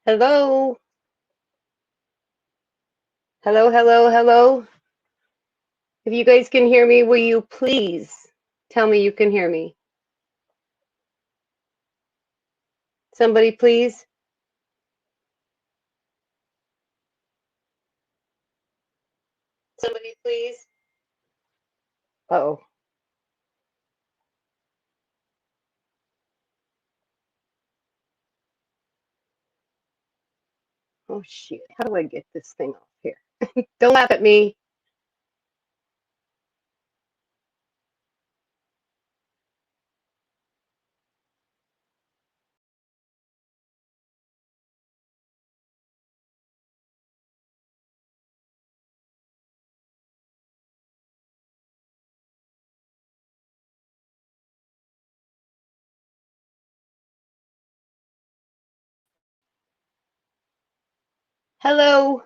Hello, hello, hello, hello. If you guys can hear me, will you please tell me you can hear me? Somebody, please. Somebody, please. Uh-oh. Oh, shit. How do I get this thing off here? Don't laugh at me. Hello.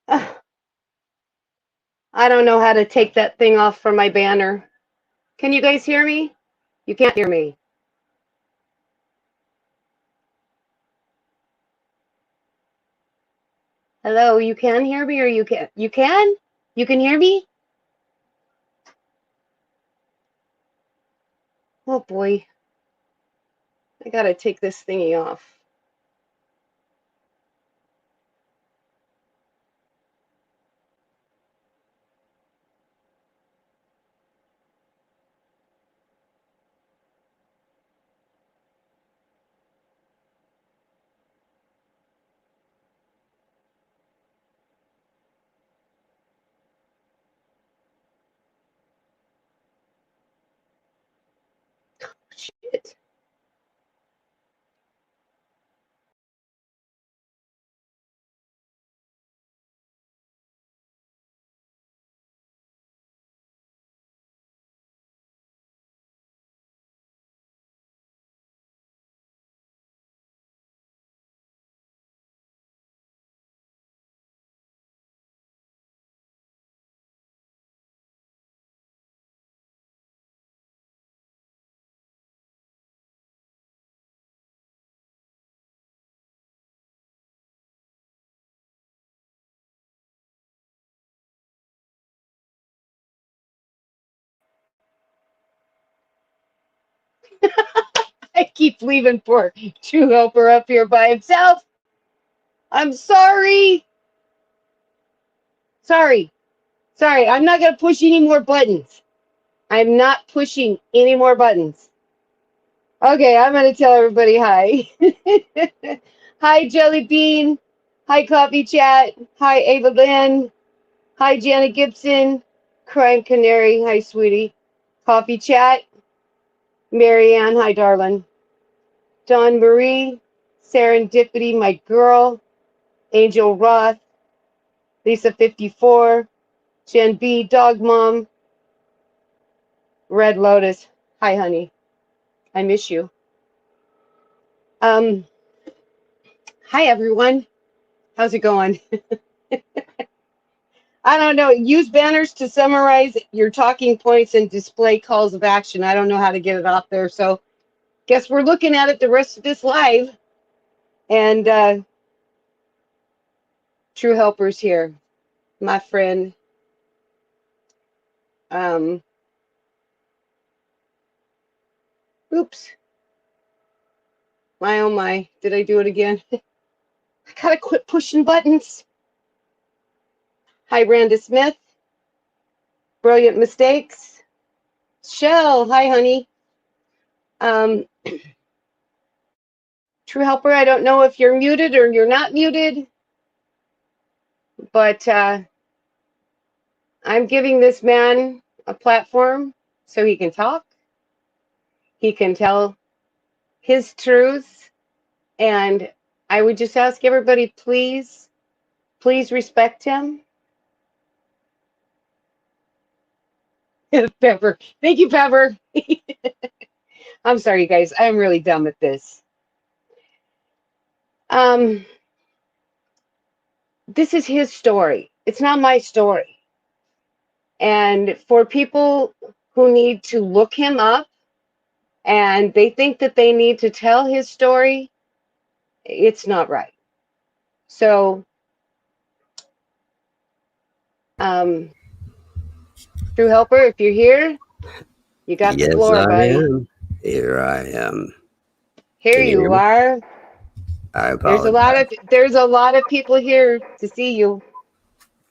Ugh, I don't know how to take that thing off from my banner. Can you guys hear me? You can't hear me. Hello, you can hear me or you can't? You can? You can hear me? Oh boy. I gotta take this thingy off. Shit. I keep leaving poor True Helper up here by himself. I'm sorry. Sorry. Sorry. I'm not going to push any more buttons. I'm not pushing any more buttons. Okay, I'm going to tell everybody hi. Hi, Jelly Bean. Hi, Coffee Chat. Hi, Ava Lynn. Hi, Janet Gibson. Crying Canary. Hi, sweetie. Coffee Chat. Marianne. Hi, darling. Dawn Marie. Serendipity, my girl. Angel Roth. Lisa 54. Jen B. Dog Mom. Red Lotus. Hi, honey. I miss you. Um, Hi, everyone. How's it going? I don't know. Use banners to summarize your talking points and display calls of action. I don't know how to get it off there. So, guess we're looking at it the rest of this live. And True Helper's here, my friend. Um, Oops. My oh my. Did I do it again? I gotta quit pushing buttons. Hi, Randa Smith. Brilliant Mistakes. Shell. Hi, honey. Um, True Helper, I don't know if you're muted or you're not muted, but I'm giving this man a platform so he can talk, he can tell his truth, and I would just ask everybody, please, please respect him. Pepper. Thank you, Pepper. I'm sorry, you guys. I'm really dumb at this. Um, this is his story. It's not my story. And for people who need to look him up and they think that they need to tell his story, It's not right. So, um, True Helper, if you're here, you got the Yes, floor, I buddy. am. Here I am. Here Can you hear you me? are. I There's a lot apologize. of there's a lot of people here to see you.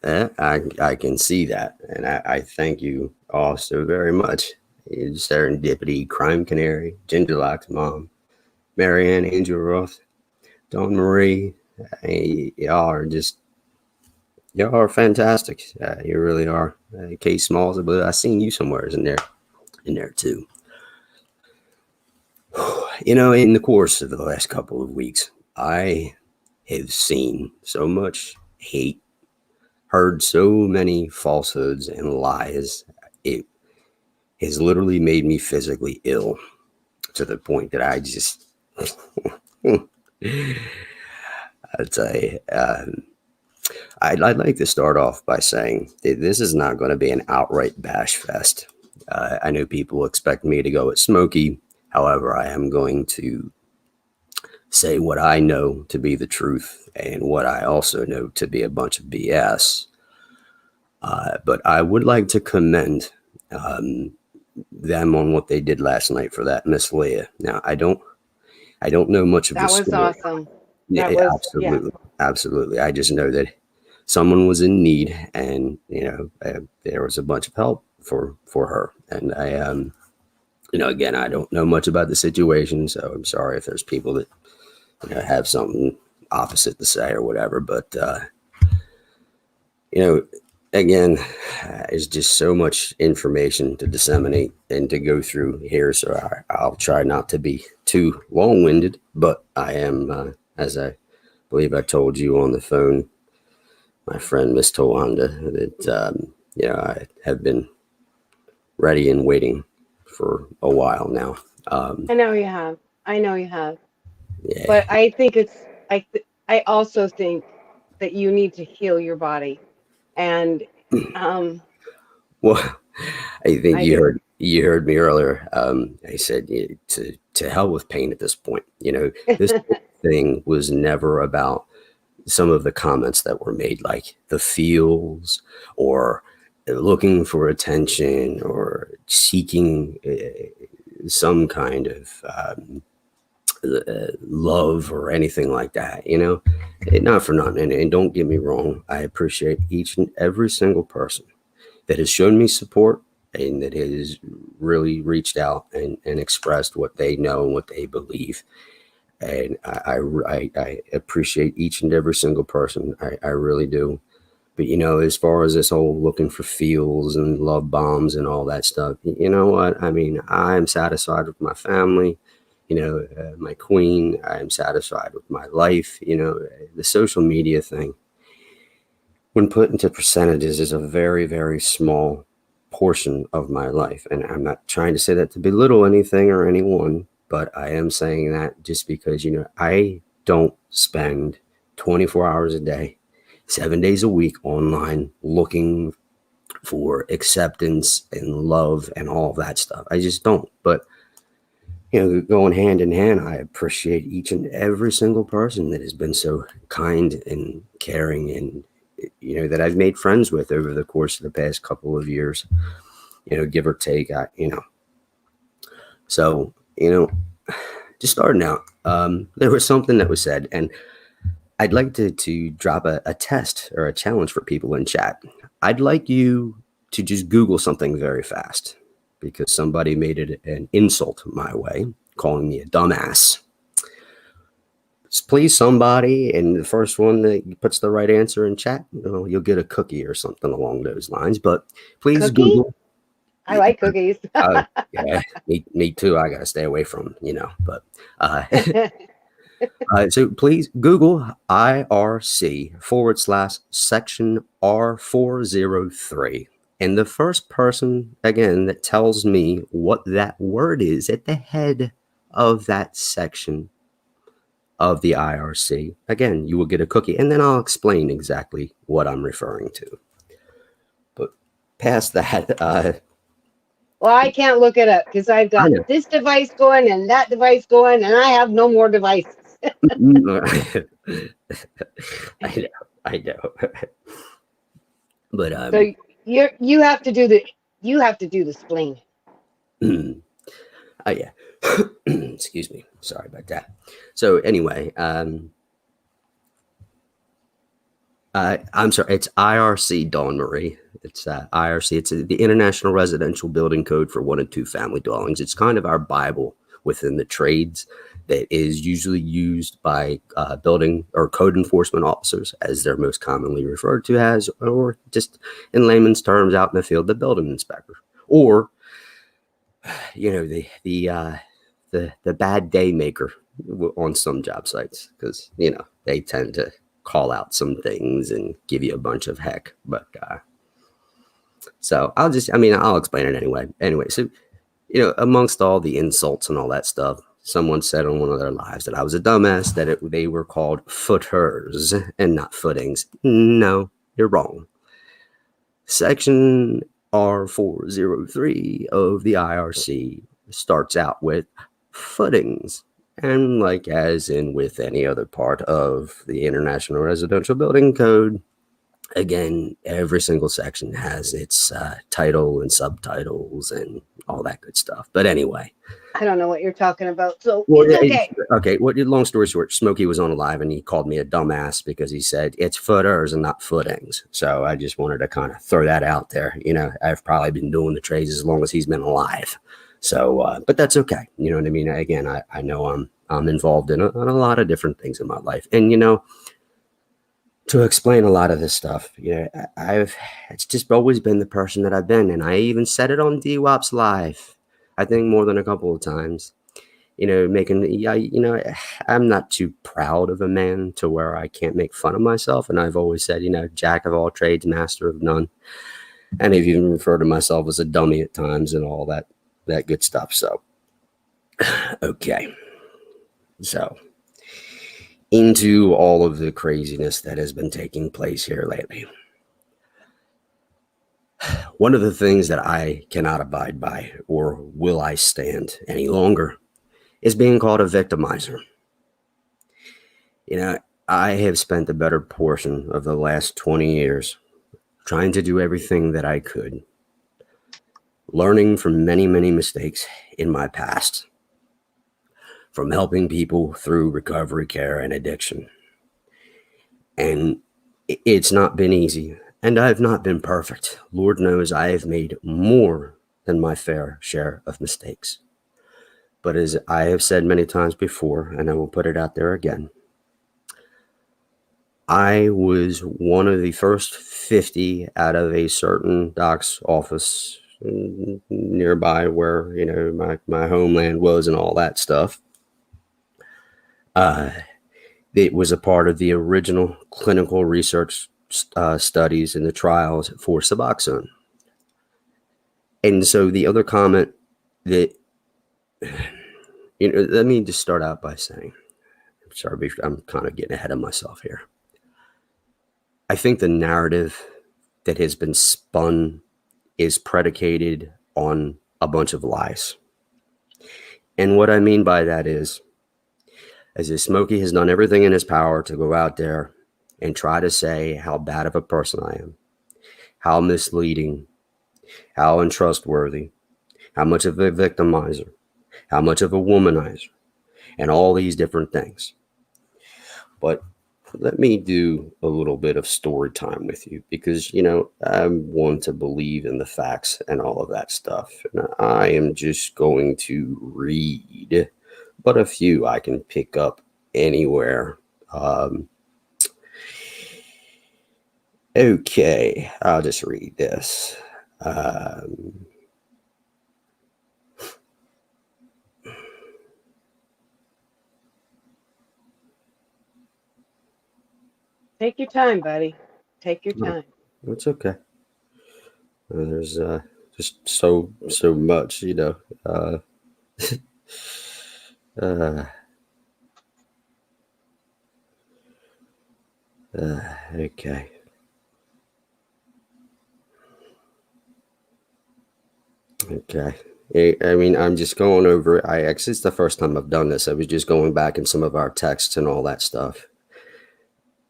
I can see that, and I thank you all so very much. Serendipity, Crime Canary, Gingerlock's mom, Marianne, Angel Roth, Dawn Marie. Y'all are just y'all are fantastic. You really are. Kate Smalls, but I seen you somewhere in there too. You know, in the course of the last couple of weeks, I have seen so much hate, heard so many falsehoods and lies. It has literally made me physically ill to the point that I just, I tell you, I'd like to start off by saying that this is not going to be an outright bash fest. I know people expect me to go at Smokey. However, I am going to say what I know to be the truth and what I also know to be a bunch of BS. But I would like to commend um, them on what they did last night for that Miss Leah. Now I don't know much of the That was story. awesome. Yeah, That was, yeah. absolutely, absolutely. I just know that someone was in need, and there was a bunch of help for her. And again, I don't know much about the situation, so I'm sorry if there's people that have something opposite to say or whatever. But you know, again, it's just so much information to disseminate and to go through here. So I'll try not to be too long winded, but I am, as I believe I told you on the phone, my friend Miss Towanda, that, I have been ready and waiting for a while now. Um, I know you have. I know you have. yeah. But I think I also think that you need to heal your body. And um Well, I think I do. you heard me earlier. I said to hell with pain at this point. This thing was never about some of the comments that were made, like the feels or looking for attention or seeking some kind of love or anything like that. Not for nothing. And don't get me wrong, I appreciate each and every single person that has shown me support and that has really reached out and expressed what they know and what they believe. And I appreciate each and every single person. I really do. But as far as this whole looking for feels and love bombs and all that stuff, you know what? I mean, I'm satisfied with my family. My queen. I'm satisfied with my life. The social media thing, when put into percentages, is a very, very small portion of my life. And I'm not trying to say that to belittle anything or anyone, but I am saying that just because, I don't spend 24 hours a day, 7 days a week online looking for acceptance and love and all that stuff. I just don't. But, going hand in hand, I appreciate each and every single person that has been so kind and caring and that I've made friends with over the course of the past couple of years, give or take. So, just starting out, there was something that was said, and I'd like to drop a test or a challenge for people in chat. I'd like you to just Google something very fast because somebody made it an insult my way, calling me a dumbass. Please, somebody, and the first one that puts the right answer in chat, you'll get a cookie or something along those lines. But please Cookie? Google. I like cookies. Yeah, me too. I gotta stay away from, but so please Google IRC /section R403. And the first person, again, that tells me what that word is at the head of that section of the IRC, again, you will get a cookie. And then I'll explain exactly what I'm referring to. But past that, Well, I can't look it up because I've I got know. this device going and that device going, and I have no more devices. I know, I know. But So you have to do the splaining. oh yeah. Excuse me. Sorry about that. So anyway, I'm sorry. It's IRC, Dawn Marie. It's IRC. It's the International Residential Building Code for 1 and 2 family dwellings. It's kind of our Bible within the trades that is usually used by building or code enforcement officers, as they're most commonly referred to as, or just in layman's terms, out in the field, the building inspector, or the bad day maker on some job sites, because they tend to call out some things and give you a bunch of heck. But so I'll explain it anyway. So amongst all the insults and all that stuff, someone said on one of their lives that I was a dumbass, that they were called footers and not footings. No, you're wrong. Section R403 of the IRC starts out with footings. And like as in with any other part of the International Residential Building Code, again, every single section has its title and subtitles and all that good stuff. But anyway. I don't know what you're talking about, so Well, it's okay. Okay. Long story short, Smokey was on live and he called me a dumbass because he said it's footers and not footings. So I just wanted to kind of throw that out there. I've probably been doing the trades as long as he's been alive. So, but that's okay. You know what I mean? Again, I know I'm involved in a lot of different things in my life, and to explain a lot of this stuff, it's just always been the person that I've been, and I even said it on DWAP's live, I think more than a couple of times. I'm not too proud of a man to where I can't make fun of myself. And I've always said, jack of all trades, master of none. And I've even referred to myself as a dummy at times and all that good stuff. So, okay. So, into all of the craziness that has been taking place here lately. One of the things that I cannot abide by, or will I stand any longer, is being called a victimizer. I have spent the better portion of the last 20 years trying to do everything that I could, learning from many, many mistakes in my past, from helping people through recovery care and addiction. And it's not been easy, and I've not been perfect. Lord knows I have made more than my fair share of mistakes. But as I have said many times before, and I will put it out there again, I was one of the first 50 out of a certain doc's office nearby where, my homeland was and all that stuff. It was a part of the original clinical research studies and the trials for Suboxone. And so the other comment that, let me just start out by saying, sorry, I'm kind of getting ahead of myself here. I think the narrative that has been spun is predicated on a bunch of lies. And what I mean by that is, as if Smokey has done everything in his power to go out there and try to say how bad of a person I am, how misleading, how untrustworthy, how much of a victimizer, how much of a womanizer, and all these different things. But let me do a little bit of story time with you because, I want to believe in the facts and all of that stuff. And I am just going to read, but a few I can pick up anywhere. Okay, I'll just read this. Take your time, buddy. Take your time. It's okay. There's just so much, okay. Okay. I mean, I'm just going over. I actually, it's the first time I've done this. I was just going back in some of our texts and all that stuff.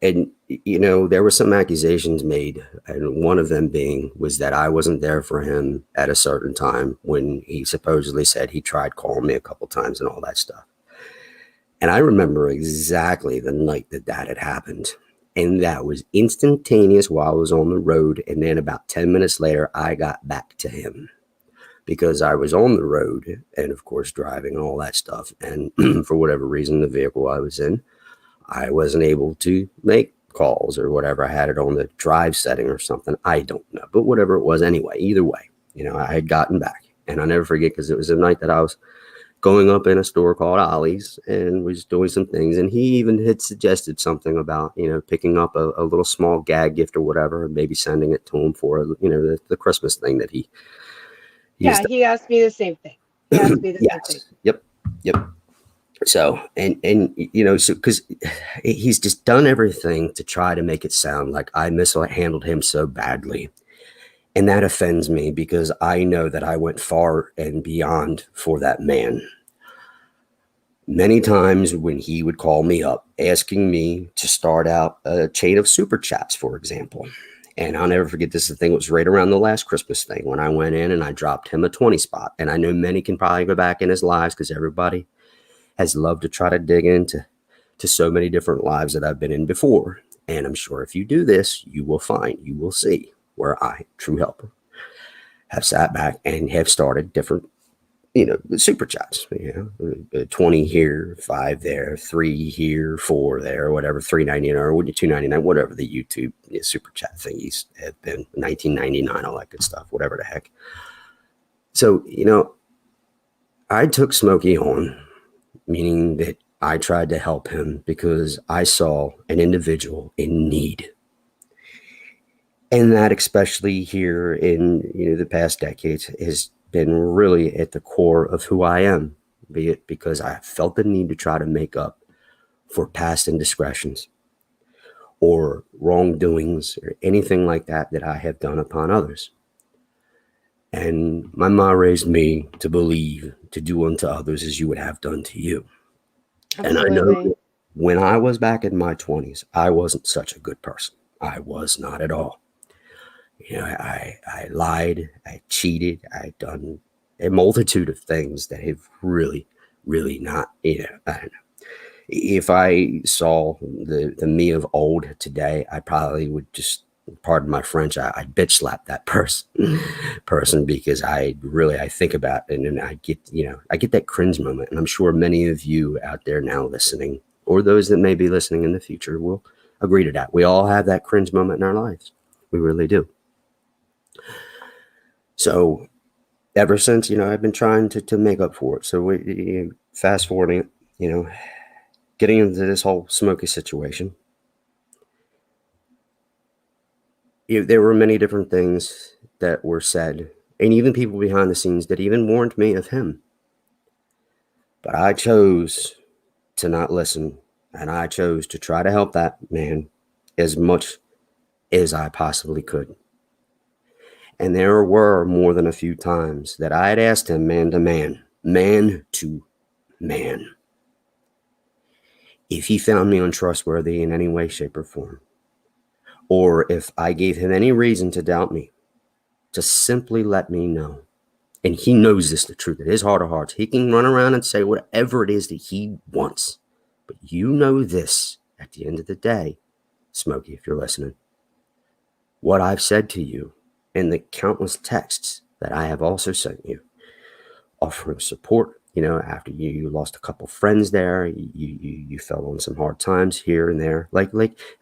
And, there were some accusations made, and one of them being was that I wasn't there for him at a certain time when he supposedly said he tried calling me a couple times and all that stuff. And I remember exactly the night that that had happened. And that was instantaneous while I was on the road. And then about 10 minutes later, I got back to him because I was on the road and, of course, driving and all that stuff. And for whatever reason, the vehicle I was in, I wasn't able to make calls or whatever. I had it on the drive setting or something. I don't know. But whatever it was anyway, either way, I had gotten back. And I'll never forget because it was a night that I was going up in a store called Ollie's and was doing some things. And he even had suggested something about, picking up a little small gag gift or whatever, and maybe sending it to him for, the Christmas thing that he. Yeah, he asked me the same thing. He asked me the same thing. Yep. So, so because he's just done everything to try to make it sound like I mishandled him so badly. And that offends me because I know that I went far and beyond for that man. Many times when he would call me up asking me to start out a chain of super chats, for example. And I'll never forget this. The thing was right around the last Christmas thing when I went in and I dropped him a 20 spot. And I know many can probably go back in his lives because everybody has loved to try to dig into so many different lives that I've been in before. And I'm sure if you do this, you will see where I, true helper, have sat back and have started different, super chats, 20 here, 5 there, 3 here, 4 there, whatever, $3.99 or $2.99, whatever the YouTube super chat thingies have been, $19.99, all that good stuff, whatever the heck. So, I took Smokey on, meaning that I tried to help him because I saw an individual in need. And that, especially here in the past decades, has been really at the core of who I am, be it because I felt the need to try to make up for past indiscretions or wrongdoings or anything like that that I have done upon others. And my mom raised me to believe to do unto others as you would have done to you. Absolutely. And I know when I was back in my 20s, I wasn't such a good person. I was not at all. I lied, I cheated, I'd done a multitude of things that have really, really not, I don't know. If I saw the me of old today, I probably would just, pardon my French, I'd bitch slap that person because I think about it and I get that cringe moment. And I'm sure many of you out there now listening, or those that may be listening in the future, will agree to that. We all have that cringe moment in our lives. We really do. So ever since, I've been trying to make up for it. So fast forwarding it, getting into this whole Smokey situation, there were many different things that were said, and even people behind the scenes that even warned me of him. But I chose to not listen, and I chose to try to help that man as much as I possibly could. And there were more than a few times that I had asked him man to man, if he found me untrustworthy in any way, shape, or form, or if I gave him any reason to doubt me, to simply let me know. And he knows this, the truth. In his heart of hearts, he can run around and say whatever it is that he wants. But you know this, at the end of the day, Smokey, if you're listening, what I've said to you and the countless texts that I have also sent you, offering support, after you lost a couple friends there, you fell on some hard times here and there, like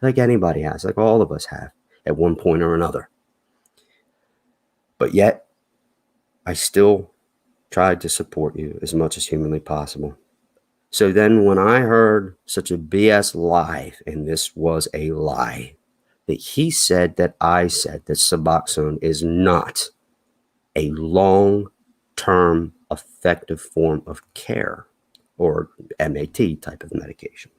anybody has, like all of us have at one point or another. But yet, I still tried to support you as much as humanly possible. So then when I heard such a BS lie, and this was a lie, that he said that I said that Suboxone is not a long-term effective form of care or MAT type of medication.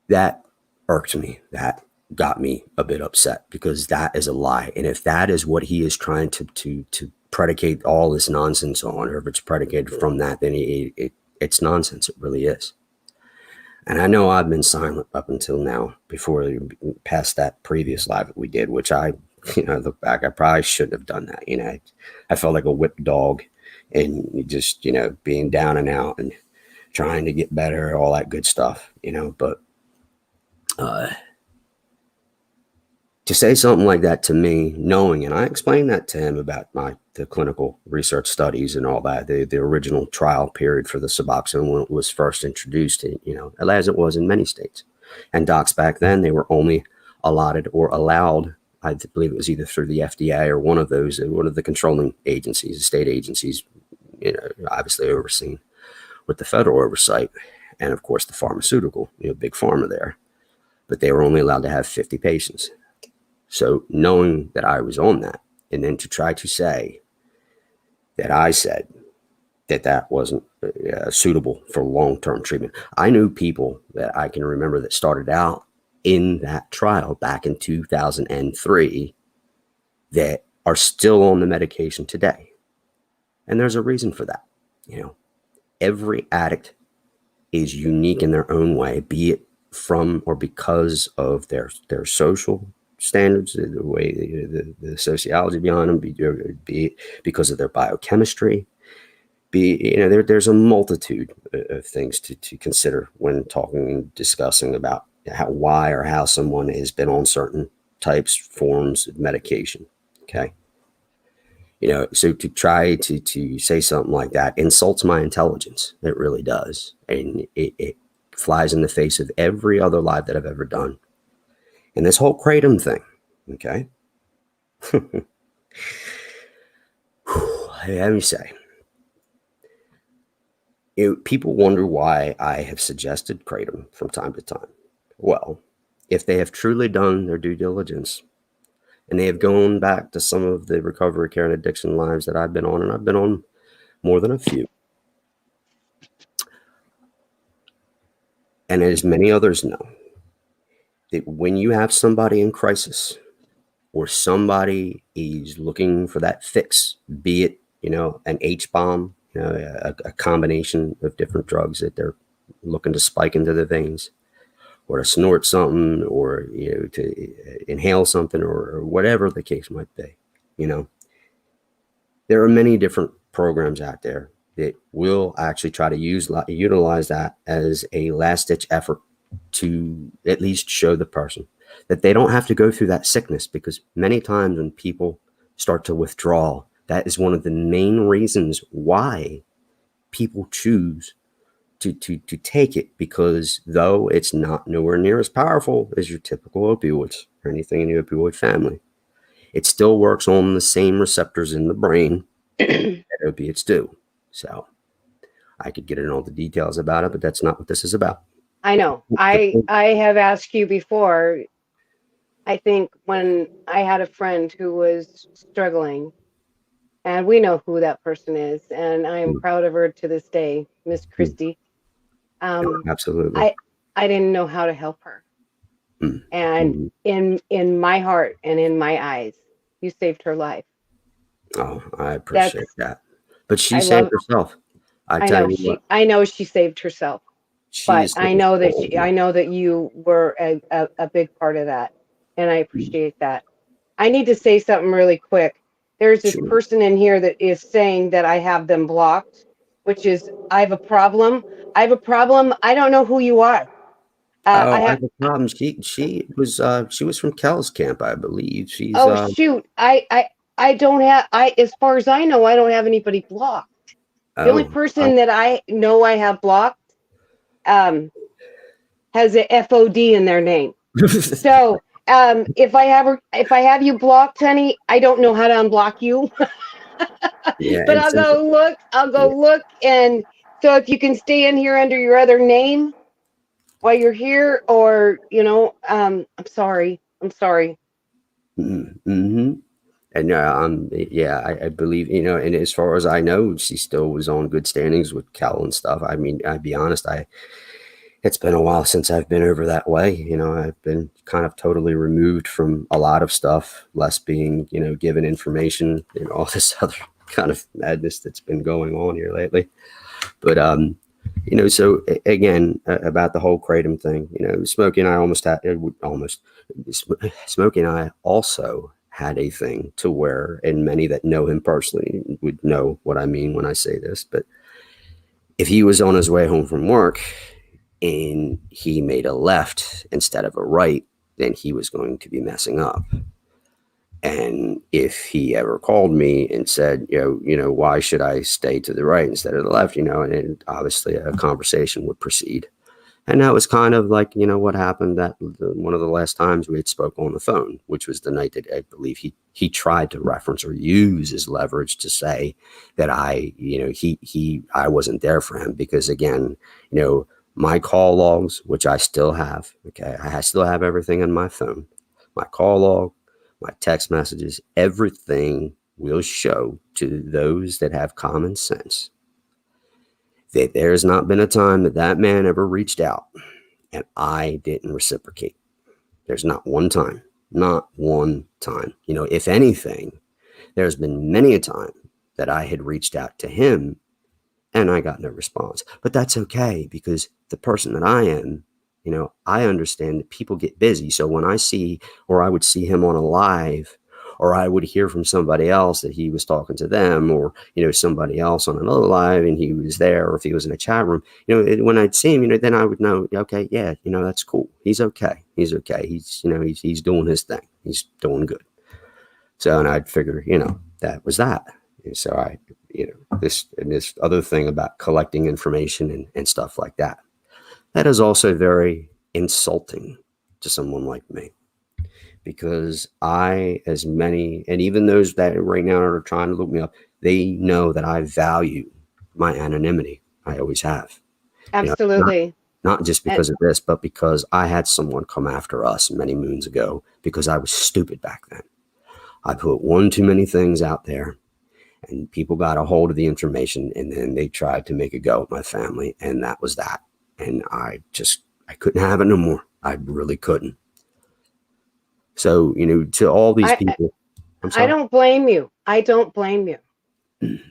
That irked me. That got me a bit upset because that is a lie. And if that is what he is trying to predicate all this nonsense on, or if it's predicated from that, then it's nonsense. It really is. And I know I've been silent up until now, before past that previous live that we did, which I, look back, I probably shouldn't have done that. I felt like a whipped dog, and just, being down and out and trying to get better, all that good stuff, but to say something like that to me, knowing, and I explained that to him about the clinical research studies and all that, the original trial period for the Suboxone when it was first introduced, as it was in many states. And docs back then, they were only allotted or allowed, I believe it was either through the FDA or one of the controlling agencies, the state agencies, obviously overseen with the federal oversight, and of course the pharmaceutical, big pharma there. But they were only allowed to have 50 patients. So knowing that I was on that, and then to try to say that I said that wasn't suitable for long-term treatment. I knew people that I can remember that started out in that trial back in 2003 that are still on the medication today. And there's a reason for that. Every addict is unique in their own way, be it from or because of their social standards, the way the sociology behind them, be it because of their biochemistry, there's a multitude of things to consider when talking and discussing about why or how someone has been on certain types, forms of medication. Okay. So to try to say something like that insults my intelligence. It really does. And it flies in the face of every other live that I've ever done. And this whole kratom thing, okay? Let me say, people wonder why I have suggested kratom from time to time. Well, if they have truly done their due diligence, and they have gone back to some of the recovery care and addiction lives that I've been on, and I've been on more than a few, and as many others know, that when you have somebody in crisis, or somebody is looking for that fix, be it, an H-bomb, a combination of different drugs that they're looking to spike into the veins, or to snort something, or, to inhale something, or whatever the case might be, there are many different programs out there that will actually try to utilize that as a last-ditch effort to at least show the person that they don't have to go through that sickness. Because many times when people start to withdraw, that is one of the main reasons why people choose to take it, because though it's not nowhere near as powerful as your typical opioids or anything in the opioid family, it still works on the same receptors in the brain that opiates do. So I could get into all the details about it, but that's not what this is about. I know. I have asked you before. I think when I had a friend who was struggling, and we know who that person is, and I am proud of her to this day, Miss Christie. Absolutely. I didn't know how to help her. And in my heart and in my eyes, you saved her life. Oh, I appreciate that. But she saved herself. I know she saved herself. But I know that you were a big part of that, and I appreciate that. I need to say something really quick. There's this person in here that is saying that I have them blocked, which is I have a problem. I don't know who you are. I have a problem. She was from Kel's camp, I believe. She's shoot. I don't have as far as I know, I don't have anybody blocked. The only person that I know I have blocked has a FOD in their name. So if I have you blocked, honey, I don't know how to unblock you. Yeah, but I'll go look. And so if you can stay in here under your other name while you're here, or I'm sorry. Mm-hmm. And I believe, and as far as I know, she still was on good standings with Cal and stuff. I mean, I'd be honest, it's been a while since I've been over that way. I've been kind of totally removed from a lot of stuff, less being, given information and all this other kind of madness that's been going on here lately. But so again, about the whole kratom thing, Smokey and I Smokey and I also had a thing to where, and many that know him personally would know what I mean when I say this, but if he was on his way home from work and he made a left instead of a right, then he was going to be messing up. And if he ever called me and said, why should I stay to the right instead of the left, and obviously a conversation would proceed. And that was kind of like, what happened that one of the last times we had spoke on the phone, which was the night that I believe he tried to reference or use his leverage to say that I wasn't there for him because, again, my call logs, which I still have, okay, I still have everything in my phone, my call log, my text messages, everything will show to those that have common sense that there's not been a time that man ever reached out and I didn't reciprocate. There's not one time, not one time. If anything, there's been many a time that I had reached out to him and I got no response. But that's okay because the person that I am, I understand that people get busy. So when I see, or I would see him on a live, or I would hear from somebody else that he was talking to them, or, somebody else on another live and he was there, or if he was in a chat room, when I'd see him, then I would know, okay, yeah, that's cool. He's okay. He's okay. He's doing his thing. He's doing good. So, and I'd figure, that was that. And so I, this other thing about collecting information and stuff like that. That is also very insulting to someone like me because as many, and even those that right now are trying to look me up, they know that I value my anonymity. I always have. Absolutely. Not just because of this, but because I had someone come after us many moons ago because I was stupid back then. I put one too many things out there and people got a hold of the information and then they tried to make a go at my family. And that was that. And I couldn't have it no more. I really couldn't. So, to all these people, I don't blame you. I don't blame you.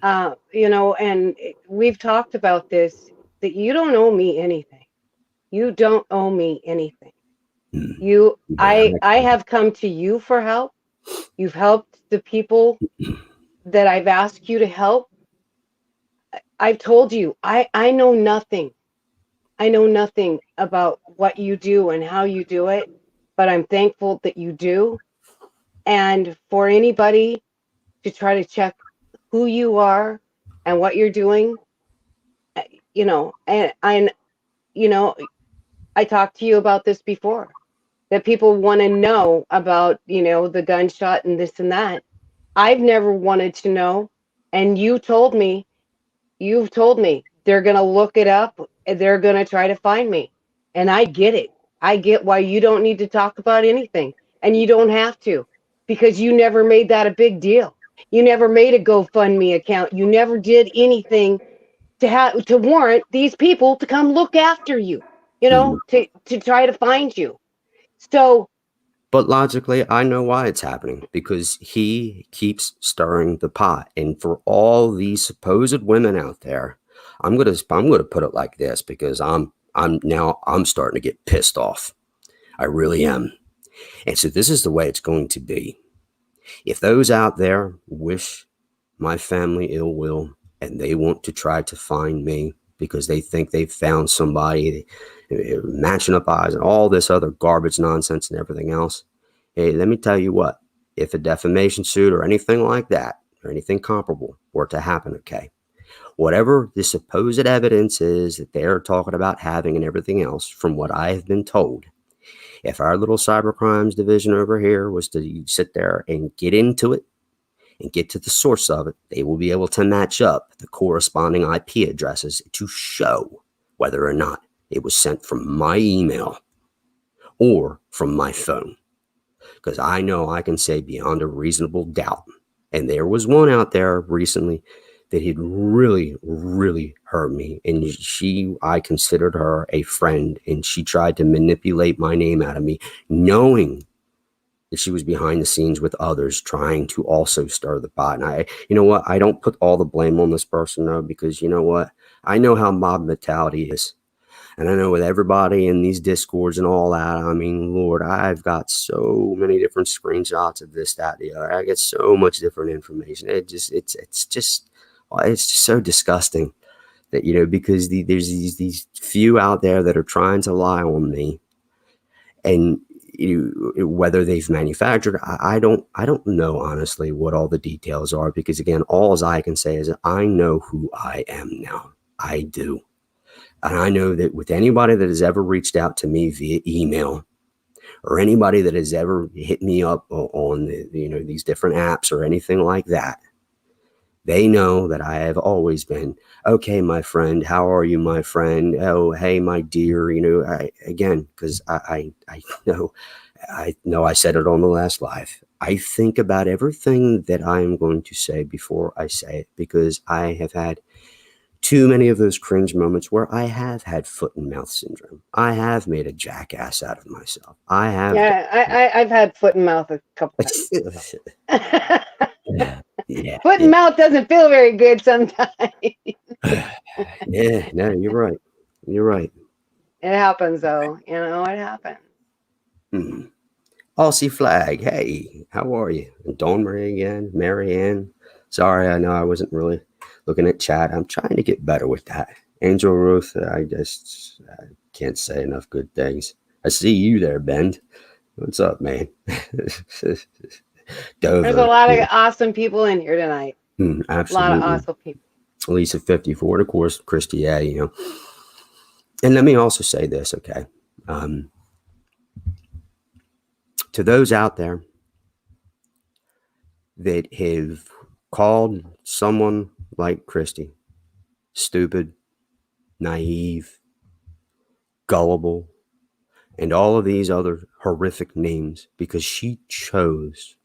And we've talked about this, that you don't owe me anything. You don't owe me anything. I have come to you for help. You've helped the people that I've asked you to help. I've told you, I know nothing. I know nothing about what you do and how you do it, but I'm thankful that you do. And for anybody to try to check who you are and what you're doing, and I talked to you about this before, that people want to know about, the gunshot and this and that. I've never wanted to know. And you've told me they're going to look it up. They're going to try to find me. And I get it. I get why you don't need to talk about anything. And you don't have to, because you never made that a big deal. You never made a GoFundMe account. You never did anything to warrant these people to come look after you, to try to find you. So, but logically, I know why it's happening, because he keeps stirring the pot. And for all these supposed women out there, I'm gonna put it like this, because I'm starting to get pissed off. I really am. And so this is the way it's going to be. If those out there wish my family ill will and they want to try to find me because they think they've found somebody matching up eyes and all this other garbage nonsense and everything else, hey, let me tell you what, if a defamation suit or anything like that or anything comparable were to happen, okay, whatever the supposed evidence is that they're talking about having and everything else, from what I have been told, if our little cybercrimes division over here was to sit there and get into it and get to the source of it, they will be able to match up the corresponding IP addresses to show whether or not it was sent from my email or from my phone. Because I know I can say beyond a reasonable doubt, and there was one out there recently that had really, really hurt me. And I considered her a friend, and she tried to manipulate my name out of me, knowing that she was behind the scenes with others trying to also stir the pot. And you know what? I don't put all the blame on this person though, because you know what? I know how mob mentality is. And I know with everybody in these discords and all that, I mean, Lord, I've got so many different screenshots of this, that, the other. I get so much different information. It's just so disgusting that, you know, because there's these few out there that are trying to lie on me, and whether they've manufactured, I don't know honestly what all the details are, because again, all I can say is that I know who I am now. I do. And I know that with anybody that has ever reached out to me via email, or anybody that has ever hit me up on these different apps or anything like that, they know that I have always been, okay, my friend, how are you, my friend? Oh, hey, my dear, because I know I said it on the last live. I think about everything that I am going to say before I say it, because I have had too many of those cringe moments where I have had foot and mouth syndrome. I have made a jackass out of myself. I have. Yeah, I've had foot and mouth a couple times. Yeah. Foot and mouth doesn't feel very good sometimes. Yeah, no, you're right. You're right. It happens though. You know, it happens. Aussie Flag, hey, how are you? And Dawn Marie again, Marianne. Sorry, I know I wasn't really looking at chat. I'm trying to get better with that. Angel Ruth, I can't say enough good things. I see you there, Ben. What's up, man? Dover, There's a lot of awesome people in here tonight. Absolutely. A lot of awesome people. Lisa 54, and of course, Christy A, And let me also say this, okay? To those out there that have called someone like Christy stupid, naive, gullible, and all of these other horrific names because she chose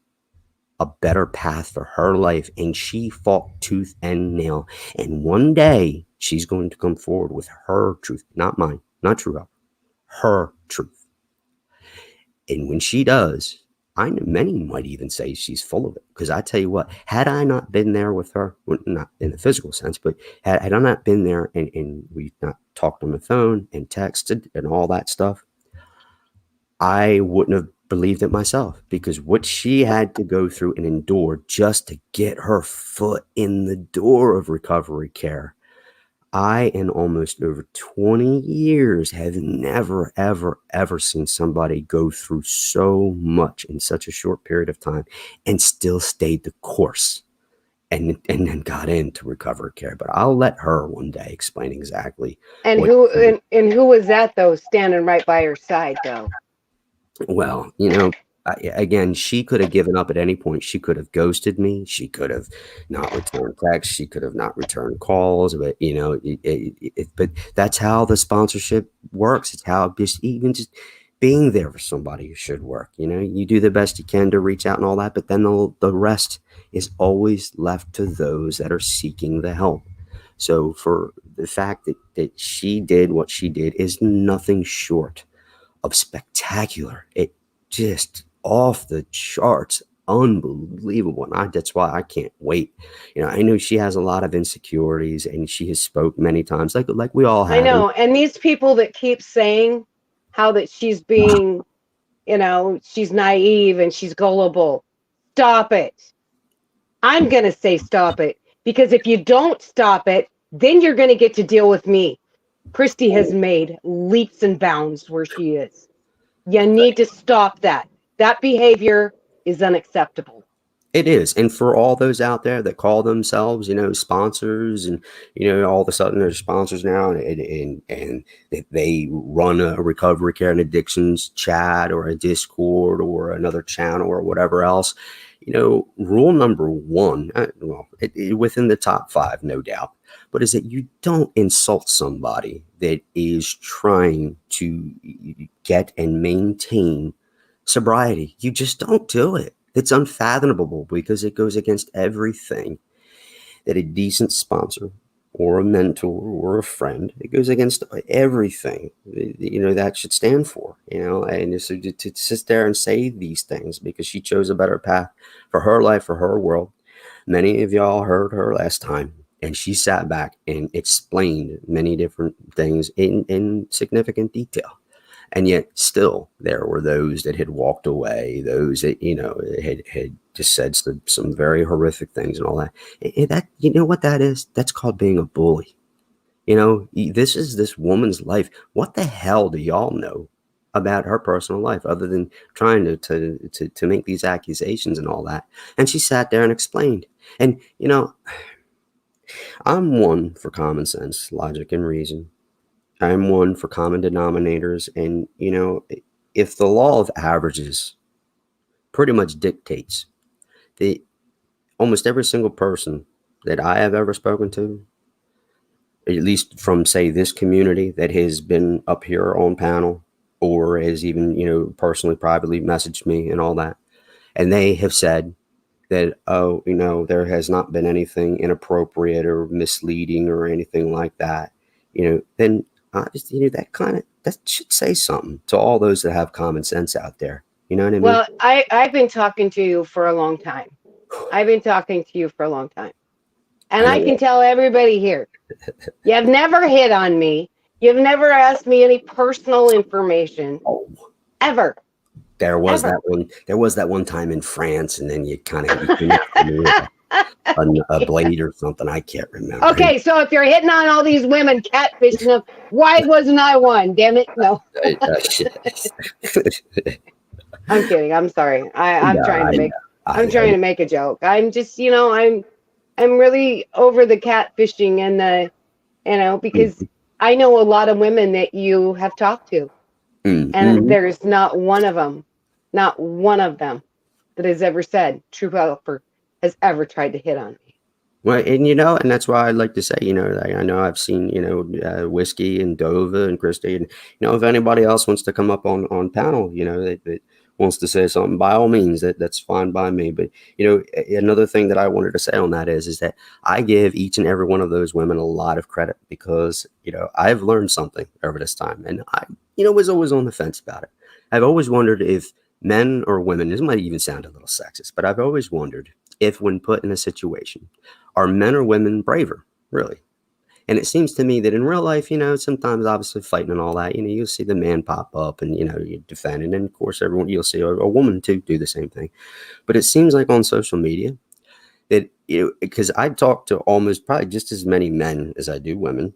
a better path for her life, and she fought tooth and nail. And one day she's going to come forward with her truth, not mine, not true help, her truth. And when she does, I know many might even say she's full of it, because I tell you what, had I not been there with her, well, not in the physical sense, but had I not been there and we've not talked on the phone and texted and all that stuff, I wouldn't have believed it myself, because what she had to go through and endure just to get her foot in the door of recovery care. I, in almost over 20 years, have never, ever, ever seen somebody go through so much in such a short period of time and still stayed the course and then got into recovery care. But I'll let her one day explain exactly. And who was that though, standing right by her side though? Well, again, she could have given up at any point. She could have ghosted me. She could have not returned texts. She could have not returned calls. But but that's how the sponsorship works. It's how just being there for somebody should work. You do the best you can to reach out and all that, but then the rest is always left to those that are seeking the help. So for the fact that she did what she did is nothing short of spectacular. It just off the charts, unbelievable. And that's why I can't wait. I know she has a lot of insecurities, and she has spoke many times, like we all have. I know. And these people that keep saying how that she's being, she's naive and she's gullible. Stop it. I'm going to say stop it, because if you don't stop it, then you're going to get to deal with me. Christy has made leaps and bounds where she is. You need to stop that. That behavior is unacceptable. It is. And for all those out there that call themselves, sponsors, and, all of a sudden they're sponsors now, and they run a recovery care and addictions chat or a Discord or another channel or whatever else, rule number one, within the top 5, no doubt, but is that you don't insult somebody that is trying to get and maintain sobriety. You just don't do it. It's unfathomable, because it goes against everything that a decent sponsor or a mentor or a friend. It goes against everything, that should stand for, and so to sit there and say these things because she chose a better path for her life, for her world. Many of y'all heard her last time, and she sat back and explained many different things in significant detail. And yet still there were those that had walked away, those that, had just said some very horrific things and all that. That, you know what that is? That's called being a bully. This is this woman's life. What the hell do y'all know about her personal life other than trying to make these accusations and all that? And she sat there and explained. And, I'm one for common sense, logic, and reason. I'm one for common denominators. And, if the law of averages pretty much dictates that almost every single person that I have ever spoken to, at least from, say, this community that has been up here on panel or has even, personally, privately messaged me and all that, and they have said that, oh, there has not been anything inappropriate or misleading or anything like that, then that should say something to all those that have common sense out there. You know what I mean? Well, I've been talking to you for a long time. I've been talking to you for a long time. And I can tell everybody here, you have never hit on me. You've never asked me any personal information. Oh. Ever. There was that one time in France, and then you kind of a blade or something. I can't remember. Okay, so if you're hitting on all these women, catfishing them, why wasn't I one? Damn it! No. I'm kidding. I'm sorry. I'm trying to make a joke. I'm just, I'm really over the catfishing and the, because I know a lot of women that you have talked to, and there's not one of them that has ever said True Helper has ever tried to hit on me. Well, and that's why I'd like to say, I know I've seen, Whiskey and Dova and Christy, and, if anybody else wants to come up on panel, that wants to say something, by all means, that's fine by me. But, another thing that I wanted to say on that is that I give each and every one of those women a lot of credit because, I've learned something over this time, and I, was always on the fence about it. I've always wondered if men or women, this might even sound a little sexist, but I've always wondered if, when put in a situation, are men or women braver, really? And it seems to me that in real life, sometimes obviously fighting and all that, you'll see the man pop up and, you defend. And then, of course, you'll see a woman too do the same thing. But it seems like on social media that, because I talk to almost probably just as many men as I do women.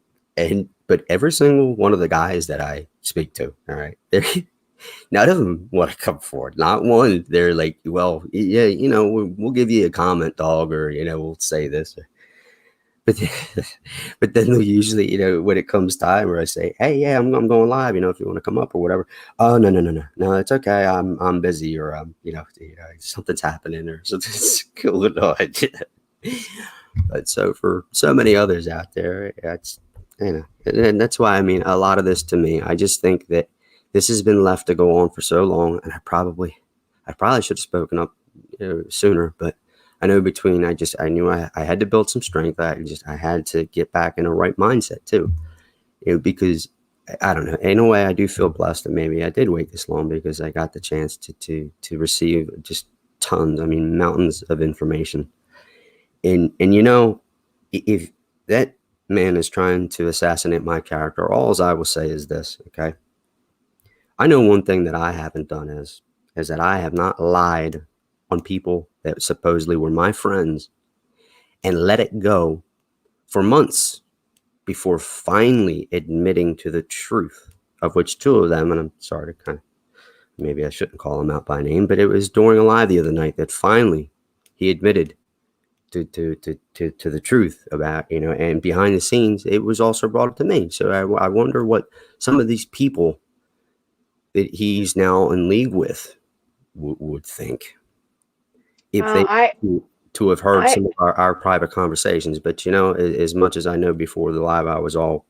But every single one of the guys that I speak to, all right, none of them want to come forward. Not one. They're like, well, yeah, we'll give you a comment, dog, or, we'll say this. But then they'll usually, when it comes time where I say, hey, yeah, I'm going live, if you want to come up or whatever. Oh, no, it's okay. I'm busy, or, something's happening or something's going on. But so for so many others out there, it's, and that's why, a lot of this to me, I just think that this has been left to go on for so long, and I probably should have spoken up sooner. But I know I knew I had to build some strength. I had to get back in a right mindset too, because I don't know. In a way, I do feel blessed that maybe I did wait this long because I got the chance to receive just tons. Mountains of information, and if that man is trying to assassinate my character, all I will say is this, okay? I know one thing that I haven't done is that I have not lied on people that supposedly were my friends and let it go for months before finally admitting to the truth, of which two of them, and I'm sorry to maybe I shouldn't call him out by name, but it was during a live the other night that finally he admitted to the truth about, and behind the scenes, it was also brought up to me. So I wonder what some of these people that he's now in league with would think if they to have heard some of our private conversations. But as much as I know, before the live, I was all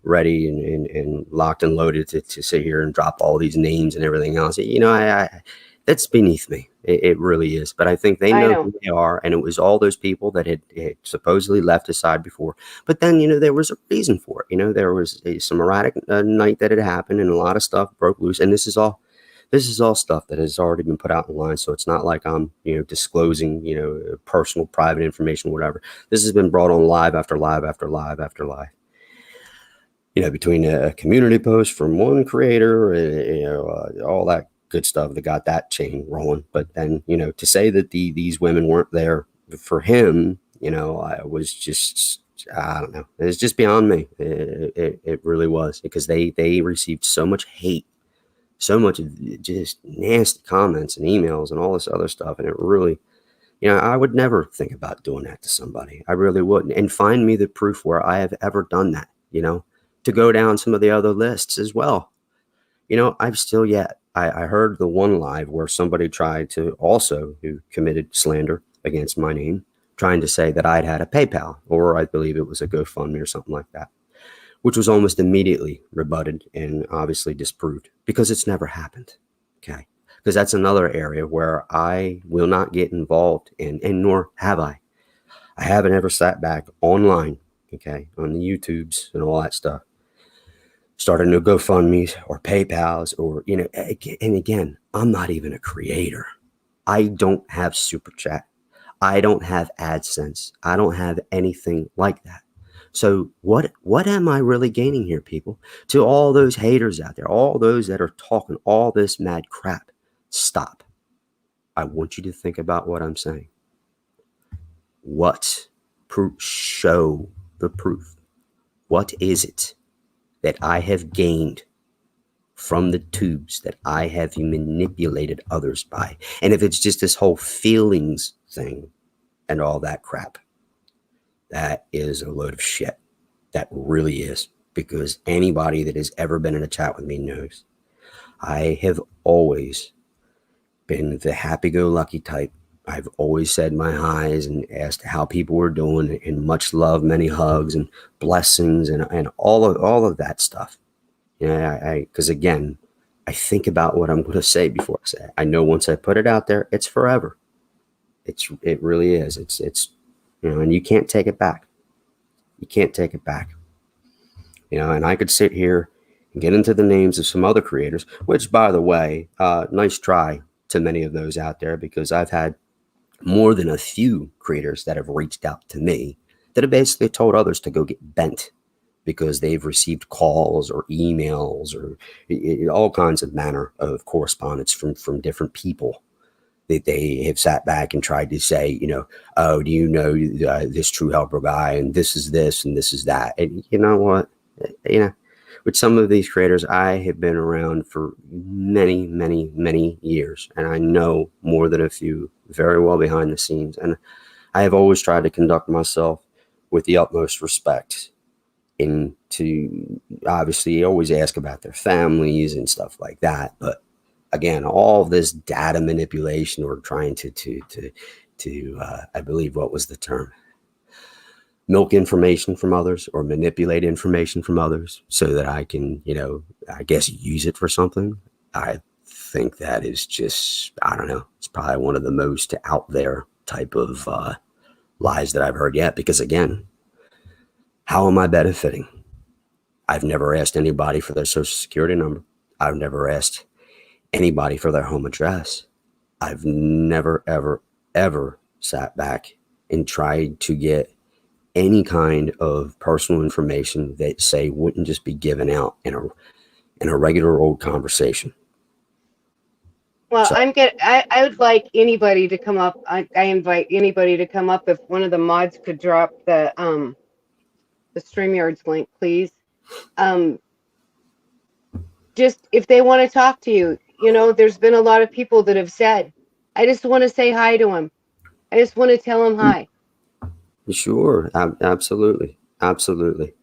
ready and locked and loaded to sit here and drop all these names and everything else. It's beneath me. It really is. But I think they I know know. who they are, and it was all those people that had supposedly left aside before. But then, there was a reason for it. There was some erratic night that had happened, and a lot of stuff broke loose. And this is all stuff that has already been put out online. So it's not like I'm, disclosing, personal, private information, whatever. This has been brought on live after live after live after live. Between a community post from one creator, all that good stuff that got that chain rolling. But then, to say that these women weren't there for him, I was just, I don't know. It's just beyond me. It really was, because they received so much hate, so much just nasty comments and emails and all this other stuff. And it really, I would never think about doing that to somebody. I really wouldn't. And find me the proof where I have ever done that, to go down some of the other lists as well. I've still yet. I heard the one live where somebody tried to also, who committed slander against my name, trying to say that I'd had a PayPal, or I believe it was a GoFundMe or something like that, which was almost immediately rebutted and obviously disproved, because it's never happened. Okay. Because that's another area where I will not get involved in, and nor have I. I haven't ever sat back online, okay, on the YouTubes and all that stuff, started no GoFundMe's or PayPal's, or, and again, I'm not even a creator. I don't have Super Chat. I don't have AdSense. I don't have anything like that. So what am I really gaining here, people? To all those haters out there, all those that are talking all this mad crap, stop. I want you to think about what I'm saying. What proof? Show the proof. What is it that I have gained from the tubes that I have manipulated others by? And if it's just this whole feelings thing and all that crap, that is a load of shit. That really is. Because anybody that has ever been in a chat with me knows I have always been the happy-go-lucky type. I've always said my highs and asked how people were doing, and much love, many hugs, and blessings, and all of that stuff. Because again, I think about what I'm going to say before I say it. I know once I put it out there, it's forever. It really is. It's and you can't take it back. You can't take it back. And I could sit here and get into the names of some other creators, which, by the way, nice try to many of those out there, because I've had more than a few creators that have reached out to me that have basically told others to go get bent because they've received calls or emails or all kinds of manner of correspondence from different people that they have sat back and tried to say, oh, do you know this True Helper guy, and this is this and this is that. And you know what? With some of these creators, I have been around for many, many, many years, and I know more than a few very well behind the scenes. And I have always tried to conduct myself with the utmost respect, and to obviously always ask about their families and stuff like that. But again, all this data manipulation, or trying to I believe, what was the term? Milk information from others, or manipulate information from others so that I can, I guess, use it for something. I think that is just, I don't know. It's probably one of the most out there type of lies that I've heard yet. Because again, how am I benefiting? I've never asked anybody for their social security number. I've never asked anybody for their home address. I've never, ever, ever sat back and tried to get any kind of personal information that, say, wouldn't just be given out in a regular old conversation. Well, So I would like anybody to come up. I invite anybody to come up. If one of the mods could drop the StreamYard's link, please. Just if they want to talk to you, there's been a lot of people that have said, I just want to say hi to them. I just want to tell them hi. sure, absolutely, absolutely.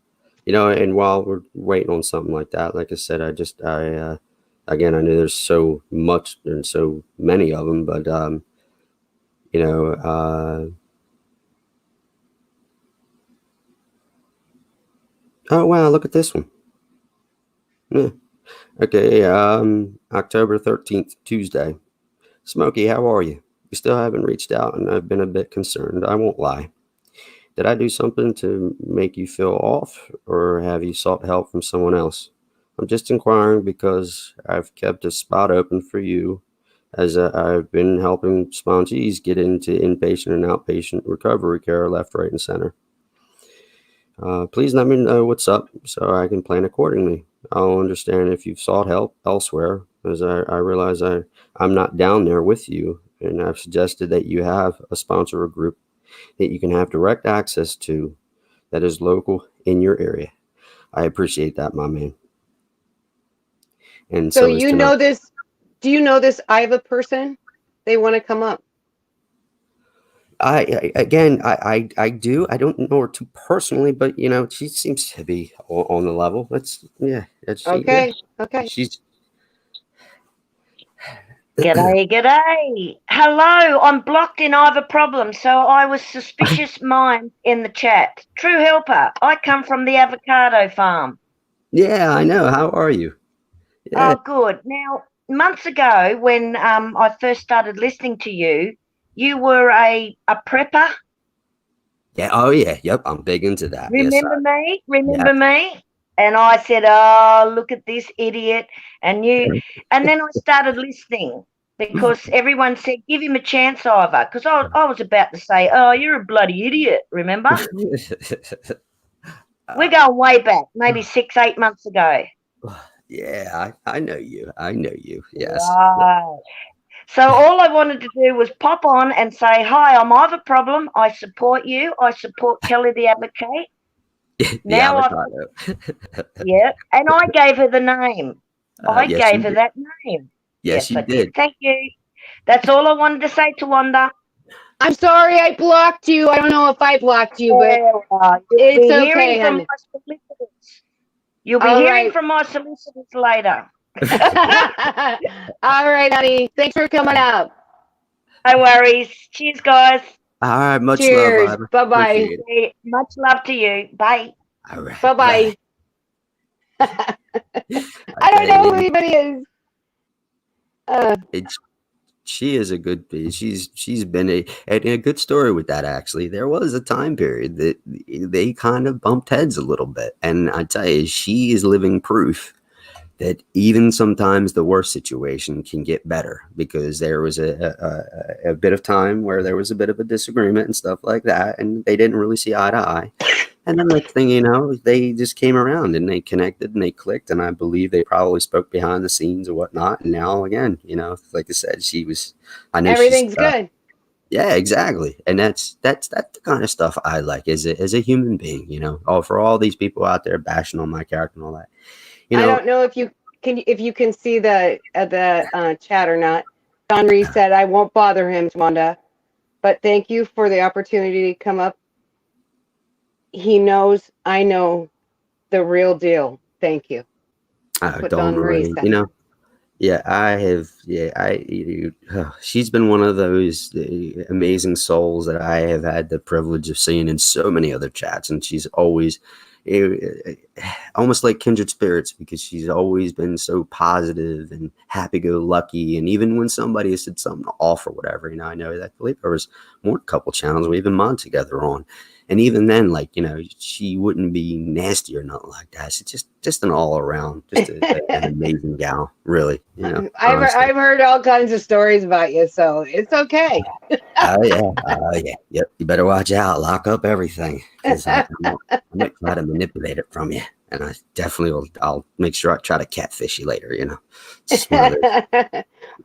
And while we're waiting on something like that, like I said, again, I know there's so much and so many of them, but you know, oh wow, look at this one. Yeah. Okay, October 13th, Tuesday. Smokey, how are you? You still haven't reached out, and I've been a bit concerned. I won't lie. Did I do something to make you feel off, or have you sought help from someone else? I'm just inquiring because I've kept a spot open for you, as I've been helping sponsees get into inpatient and outpatient recovery care left, right, and center. Please let me know what's up so I can plan accordingly. I'll understand if you've sought help elsewhere, as I realize I'm not down there with you, and I've suggested that you have a sponsor or group that you can have direct access to that is local in your area. I appreciate that, my man. And So so is you tonight. know this? Do you know this Iva person? They want to come up. I do. I don't know her too personally, but she seems to be on the level. Okay. Okay. She's G'day, g'day. Hello, I'm blocked in I have a problem, so I was suspicious mind in the chat. True helper, I come from the avocado farm. Yeah, I know. How are you? Yeah. Oh, good. Now, months ago when I first started listening to you, you were a prepper. Yeah. Oh, yeah. Yep. I'm big into that. Remember me? Yeah. Me? And I said, "Oh, look at this idiot!" And then I started listening because everyone said, "Give him a chance, Ivor." Because I was about to say, "Oh, you're a bloody idiot." Remember? We're going way back, maybe 6-8 months ago. Yeah, I know you. I know you. Yes. Right. So all I wanted to do was pop on and say, "Hi, I'm Ivor Problem. I support you. I support Kelly the Advocate." Now avocado. yeah, and I gave her the name. I Yes, gave you her did. that name. Yes, you I did. Thank you. That's all I wanted to say to Wanda. I'm sorry I blocked you. I don't know if I blocked you, but You'll it's be okay, hearing from honey. my solicitors. You'll be All hearing right. from my solicitors later. All right, honey. Thanks for coming up. No worries. Cheers, guys. All right. Much love, Cheers. Ivor. Bye-bye. Appreciate it. Much love to you. Bye. All right. Bye-bye. I don't know who anybody is. She is a good. She's been a good story with that. Actually, there was a time period that they kind of bumped heads a little bit, and I tell you, she is living proof that even sometimes the worst situation can get better, because there was a bit of time where there was a bit of a disagreement and stuff like that, and they didn't really see eye to eye. And then next thing you know, they just came around and they connected and they clicked. And I believe they probably spoke behind the scenes or whatnot. And now again, like I said, I know everything's good. Yeah, exactly. And that's the kind of stuff I like as a human being, for all these people out there bashing on my character and all that. I don't know if you can see the chat or not. Don Reed said, "I won't bother him, Wanda, but thank you for the opportunity to come up. He knows I know the real deal. Thank you." Don't worry. Yeah, I have. Yeah, she's been one of those amazing souls that I have had the privilege of seeing in so many other chats, and she's always almost like kindred spirits, because she's always been so positive and happy-go-lucky. And even when somebody has said something off or whatever, I know that I believe there was more a couple channels we even mod together on. And even then, she wouldn't be nasty or nothing like that. She's just an all around, just an amazing gal, really. I've heard all kinds of stories about you, so it's okay. Oh yeah. Yep. You better watch out. Lock up everything, because I might try to manipulate it from you, and I definitely will. I'll make sure I try to catfish you later. Well,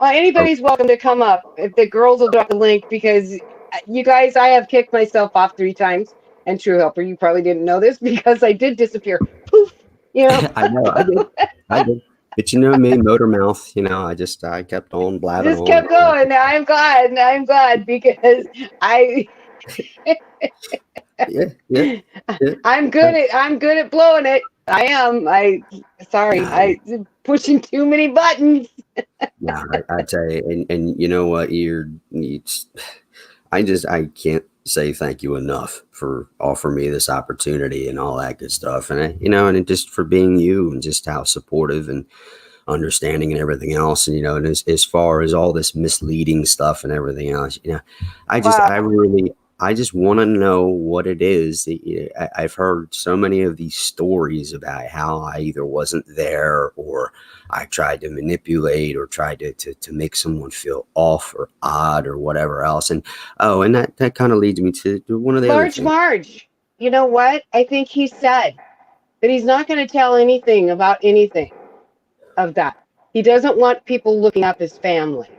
anybody's welcome to come up. If the girls will drop the link, because you guys, I have kicked myself off 3 times. And True Helper, you probably didn't know this because I did disappear. Poof. I know. I did. But me, motor mouth. I kept on blabbing. Just kept going. I'm glad because I. yeah. I'm good at blowing it. I am. I pushing too many buttons. No, I tell you, and you know what? I can't say thank you enough for offering me this opportunity and all that good stuff. And and just for being you, and just how supportive and understanding and everything else. And, and as far as all this misleading stuff and everything else, I just want to know what it is. I've heard so many of these stories about how I either wasn't there, or I tried to manipulate, or tried to make someone feel off or odd or whatever else. And that kind of leads me to one of the other things. Marge, you know what? I think he said that he's not going to tell anything about anything of that. He doesn't want people looking up his family.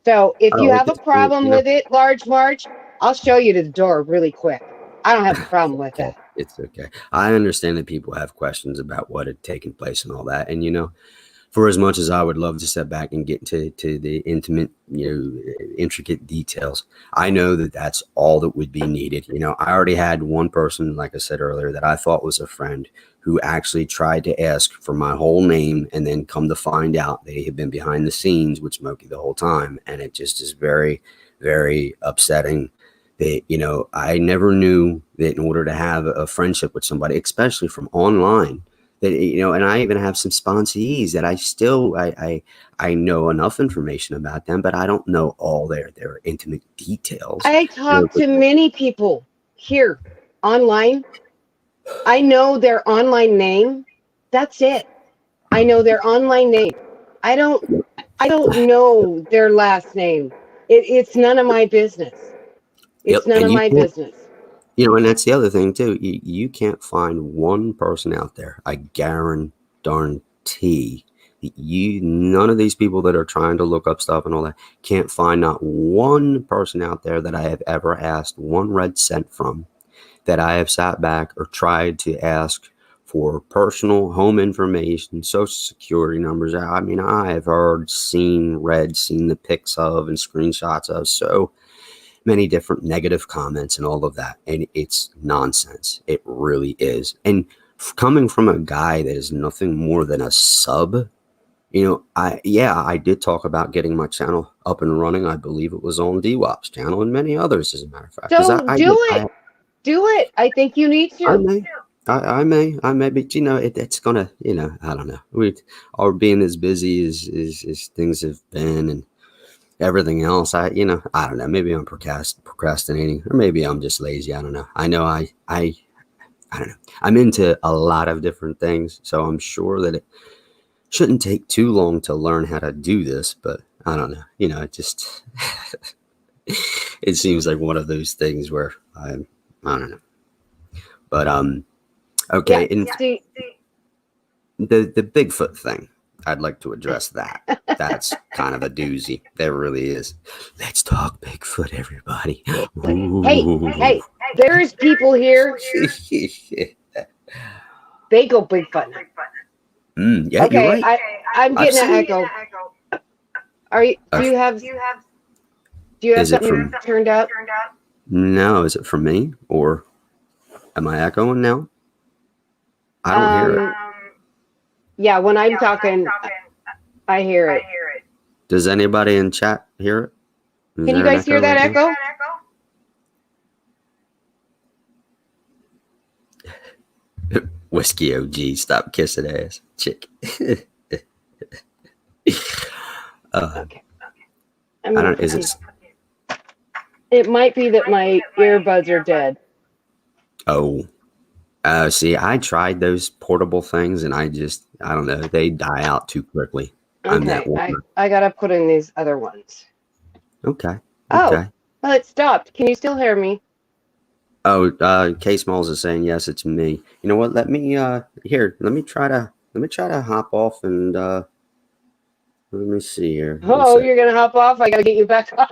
So if you have a problem with it, Marge, I'll show you to the door really quick. I don't have a problem with that. It's okay. I understand that people have questions about what had taken place and all that. And, for as much as I would love to step back and get to the intimate, intricate details, I know that that's all that would be needed. I already had one person, like I said earlier, that I thought was a friend, who actually tried to ask for my whole name, and then come to find out they had been behind the scenes with Smokey the whole time. And it just is very, very upsetting that, I never knew that in order to have a friendship with somebody, especially from online, that, and I even have some sponsees that I know enough information about them, but I don't know all their intimate details. I talk to many people here online. I know their online name. That's it. I know their online name. I don't know their last name. It's none of my business. It's none of my business. And that's the other thing too. You can't find one person out there, I guarantee none of these people that are trying to look up stuff and all that can't find not one person out there that I have ever asked one red cent from, that I have sat back or tried to ask for personal home information, social security numbers. I mean, I have heard, seen the pics of and screenshots of so many different negative comments and all of that. And it's nonsense. It really is. And coming from a guy that is nothing more than a sub, I did talk about getting my channel up and running. I believe it was on DWAP's channel and many others, as a matter of fact. So do it. I think you need to. I may, but it's gonna, I don't know. We are being as busy as things have been and everything else. I don't know. Maybe I'm procrastinating, or maybe I'm just lazy. I don't know. I know I don't know. I'm into a lot of different things, so I'm sure that it shouldn't take too long to learn how to do this. But I don't know. It just it seems like one of those things where I don't know. But okay. Yeah, the Bigfoot thing, I'd like to address that. That's kind of a doozy. There really is. Let's talk Bigfoot, everybody. Hey, there's people here. They go Bigfoot. Yeah, okay, you're right. I'm getting an echo. Are you? Do you have something turned up? No, is it for me, or am I echoing now? I don't hear it. Yeah, when I'm talking, I hear it. Does anybody in chat hear it? Can you guys hear that echo? Whiskey OG, stop kissing ass, chick. Okay. I don't. Is it? It might be that my earbuds are dead. Oh. See, I tried those portable things, and I don't know, they die out too quickly. Okay, I gotta put in these other ones. Okay. Oh, well, it stopped. Can you still hear me? Oh, K Smalls is saying yes, it's me. You know what? Let me try to hop off and let me see here. Oh, you're gonna hop off? I gotta get you back on.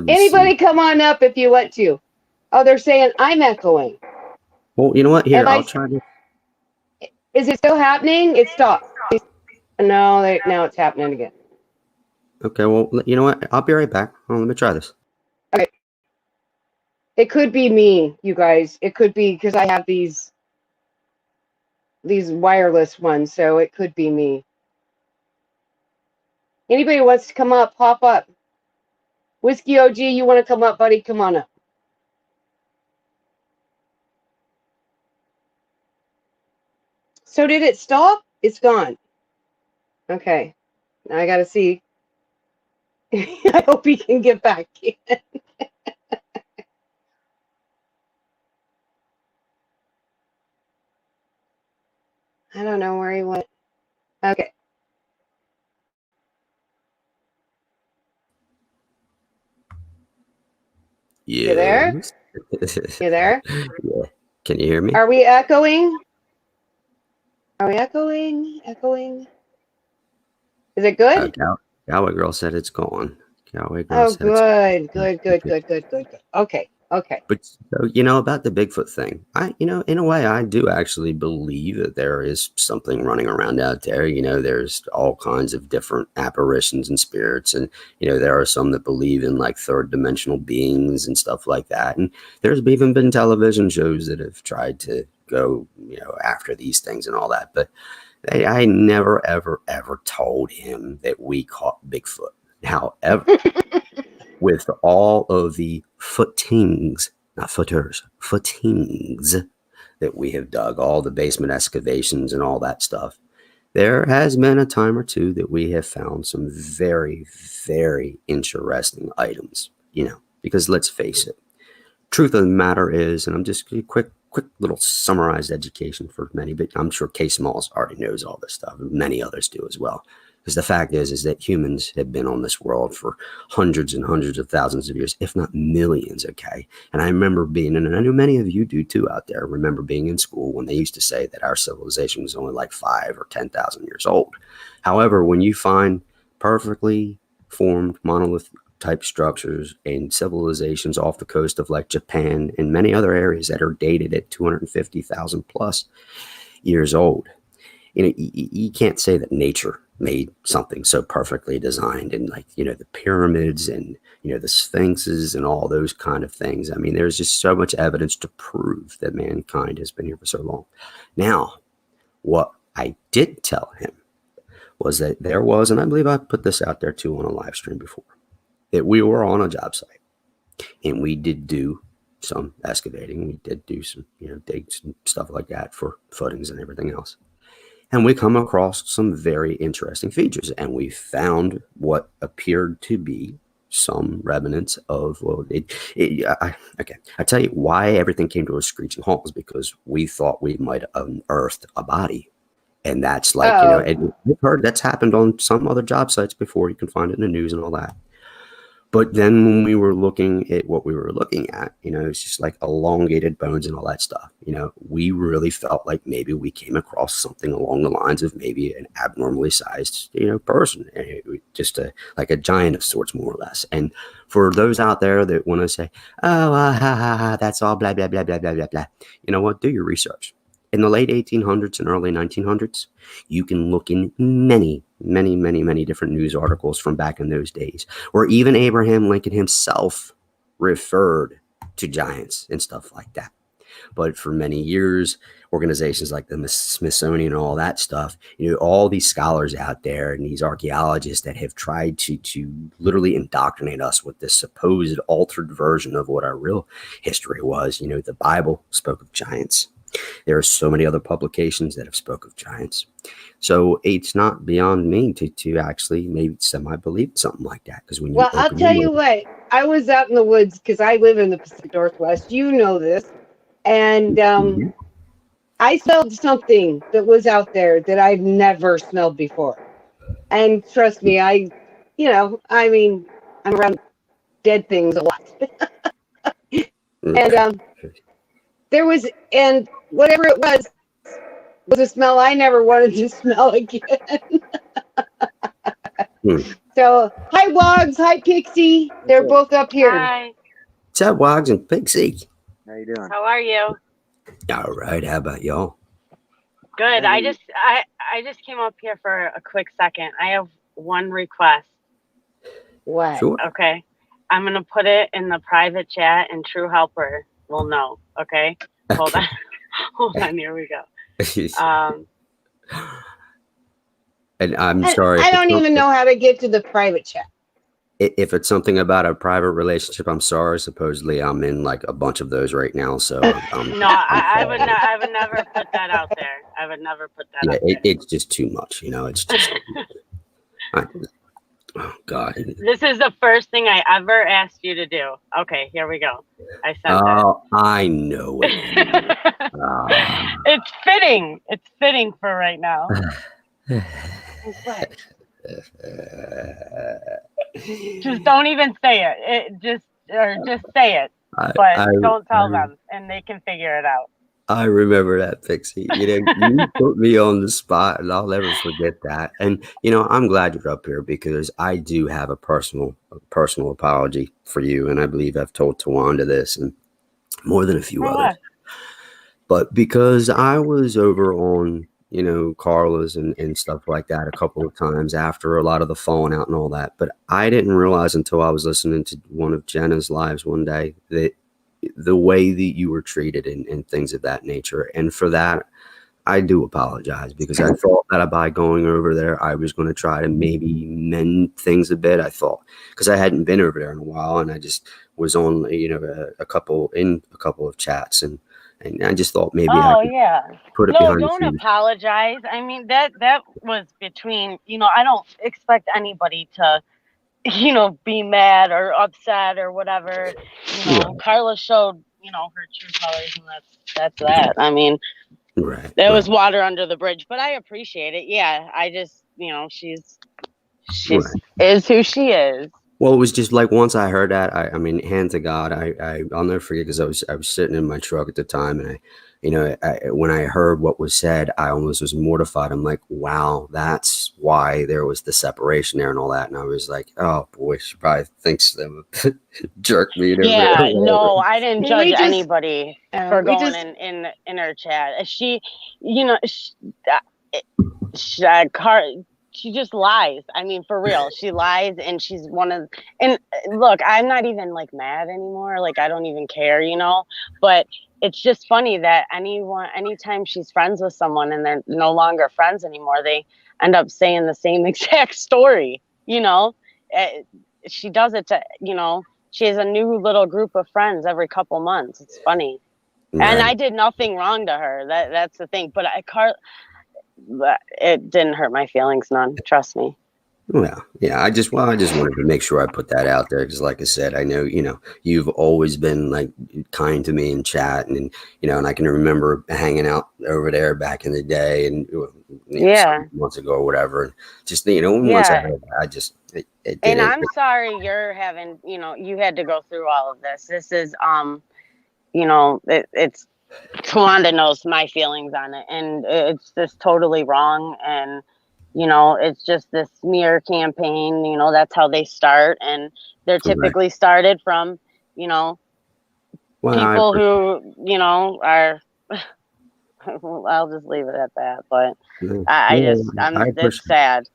Anybody come on up if you want to. Oh, they're saying I'm echoing. Well, you know what? Here, I'll try to. Is it still happening? It stopped. No, now it's happening again. Okay, well, you know what? I'll be right back. Hold on, let me try this. Okay. It could be me, you guys. It could be because I have these wireless ones, so it could be me. Anybody wants to come up, pop up. Whiskey OG, you want to come up, buddy? Come on up. So did it stop? It's gone. Okay. Now I got to see. I hope he can get back in. I don't know where he went. Okay. You there? Yes. You there? Yeah. Can you hear me? Are we echoing? Are we echoing? Echoing? Is it good? Cowboy Girl said it's gone. Cowboy Girl Oh, said it's good. Okay. But so, about the Bigfoot thing, in a way, I do actually believe that there is something running around out there. There's all kinds of different apparitions and spirits. And, there are some that believe in like third dimensional beings and stuff like that. And there's even been television shows that have tried to go, after these things and all that. But I never, ever, ever told him that we caught Bigfoot. However, with all of the footings, not footers, footings that we have dug, all the basement excavations and all that stuff, there has been a time or two that we have found some very, very interesting items, because let's face it, truth of the matter is, and I'm just a quick little summarized education for many, but I'm sure K Smalls already knows all this stuff, and many others do as well. Because the fact is that humans have been on this world for hundreds and hundreds of thousands of years, if not millions, okay? And I remember being, and I know many of you do too out there, remember being in school when they used to say that our civilization was only like 5,000 or 10,000 years old. However, when you find perfectly formed monolith type structures and civilizations off the coast of like Japan and many other areas that are dated at 250,000 plus years old, you can't say that nature made something so perfectly designed, and like, the pyramids and, the sphinxes and all those kind of things. I mean, there's just so much evidence to prove that mankind has been here for so long. Now, what I did tell him was that there was, and I believe I put this out there too on a live stream before, that we were on a job site and we did do some excavating. We did do some, digs and stuff like that for footings and everything else. And we come across some very interesting features, and we found what appeared to be some remnants of, okay. I tell you why everything came to a screeching halt was because we thought we might have unearthed a body. And that's like, and we've heard that's happened on some other job sites before. You can find it in the news and all that. But then when we were looking at what we were looking at, it's just like elongated bones and all that stuff. We really felt like maybe we came across something along the lines of maybe an abnormally sized, person, just like a giant of sorts, more or less. And for those out there that want to say, oh, that's all blah, blah, blah, blah, blah, blah, blah. You know what? Do your research. In the late 1800s and early 1900s, you can look in many, many, many, many different news articles from back in those days, where even Abraham Lincoln himself referred to giants and stuff like that. But for many years, organizations like the Smithsonian and all that stuff, all these scholars out there and these archaeologists that have tried to literally indoctrinate us with this supposed altered version of what our real history was. The Bible spoke of giants. There are so many other publications that have spoke of giants. So it's not beyond me to actually maybe semi-believe something like that. Because when I'll tell you what, I was out in the woods because I live in the Pacific Northwest. You know this. And I smelled something that was out there that I've never smelled before. And trust me, I'm around dead things a lot. And there was, and whatever it was a smell I never wanted to smell again. So, hi, Wogs. Hi, Pixie. They're both up here. Hi. What's up, Wogs and Pixie? How you doing? How are you? All right. How about y'all? Good. I just came up here for a quick second. I have one request. What? Sure. Okay. I'm going to put it in the private chat and True Helper will know. Okay. Hold on. Hold on. Here we go. And I'm sorry. I don't even know how to get to the private chat. if it's something about a private relationship, I'm sorry. Supposedly, I'm in like a bunch of those right now. So No, I would never put that out there. I would never put that yeah, out there. it's just too much. It's just. Oh God. This is the first thing I ever asked you to do. Okay, here we go. I sent Oh, I know it. it. It's fitting. It's fitting for right now. Just don't even say it. Just say it. But don't tell them, and they can figure it out. I remember that, Pixie. You put me on the spot, and I'll never forget that. And I'm glad you're up here because I do have a personal apology for you, and I believe I've told Tawanda this and more than a few others. But because I was over on Carla's and stuff like that a couple of times after a lot of the falling out and all that, but I didn't realize until I was listening to one of Jenna's lives one day that the way that you were treated and things of that nature. And for that, I do apologize because I thought that by going over there, I was going to try to maybe mend things a bit. I thought because I hadn't been over there in a while and I just was on, a couple of chats and I just thought maybe put it behind don't apologize. I mean, that was between, I don't expect anybody to, be mad or upset or whatever. Carla showed, her true colors, and that's that. I mean, there was water under the bridge, but I appreciate it. Yeah, I just, she's is who she is. Well, it was just like once I heard that, I mean, hand to God, I'll never forget because I was sitting in my truck at the time, and when I heard what was said, I almost was mortified. I'm like, wow, that's why there was the separation there and all that. And I was like, oh boy, she probably thinks them jerk me. No, I didn't judge anybody for going in her chat. She just lies. I mean, for real, she lies, and she's and look, I'm not even like mad anymore. Like, I don't even care, but it's just funny that anytime she's friends with someone and they're no longer friends anymore, they end up saying the same exact story. She does it to, she has a new little group of friends every couple months. It's funny. Right. And I did nothing wrong to her. That's the thing. But it didn't hurt my feelings none. Trust me. Well, yeah, I just wanted to make sure I put that out there because, like I said, I know you've always been like kind to me in chat, and and I can remember hanging out over there back in the day, and months ago or whatever, and just once I heard that, I just and I'm sorry you're having you had to go through all of this. This is it's Tawanda knows my feelings on it, and it's just totally wrong. And it's just this smear campaign. That's how they start, and they're typically started from people who are. I'll just leave it at that. But it's sad.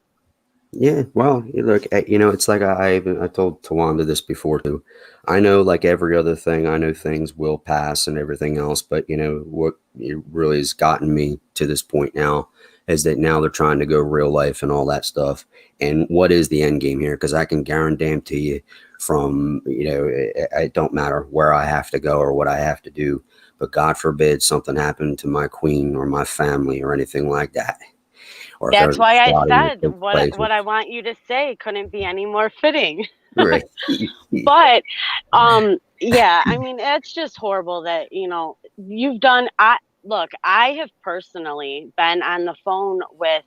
Yeah, well, look, it's like I told Tawanda this before too. I know, like every other thing, I know things will pass and everything else, but what really has gotten me to this point now is that now they're trying to go real life and all that stuff. And what is the end game here? Because I can guarantee you from, it don't matter where I have to go or what I have to do, but God forbid something happened to my queen or my family or anything like that. That's why I said what I want you to say couldn't be any more fitting. Right. But yeah, I mean, it's just horrible that you've done. I have personally been on the phone with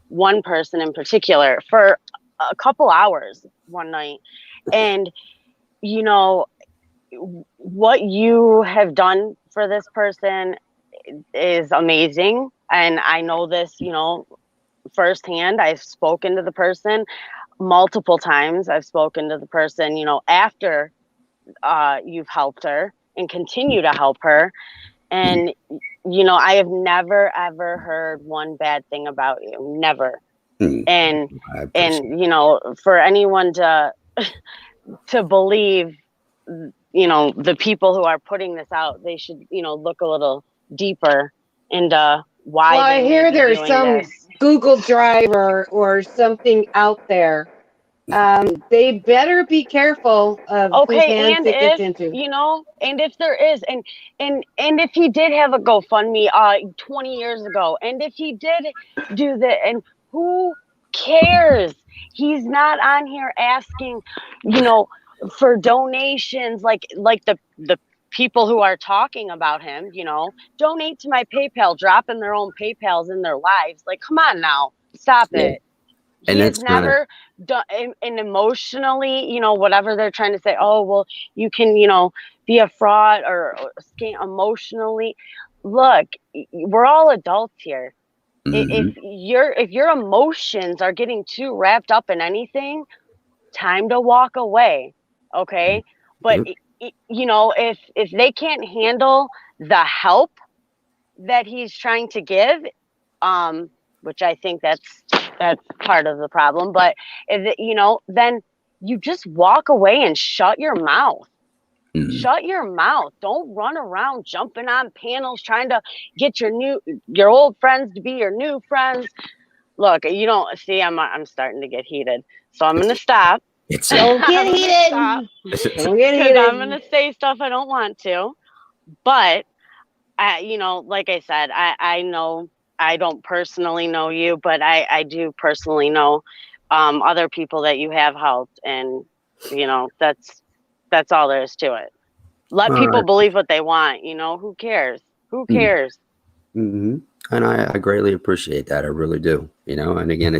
one person in particular for a couple hours one night, and what you have done for this person is amazing. And I know this, firsthand. I've spoken to the person multiple times. I've spoken to the person, after you've helped her and continue to help her. And, I have never, ever heard one bad thing about you. Never. And for anyone to believe, the people who are putting this out, they should, look a little deeper into why. Well, I hear there's some Google Drive or something out there They better be careful of whose Okay, hands and it gets if, into. and if there is, and if he did have a GoFundMe 20 years ago, and if he did do that, and who cares? He's not on here asking, for donations like the people who are talking about him, donate to my PayPal, dropping their own PayPals in their lives. Like, come on now, stop Yeah. it. And He has that's kind of never done, and emotionally, whatever they're trying to say, oh, well, you can, be a fraud or scam emotionally. Look, we're all adults here. If mhm. your emotions are getting too wrapped up in anything, time to walk away. Okay. But, Yep. if they can't handle the help that he's trying to give, which I think that's part of the problem. But then you just walk away and shut your mouth. Mhm. Shut your mouth. Don't run around jumping on panels trying to get your old friends to be your new friends. Look, you don't see. I'm starting to get heated, so I'm gonna stop. It's Don't get I'm gonna stop heated. Don't get because I'm gonna heated. say stuff I don't want to. But like I said, I know I don't personally know you, but I do personally know other people that you have helped, and that's all there is to it. Let all people right. believe what they want. Who cares? Who cares? Mm-hmm. And I greatly appreciate that. I really do. And again,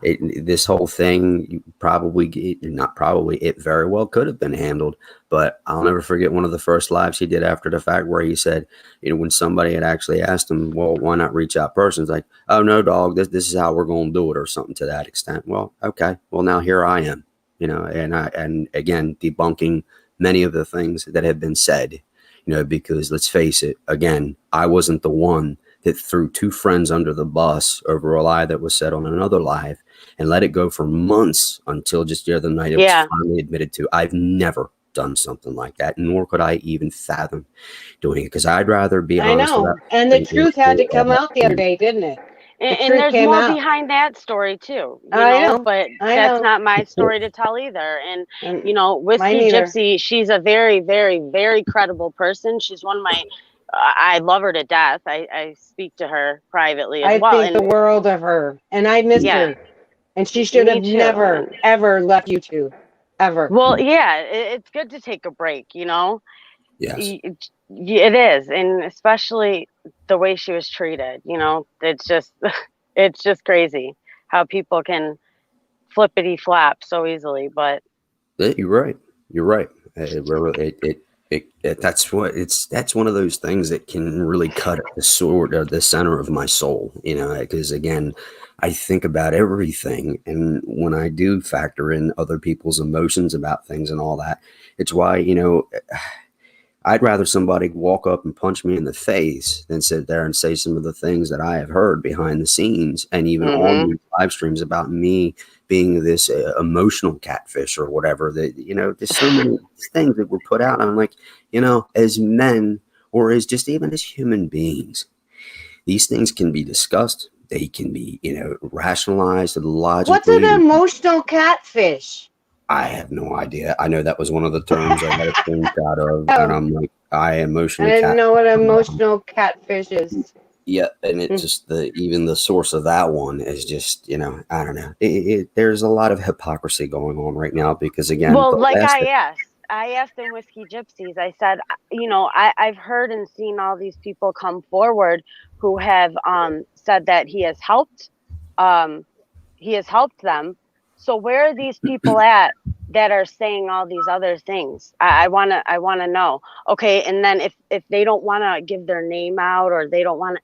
this whole thing, not probably, it very well could have been handled. But I'll never forget one of the first lives he did after the fact where he said, when somebody had actually asked him, well, why not reach out person? It's like, oh, no, dog, this is how we're going to do it, or something to that extent. Well, okay. Well, now here I am, and again, debunking many of the things that have been said. Because let's face it, again, I wasn't the one that threw two friends under the bus over a lie that was said on another live and let it go for months until just the other night it was Yeah. finally admitted to. I've never done something like that, nor could I even fathom doing it, because I'd rather be I honest know. about And the truth had to come out the other day, didn't it? The And truth there's came more out. behind that story too, I know. but I that's know. not my story to tell either. And And mine Whiskey either. Gypsy, she's a very, very, very credible person. She's one of my I love her to death. I speak to her privately as I well. think the And world of her. And I missed yeah, her. And she should me have too. never, And ever left you two. Ever. well, yeah, it's good to take a break, yes. It is, and especially the way she was treated. It's just it's just crazy how people can flippity flap so easily. But Yeah, you're right. You're right. That's one of those things that can really cut at the sword of the center of my soul, because again, I think about everything. And when I do factor in other people's emotions about things and all that, it's why, I'd rather somebody walk up and punch me in the face than sit there and say some of the things that I have heard behind the scenes and even on these live streams about me being this emotional catfish or whatever. That, there's so many things that were put out. I'm like, as men, or as just even as human beings, these things can be discussed. They can be, rationalized What's an logically. emotional catfish? I have no idea. I know that was one of the terms I got a screenshot of, and Oh, I'm like, I I emotionally didn't cat. know what emotional catfish is. Yeah, and it Hmm. just even the source of that one is just, I don't know. There's a lot of hypocrisy going on right now because again, well, the like last I asked in Whiskey Gypsies, I said, I've heard and seen all these people come forward who have said that um he has helped them. So where are these people at that are saying all these other things? I wanna know. Okay, and then if they don't want to give their name out, or they don't want to,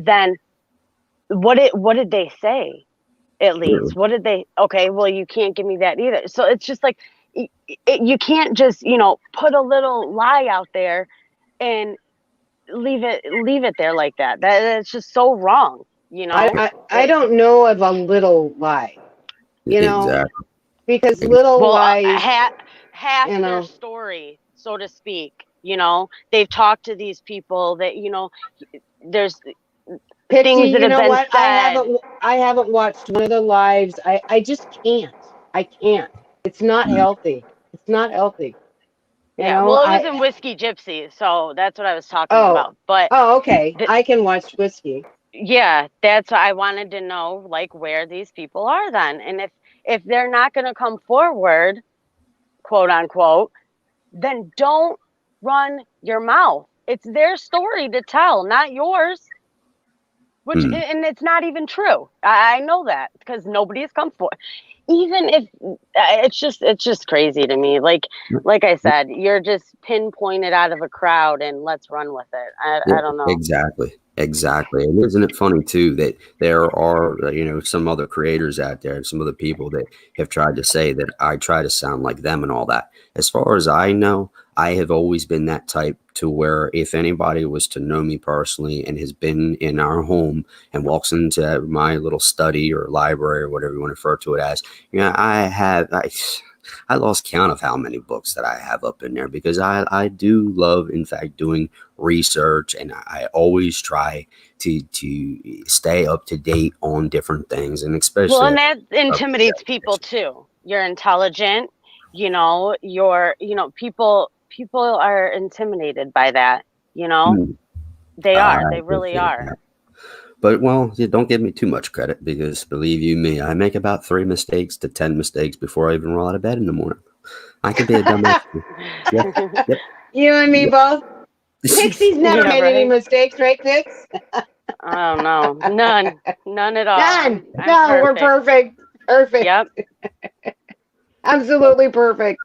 then what did they say? At least what did they? Okay, well, you can't give me that either. So it's just like you can't just put a little lie out there and leave it there like that. That's just so wrong. I It, don't know of a little lie, exactly. because little well, lies, half you their know, story, so to speak. They've talked to these people that there's Pixie, things that you have know been what? said. I haven't watched one of the lives. I just can't. I can't. It's not healthy. It's not healthy. You Yeah, know, well, it was in Whiskey Gypsy, so that's what I was talking oh, about. But okay. I can watch whiskey. yeah, that's what I wanted to know, like where these people are then, and if they're not going to come forward, quote unquote, then don't run your mouth. It's their story to tell, not yours. Which and it's not even true. I know that because nobody has come forward. Even if it's just crazy to me. Like I said, you're just pinpointed out of a crowd and let's run with it. I don't know. Exactly. And isn't it funny too that there are, some other creators out there, some other people that have tried to say that I try to sound like them and all that. As far as I know, I have always been that type to where if anybody was to know me personally and has been in our home and walks into my little study or library or whatever you want to refer to it as, I lost count of how many books that I have up in there because I do love, in fact, doing research, and I always try to stay up to date on different things, and especially and that intimidates people too. You're intelligent, people are intimidated by that, they really are. That. But don't give me too much credit because believe you me, I make about 3 mistakes to 10 mistakes before I even roll out of bed in the morning. I could be a dumbass. Yep. You and me both. Pixie's never made any mistakes, right, Pix? Oh no, none at all. None. No, we're perfect. Perfect. Yep. Absolutely perfect.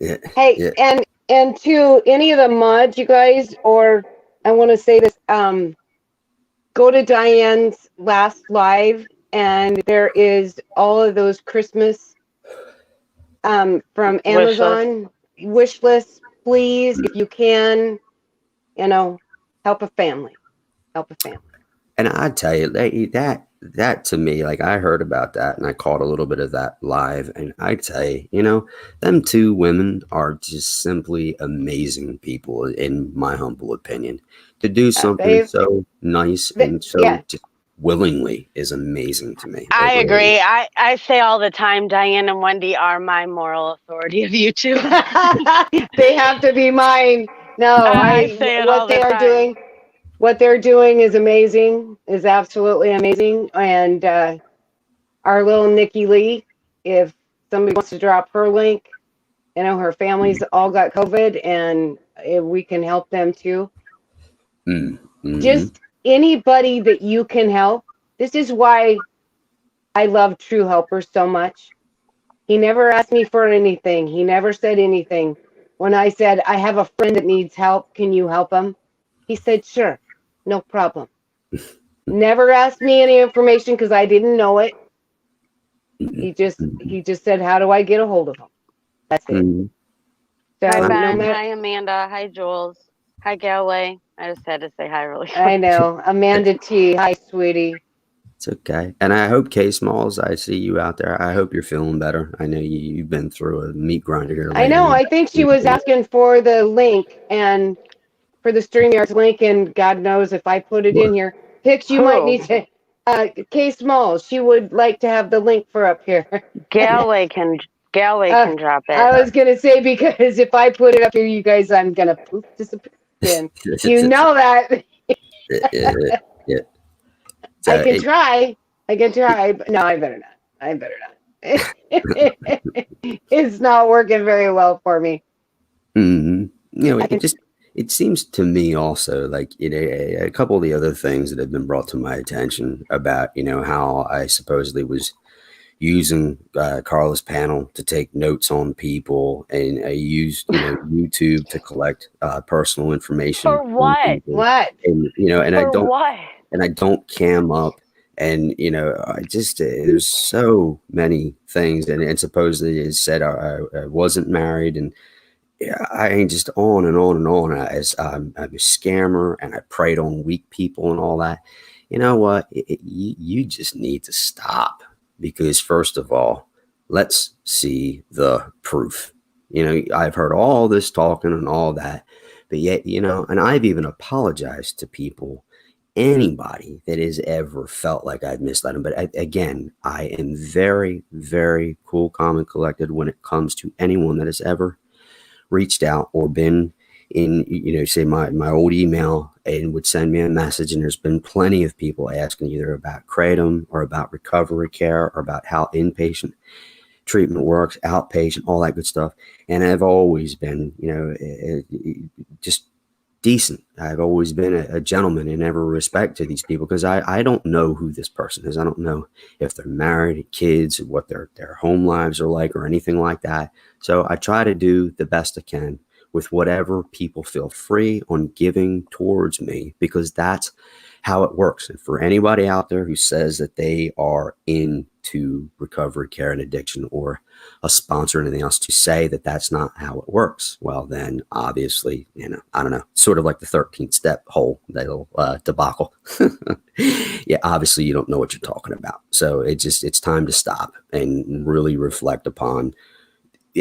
Yeah. Hey, yeah. and to any of the mods, you guys, or I want to say this, go to Diane's last live, and there is all of those Christmas from Amazon wish list. Please, if you can, help a family. Help a family. And I tell you, that to me, like I heard about that and I caught a little bit of that live. And I tell you, them 2 women are just simply amazing people, in my humble opinion. To do something so nice and so just willingly is amazing to me. I agree. I say all the time, Diane and Wendy are my moral authority of YouTube. They have to be mine. No, I say it all the time. What they're doing is amazing, is absolutely amazing. And our little Nikki Lee, if somebody wants to drop her link, her family's all got COVID, and if we can help them too. Mm-hmm. Just anybody that you can help. This is why I love True Helper so much. He never asked me for anything. He never said anything. When I said, I have a friend that needs help, can you help him? He said, sure, no problem. Never asked me any information because I didn't know it. He just said, how do I get a hold of him? That's it. Mm-hmm. So, hi, Ben. Hi, Amanda. Hi, Jules. Hi, Galway. I just had to say hi really quick. I know. Amanda T. Hi, sweetie. It's okay. And I hope, K-Smalls, I see you out there. I hope you're feeling better. I know you've been through a meat grinder here. I know. I think she was asking for the link and for the StreamYard's link, and God knows if I put it in here. Pix, you might need to. K-Smalls, she would like to have the link for up here. Galway can drop it. I was going to say, because if I put it up here, you guys, I'm going to poof disappear. You know that. Yeah. I can try. But no, I better not. It's not working very well for me. Mm-hmm. It seems to me also like a couple of the other things that have been brought to my attention about how I supposedly was using Carla's panel to take notes on people, and I used YouTube to collect personal information. For what? What? And and For what? And I don't cam up, and I just there's so many things, and supposedly it said I wasn't married, and I ain't just on and on and on. I'm a scammer, and I preyed on weak people and all that. You know what? You just need to stop, because first of all, let's see the proof. I've heard all this talking and all that, but yet, and I've even apologized to people anybody that has ever felt like I've misled them. But again, I am very, very cool, calm, and collected when it comes to anyone that has ever reached out or been in, say my old email and would send me a message. And there's been plenty of people asking either about kratom or about recovery care or about how inpatient treatment works, outpatient, all that good stuff. And I've always been, just decent. I've always been a gentleman in every respect to these people, because I don't know who this person is. I don't know if they're married, kids, what their home lives are like, or anything like that. So I try to do the best I can with whatever people feel free on giving towards me, because that's how it works. And for anybody out there who says that they are into recovery care and addiction, or a sponsor or anything else, to say that that's not how it works, well, then obviously, I don't know, sort of like the 13th step whole little debacle. Yeah, obviously you don't know what you're talking about. So it's time to stop and really reflect upon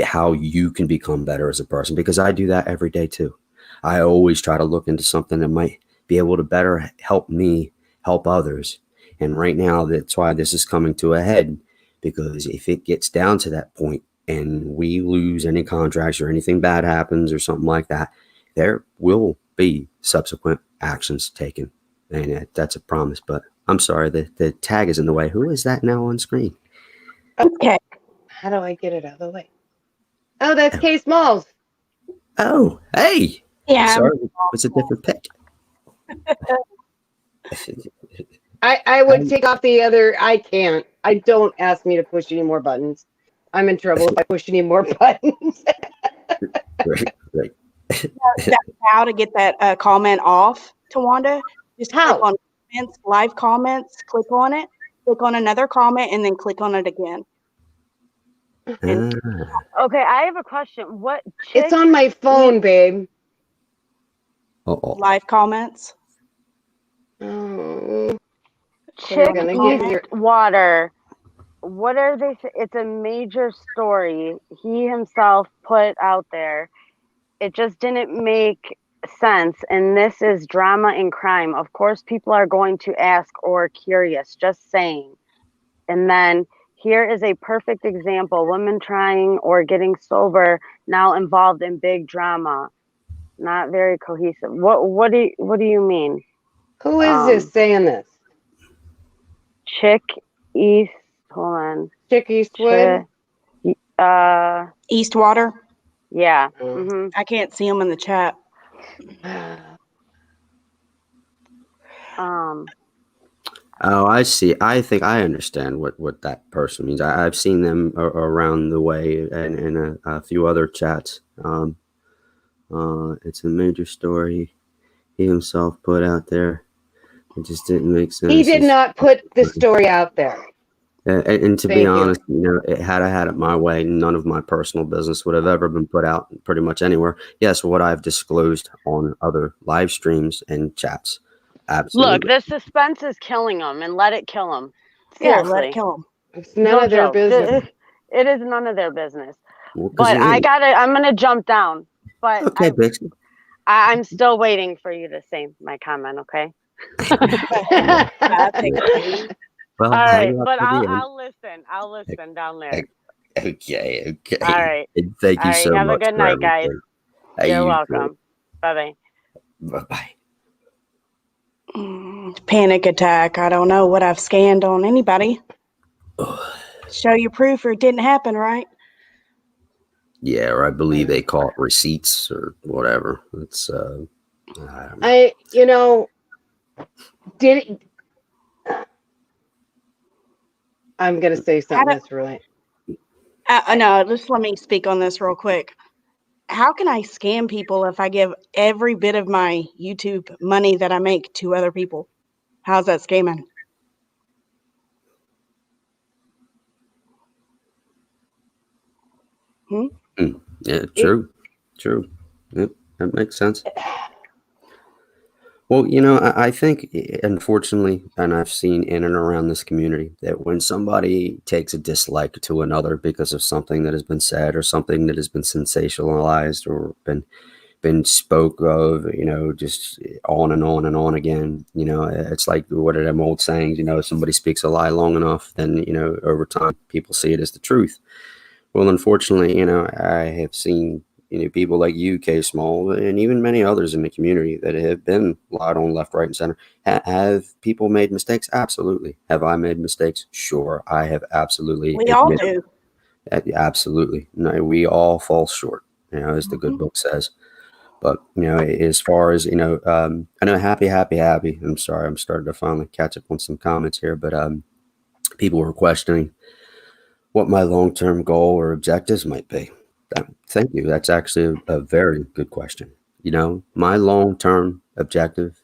how you can become better as a person, because I do that every day too. I always try to look into something that might be able to better help me help others. And right now, that's why this is coming to a head, because if it gets down to that point and we lose any contracts or anything bad happens or something like that, there will be subsequent actions taken. And that's a promise. But I'm sorry, the tag is in the way. Who is that now on screen? Okay. How do I get it out of the way? Oh, that's Kay Smalls. Oh, hey. Yeah. Sorry, it's a different pic. I would take off the other. I can't. I don't ask me to push any more buttons. I'm in trouble if I push any more buttons. Right. How to get that comment off, Tawanda? Just click on comments, live comments, click on it, click on another comment, and then click on it again. Okay, I have a question. What? It's on my phone, babe. Live comments. Oh. Chick East Water. What are they? It's a major story he himself put out there. It just didn't make sense. And this is drama and crime. Of course, people are going to ask or curious, just saying. And then here is a perfect example. Women trying or getting sober, now involved in big drama. Not very cohesive. What do you mean? Who is this saying this? Chick East. Hold on. Chick Eastwood. Eastwater. Yeah. Mm-hmm. I can't see them in the chat. Oh, I see. I think I understand what that person means. I've seen them around the way and a few other chats. It's a major story he himself put out there. It just didn't make sense. He did not put the story out there. And to be honest, had I had it my way, none of my personal business would have ever been put out pretty much anywhere. Yes, what I've disclosed on other live streams and chats. Absolutely. Look, the suspense is killing them, and let it kill them. Yeah, let it kill them. It's none of their business. It is none of their business. Well, but I'm gonna jump down. But okay, I'm still waiting for you to say my comment. Okay. Well, all right, but I'll listen. I'll listen down there. Okay. All right. And thank you so much. Have a good night, guys. You're welcome. Bye-bye. Bye-bye. Panic attack. I don't know what I've scanned on anybody. Show you proof or it didn't happen, right? Yeah, or I believe they call it receipts or whatever. It's I'm gonna say something that's really. No, just let me speak on this real quick. How can I scam people if I give every bit of my YouTube money that I make to other people? How's that scamming? Yeah, true. Yep, that makes sense. Well, I think, unfortunately, and I've seen in and around this community, that when somebody takes a dislike to another because of something that has been said or something that has been sensationalized or been been spoke of, just on and on and on again. It's like, what are them old sayings? Somebody speaks a lie long enough, then, over time, people see it as the truth. Well, unfortunately, I have seen, people like you, K Small, and even many others in the community that have been lied on left, right, and center. Have people made mistakes? Absolutely. Have I made mistakes? Sure. I have absolutely. We all do. Absolutely. No, we all fall short, as the good book says. But, as far as, I know happy. I'm sorry, I'm starting to finally catch up on some comments here, but people were questioning what my long-term goal or objectives might be. Thank you. That's actually a very good question. My long-term objective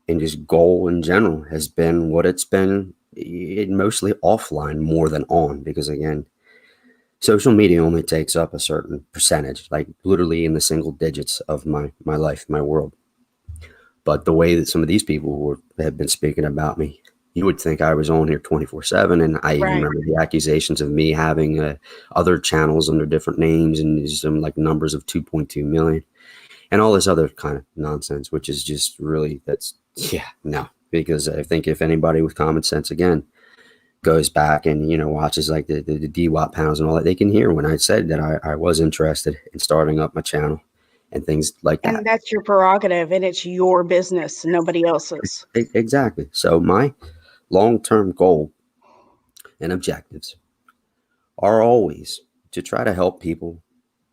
and just goal in general has been what it's been, mostly offline more than on, because again, social media only takes up a certain percentage, like literally in the single digits of my life, my world. But the way that some of these people have been speaking about me, you would think I was on here 24/7. And I even remember the accusations of me having other channels under different names and some like numbers of 2.2 million and all this other kind of nonsense, which is just really, no. Because I think if anybody with common sense, again, goes back and, watches like the DWAP panels and all that, they can hear when I said that I was interested in starting up my channel and things like that. And that's your prerogative, and it's your business, nobody else's. Exactly. So my long-term goal and objectives are always to try to help people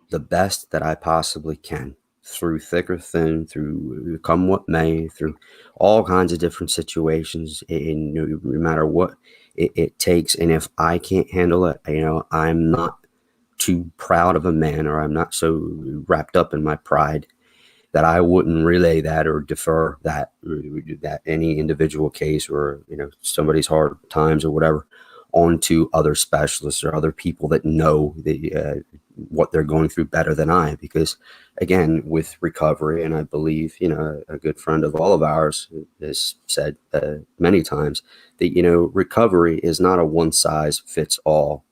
the best that I possibly can, through thick or thin, through come what may, through all kinds of different situations, and no matter what it takes. And if I can't handle it, I'm not too proud of a man, or I'm not so wrapped up in my pride that I wouldn't relay that or defer that any individual case or, somebody's hard times or whatever onto other specialists or other people that know what they're going through better than I. Because again, with recovery, and I believe, a good friend of all of ours has said many times that, recovery is not a one size fits all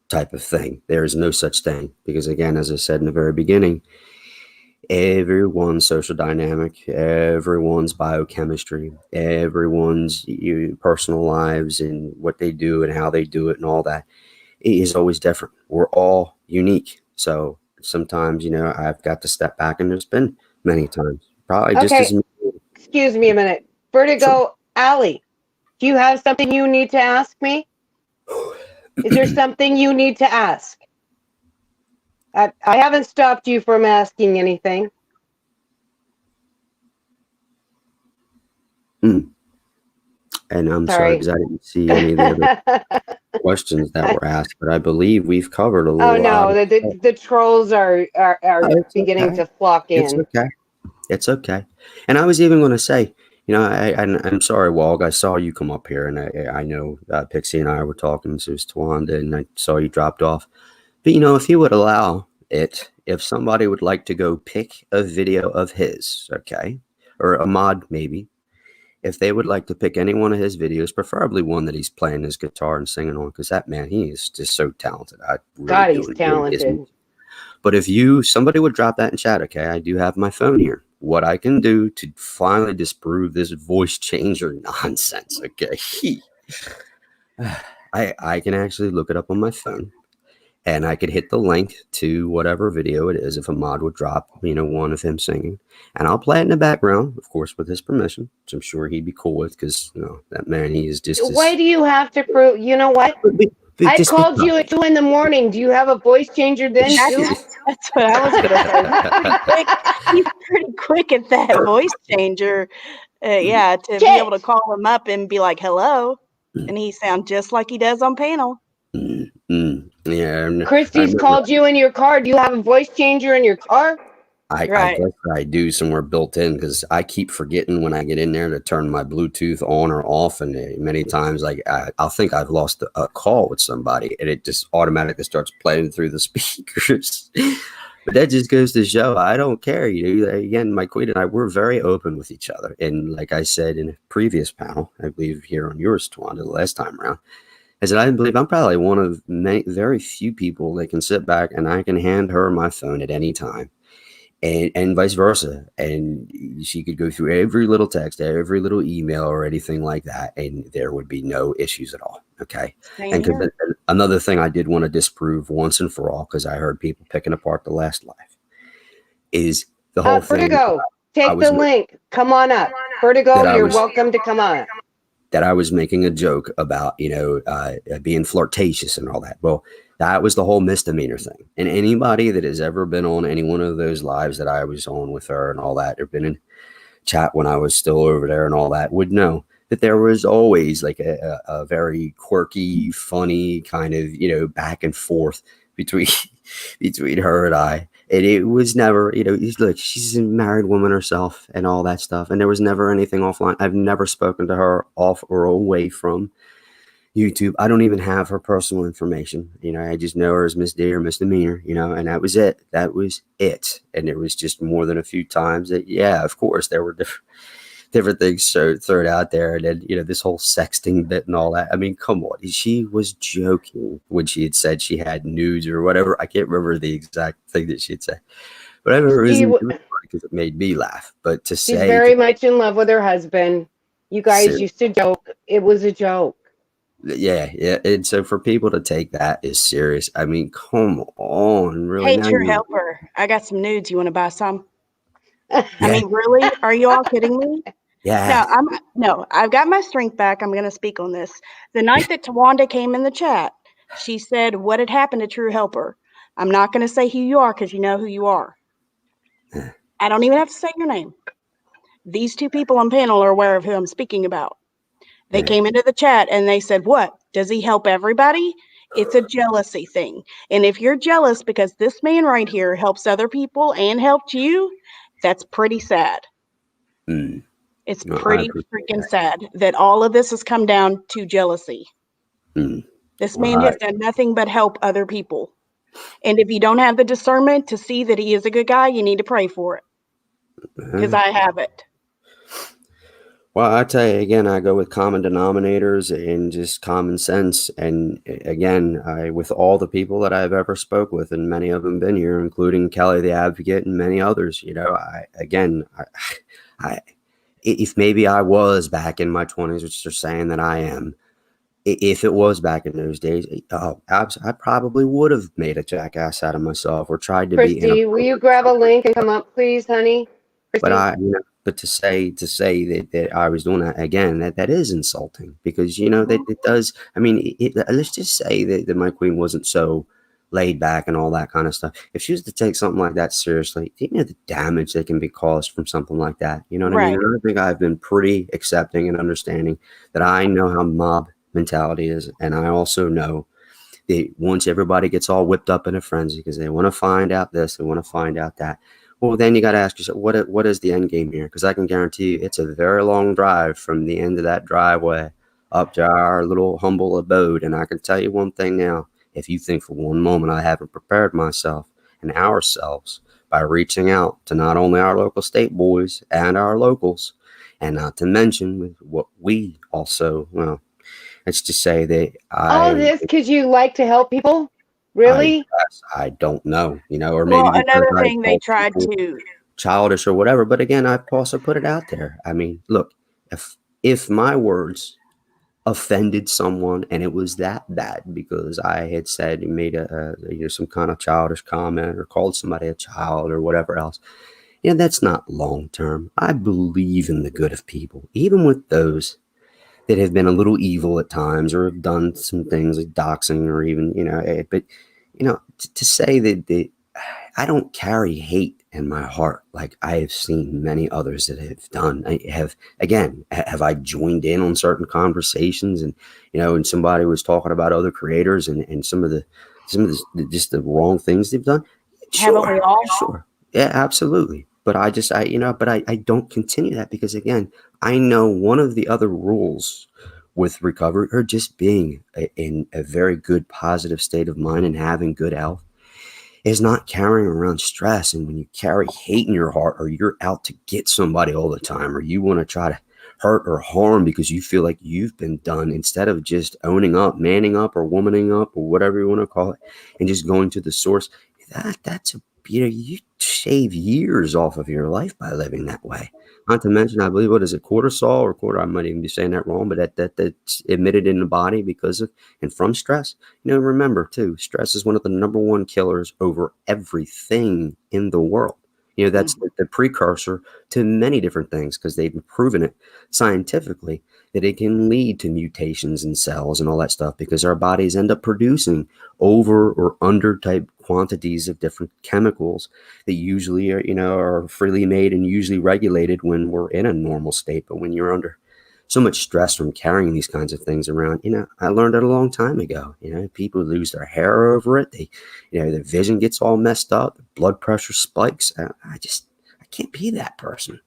type of thing. There is no such thing, because again, as I said in the very beginning, everyone's social dynamic, everyone's biochemistry, everyone's personal lives and what they do and how they do it and all that, it is always different. We're all unique. So sometimes, I've got to step back, and there's been many times, probably just as many. Excuse me a minute. Vertigo Alley, do you have something you need to ask me? Is there something you need to ask? I haven't stopped you from asking anything. And I'm sorry because I didn't see any of the other questions that were asked, but I believe we've covered a little. Oh no, the trolls are beginning to flock in. It's okay. And I was even going to say, I'm sorry, Wog. I saw you come up here, and I know Pixie and I were talking. So it was Tawanda, and I saw you dropped off. But, if you would allow it, if somebody would like to go pick a video of his, okay, or a mod maybe, if they would like to pick any one of his videos, preferably one that he's playing his guitar and singing on, because that man, he is just so talented. He's talented. But if somebody would drop that in chat, okay, I do have my phone here. What I can do to finally disprove this voice changer nonsense, okay? I can actually look it up on my phone, and I could hit the link to whatever video it is if a mod would drop, one of him singing, and I'll play it in the background, of course, with his permission, which I'm sure he'd be cool with, because that man, he is just. Why do you have to prove? You know what? I called you at 2 a.m. Do you have a voice changer then too? That's what I was going to say. He's pretty quick at that voice changer. To be able to call him up and be like, hello. And he sounds just like he does on panel. Yeah. Christy's called you in your car. Do you have a voice changer in your car? I guess I do somewhere built in, because I keep forgetting when I get in there to turn my Bluetooth on or off, and many times I'll think I've lost a call with somebody, and it just automatically starts playing through the speakers. But that just goes to show I don't care. Again, my queen and I, we're very open with each other, and like I said in a previous panel, I believe here on yours, Tawanda, the last time around, I said I believe I'm probably one of very few people that can sit back and I can hand her my phone at any time. and vice versa. And she could go through every little text, every little email or anything like that, and there would be no issues at all. Okay. Same And here. another thing I did want to disprove once and for all, because I heard people picking apart the last live, is the whole thing Vertigo, take was the link. Come on up. Vertigo, that I you're was- welcome to come on. that I was making a joke about, being flirtatious and all that. Well, that was the whole misdemeanor thing. And anybody that has ever been on any one of those lives that I was on with her and all that, or been in chat when I was still over there and all that, would know that there was always like a very quirky, funny kind of, back and forth between between her and I. And it was never, look, she's a married woman herself and all that stuff. And there was never anything offline. I've never spoken to her off or away from YouTube. I don't even have her personal information. I just know her as Miss D or Misdemeanor, and that was it. That was it. And there was just more than a few times that, yeah, of course, there were different things thrown out there. And then, this whole sexting bit and all that. I mean, come on. She was joking when she had said she had nudes or whatever. I can't remember the exact thing that she had said. But I remember it was funny because it made me laugh. But to say... She's very much in love with her husband. You guys used to joke. It was a joke. Yeah. And so for people to take that as serious, I mean, come on. Really? Hey, True Helper, I got some nudes. You want to buy some? I mean, really? Are you all kidding me? Yeah. No, I've got my strength back. I'm going to speak on this. The night that Tawanda came in the chat, she said, what had happened to True Helper? I'm not going to say who you are because you know who you are. I don't even have to say your name. These two people on panel are aware of who I'm speaking about. They came into the chat and they said, what? Does he help everybody? It's a jealousy thing. And if you're jealous because this man right here helps other people and helped you, that's pretty sad. It's pretty freaking sad that all of this has come down to jealousy. This man has done nothing but help other people. And if you don't have the discernment to see that he is a good guy, you need to pray for it. Because I have it. Well, I tell you, again, I go with common denominators and just common sense. And again, with all the people that I've ever spoke with, and many of them been here, including Kelly the Advocate and many others, if maybe I was back in my 20s, which they're saying that I am, if it was back in those days, I probably would have made a jackass out of myself or tried to be. Christy, will you grab a link and come up, please, honey? Christy? But to say that I was doing that again, that is insulting because that it does. I mean, let's just say that my queen wasn't so laid back and all that kind of stuff. If she was to take something like that seriously, the damage that can be caused from something like that. You know what I mean? And I think I've been pretty accepting and understanding that I know how mob mentality is, and I also know that once everybody gets all whipped up in a frenzy because they want to find out this, they want to find out that. Well, then you got to ask yourself, what is the end game here? Because I can guarantee you it's a very long drive from the end of that driveway up to our little humble abode. And I can tell you one thing now, if you think for one moment I haven't prepared myself and ourselves by reaching out to not only our local state boys and our locals, and not to mention with what we also, let's just say that all this because you like to help people? Really? I don't know, or maybe another thing they tried to childish or whatever. But again, I've also put it out there. I mean, look, if my words offended someone and it was that bad because I had said and made some kind of childish comment or called somebody a child or whatever else, that's not long term. I believe in the good of people, even with those that have been a little evil at times or have done some things like doxing or even, but, to say that I don't carry hate in my heart like I have seen many others that have done. Have I joined in on certain conversations and, and somebody was talking about other creators and some of the just the wrong things they've done? Sure. Yeah, absolutely. But I don't continue that because, again, I know one of the other rules with recovery or just being in a very good, positive state of mind and having good health is not carrying around stress. And when you carry hate in your heart or you're out to get somebody all the time or you want to try to hurt or harm because you feel like you've been done instead of just owning up, manning up or womaning up or whatever you want to call it and just going to the source, that's a you shave years off of your life by living that way. Not to mention, I believe, what is it, cortisol or quarter? I might even be saying that wrong, but that's emitted in the body because of and from stress. Remember too, stress is one of the number one killers over everything in the world. That's the precursor to many different things because they've proven it scientifically that it can lead to mutations in cells and all that stuff because our bodies end up producing over or under type quantities of different chemicals that usually are freely made and usually regulated when we're in a normal state. But when you're under so much stress from carrying these kinds of things around, I learned it a long time ago. People lose their hair over it. They, their vision gets all messed up. Blood pressure spikes. I can't be that person,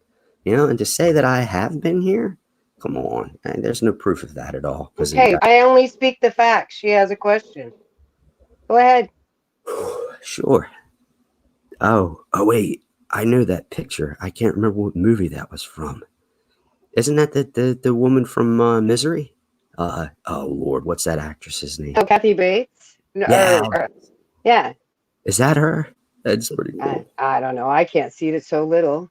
and to say that I have been here, come on. And there's no proof of that at all. Okay, I only speak the facts. She has a question. Go ahead. Sure. Oh, wait. I know that picture. I can't remember what movie that was from. Isn't that the woman from Misery? Oh Lord, what's that actress's name? Oh, Kathy Bates. No, Yeah. Yeah. Is that her? That's pretty cool. I don't know. I can't see it so little.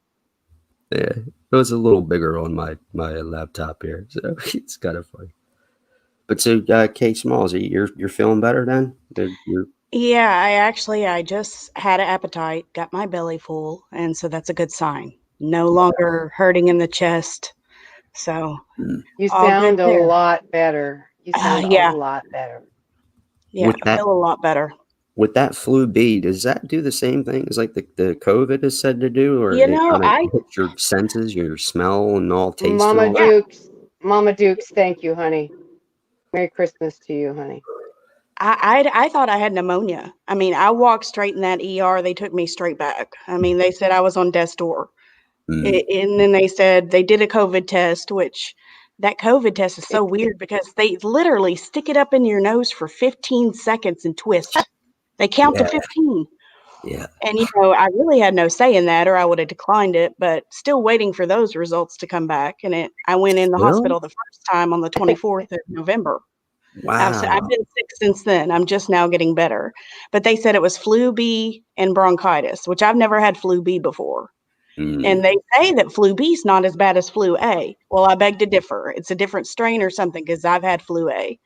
Yeah, it was a little bigger on my laptop here, so it's kind of funny. But so, Kate Smalls, you're feeling better then? Yeah, I just had an appetite, got my belly full, and so that's a good sign. No longer hurting in the chest. So You all good sound a there. lot better. You sound Yeah. a lot better. Yeah, I feel a lot better. With that flu B, does that do the same thing as like the COVID is said to do, or You it know, kind of hits your senses, your smell and all taste? Mama Dukes, thank you, honey. Merry Christmas to you, honey. I thought I had pneumonia. I mean, I walked straight in that ER. They took me straight back. I mean, they said I was on death's door. And then they said they did a COVID test, which that COVID test is so weird because they literally stick it up in your nose for 15 seconds and twist. They count to 15. Yeah. And, I really had no say in that or I would have declined it, but still waiting for those results to come back. And I went in the hospital the first time on the 24th of November. Wow. I've been sick since then. I'm just now getting better. But they said it was flu B and bronchitis, which I've never had flu B before. And they say that flu B is not as bad as flu A. Well, I beg to differ. It's a different strain or something because I've had flu A.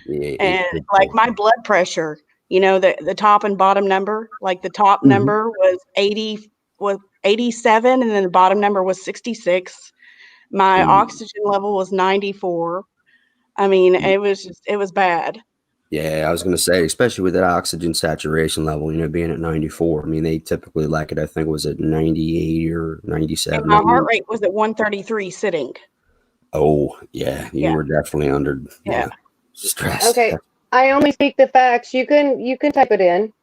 And like my blood pressure, the top and bottom number, like the top number was 87 and then the bottom number was 66. My oxygen level was 94. I mean, it was bad. Yeah, I was going to say, especially with that oxygen saturation level, being at 94. I mean, they typically like it, I think, was at 98 or 97. And my heart rate was at 133 sitting. Oh, yeah. You were definitely under stress. Okay. I only speak the facts. You can type it in.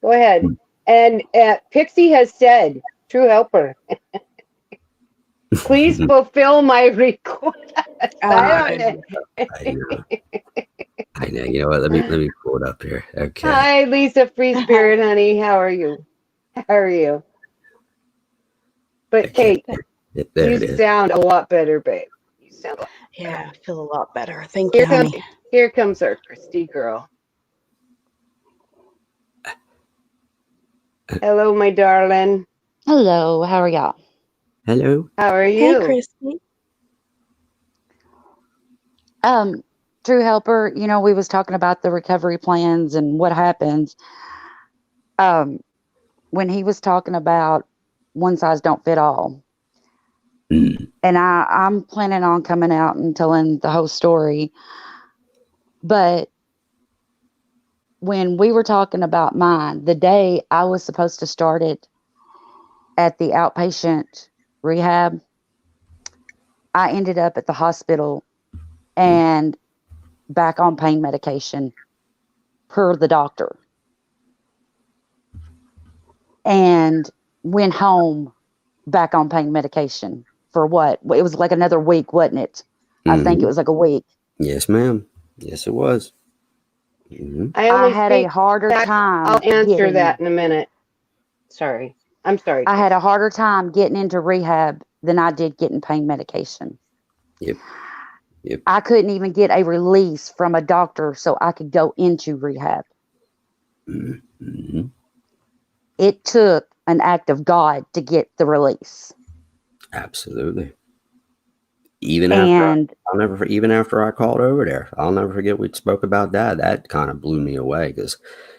Go ahead. And Pixie has said, true helper. Please fulfill my request. I know. You know what? Let me pull it up here. Okay. Hi, Lisa Free Spirit, honey. How are you? But Kate, you sound a lot better, babe. You sound. Yeah, I feel a lot better. Thank you, honey. Here comes our Christy girl. Hello, my darling. Hello. How are y'all? Hello. How are you? Hey, Christy. True helper, we was talking about the recovery plans and what happens. When he was talking about one size don't fit all. And I'm planning on coming out and telling the whole story. But when we were talking about mine, the day I was supposed to start it at the outpatient rehab, I ended up at the hospital and back on pain medication per the doctor. And went home back on pain medication for what? It was like another week, wasn't it? I think it was like a week. Yes, ma'am. Yes, it was. I had a harder time. I'll answer that in a minute. Sorry. I'm sorry. I had a harder time getting into rehab than I did getting pain medication. Yep. I couldn't even get a release from a doctor so I could go into rehab. it took an act of God to get the release. Absolutely. Even And even after I called over there, I'll never forget we spoke about that. That kind of blew me away because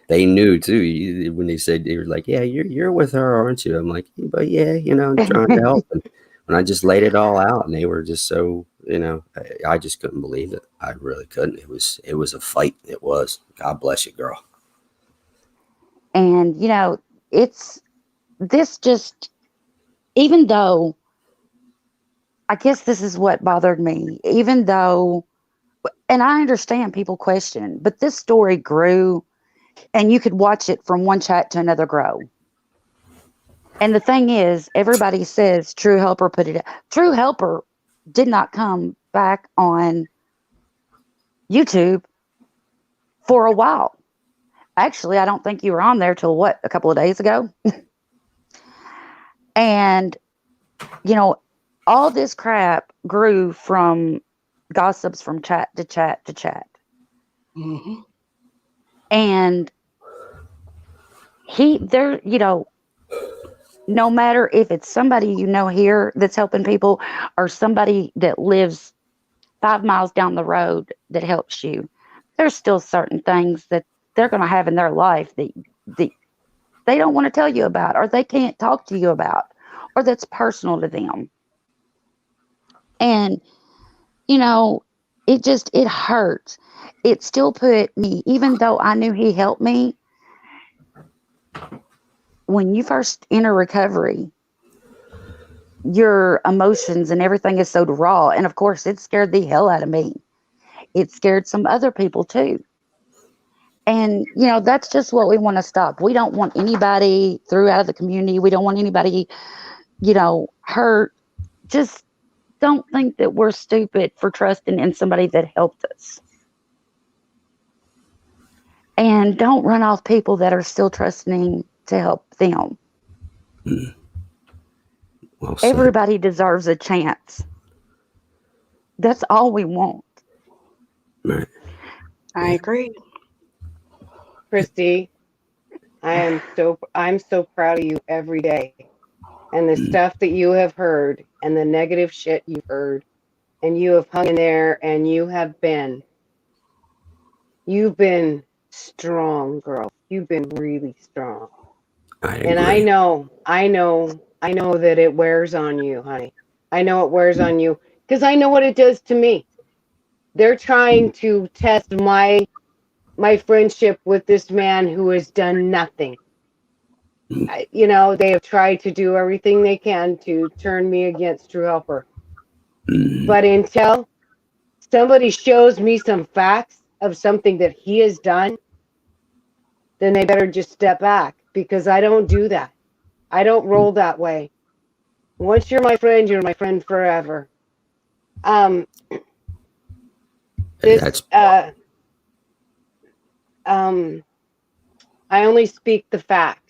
they knew too. When they said, they were like, "Yeah, you're with her, aren't you?" I'm like, "But yeah, I'm trying to help." And when I just laid it all out, and they were just so, I just couldn't believe it. I really couldn't. It was a fight. It was. God bless you, girl. and it's this just, even though, I guess this is what bothered me, even though, and I understand people question, but this story grew and you could watch it from one chat to another grow. And the thing is, everybody says True Helper put it. True Helper did not come back on YouTube for a while. Actually, I don't think you were on there till what, a couple of days ago? And, all this crap grew from gossips from chat to chat to chat. Mm-hmm. And no matter if it's somebody here that's helping people or somebody that lives 5 miles down the road that helps you, there's still certain things that they're going to have in their life that they don't want to tell you about, or they can't talk to you about, or that's personal to them. And, it hurts. It still put me, even though I knew he helped me, when you first enter recovery, your emotions and everything is so raw. And of course, it scared the hell out of me. It scared some other people too. And, that's just what we want to stop. We don't want anybody through out of the community. We don't want anybody, hurt. Just don't think that we're stupid for trusting in somebody that helped us. And don't run off people that are still trusting to help them. Well said. Everybody deserves a chance. That's all we want. Right. I agree. Christy, I'm so proud of you every day. And the stuff that you have heard and the negative shit you've heard, and you have hung in there, and you've been strong, girl. You've been really strong. And I know that it wears on you, honey. I know it wears on you because I know what it does to me. They're trying to test my friendship with this man who has done nothing. They have tried to do everything they can to turn me against True Helper. But until somebody shows me some facts of something that he has done, then they better just step back, because I don't do that. I don't roll that way. Once you're my friend forever. I only speak the facts.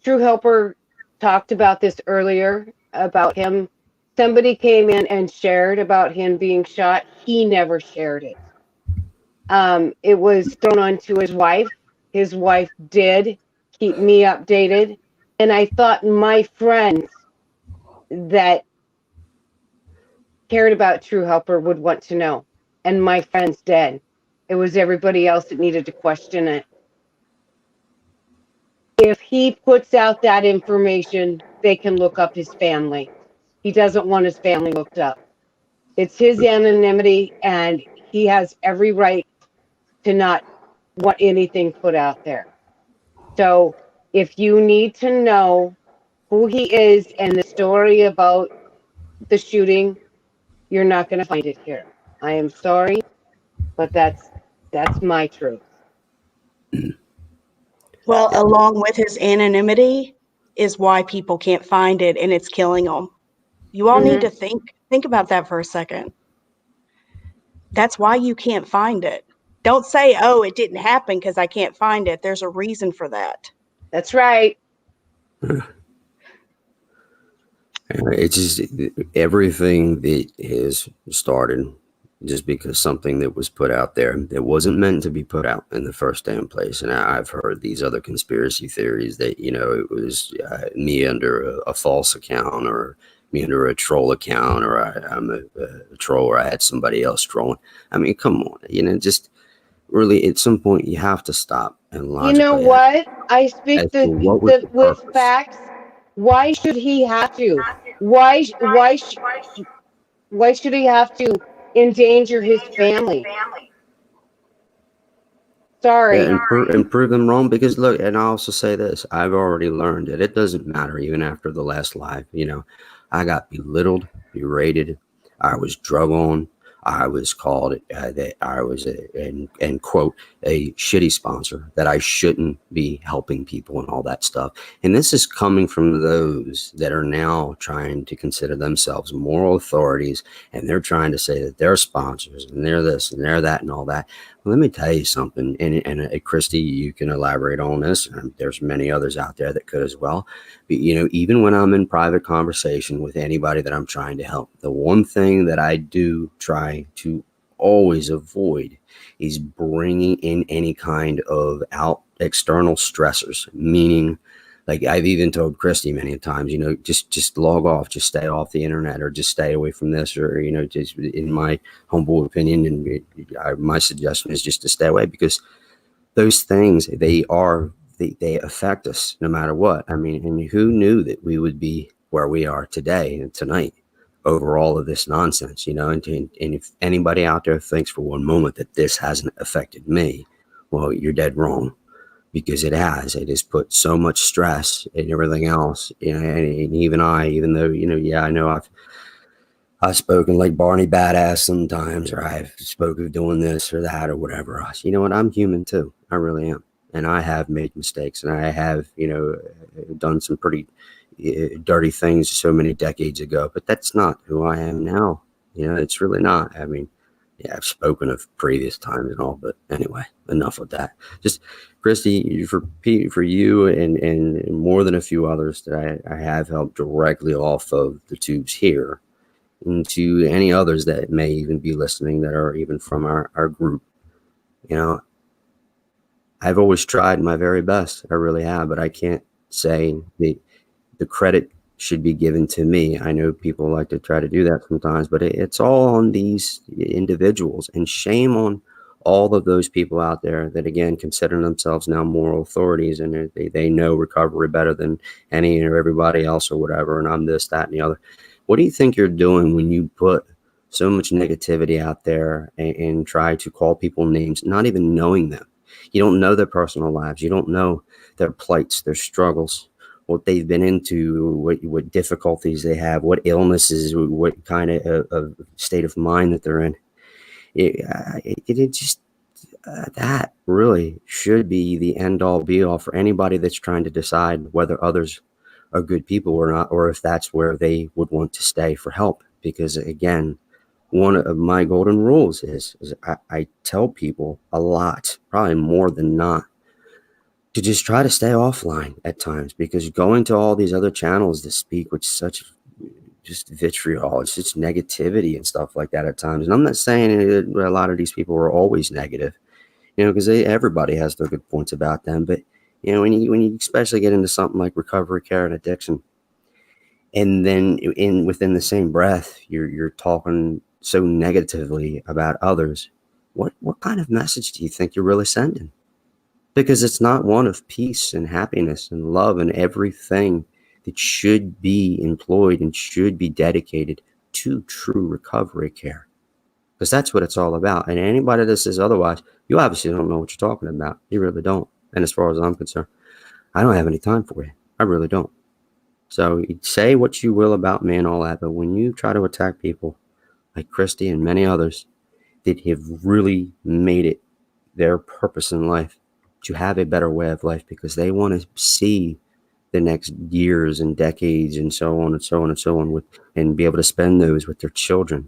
True Helper talked about this earlier, about him. Somebody came in and shared about him being shot. He never shared it. It was thrown onto his wife. His wife did keep me updated. And I thought my friends that cared about True Helper would want to know. And my friends did. It was everybody else that needed to question it. If he puts out that information, they can look up his family. He doesn't want his family looked up. It's his anonymity, and he has every right to not want anything put out there. So if you need to know who he is and the story about the shooting, you're not going to find it here. I am sorry, but that's my truth. Well, along with his anonymity is why people can't find it, and it's killing them. You all need to think about that for a second. That's why you can't find it. Don't say, "Oh, it didn't happen because I can't find it." There's a reason for that. That's right. It's just everything that has started just because something that was put out there that wasn't meant to be put out in the first damn place. And I've heard these other conspiracy theories that, you know, it was me under a false account, or me under a troll account, or I'm a troll, or I had somebody else trolling. I mean, come on, you know, just really at some point you have to stop and You know logically what? I speak as to what was the with purpose. facts. Why should he have to? Why should he have to endanger his family? Yeah, Sorry. and prove them wrong, because look, and I also say this, I've already learned that it doesn't matter even after the last live, you know, I got belittled, berated, I was drug on, I was called that I was and quote, a shitty sponsor, that I shouldn't be helping people and all that stuff. And this is coming from those that are now trying to consider themselves moral authorities, and they're trying to say that they're sponsors and they're this and they're that and all that. Let me tell you something, and Christy, you can elaborate on this, and there's many others out there that could as well. But, you know, even when I'm in private conversation with anybody that I'm trying to help, the one thing that I do try to always avoid is bringing in any kind of external stressors, meaning, like I've even told Christy many times, you know, just log off, just stay off the internet, or just stay away from this, or, you know, just in my humble opinion, and my suggestion is just to stay away, because those things, they affect us no matter what. I mean, and who knew that we would be where we are today and tonight over all of this nonsense, you know? And if anybody out there thinks for one moment that this hasn't affected me, well, you're dead wrong. Because it has put so much stress and everything else, you know, and even though, you know, yeah, I know I've spoken like Barney Badass sometimes, or I've spoken of doing this or that or whatever else. You know what? I'm human too. I really am. And I have made mistakes, and I have, you know, done some pretty dirty things so many decades ago, but that's not who I am now. You know, it's really not. I mean, yeah, I've spoken of previous times and all, but anyway, enough of that. Just Christy, for you and more than a few others that I have helped directly off of the tubes here, and to any others that may even be listening that are even from our group, you know, I've always tried my very best. I really have, but I can't say the credit should be given to me. I know people like to try to do that sometimes, but it's all on these individuals, and shame on all of those people out there that, again, consider themselves now moral authorities, and they know recovery better than any or everybody else or whatever. And I'm this, that, and the other. What do you think you're doing when you put so much negativity out there and try to call people names, not even knowing them? You don't know their personal lives. You don't know their plights, their struggles, what they've been into, what difficulties they have, what illnesses, what kind of state of mind that they're in. It just, that really should be the end all be all for anybody that's trying to decide whether others are good people or not, or if that's where they would want to stay for help. Because again, one of my golden rules is I tell people a lot, probably more than not, to just try to stay offline at times, because going to all these other channels that speak with such just vitriol, it's just negativity and stuff like that at times. And I'm not saying that a lot of these people are always negative, you know, because everybody has their good points about them. But, you know, when you especially get into something like recovery care and addiction, and then within the same breath, you're talking so negatively about others, what kind of message do you think you're really sending? Because it's not one of peace and happiness and love and everything that should be employed and should be dedicated to true recovery care. Because that's what it's all about. And anybody that says otherwise, you obviously don't know what you're talking about. You really don't. And as far as I'm concerned, I don't have any time for you. I really don't. So say what you will about me and all that, but when you try to attack people like Christy and many others that have really made it their purpose in life to have a better way of life, because they want to see the next years and decades and so on and so on and so on and be able to spend those with their children,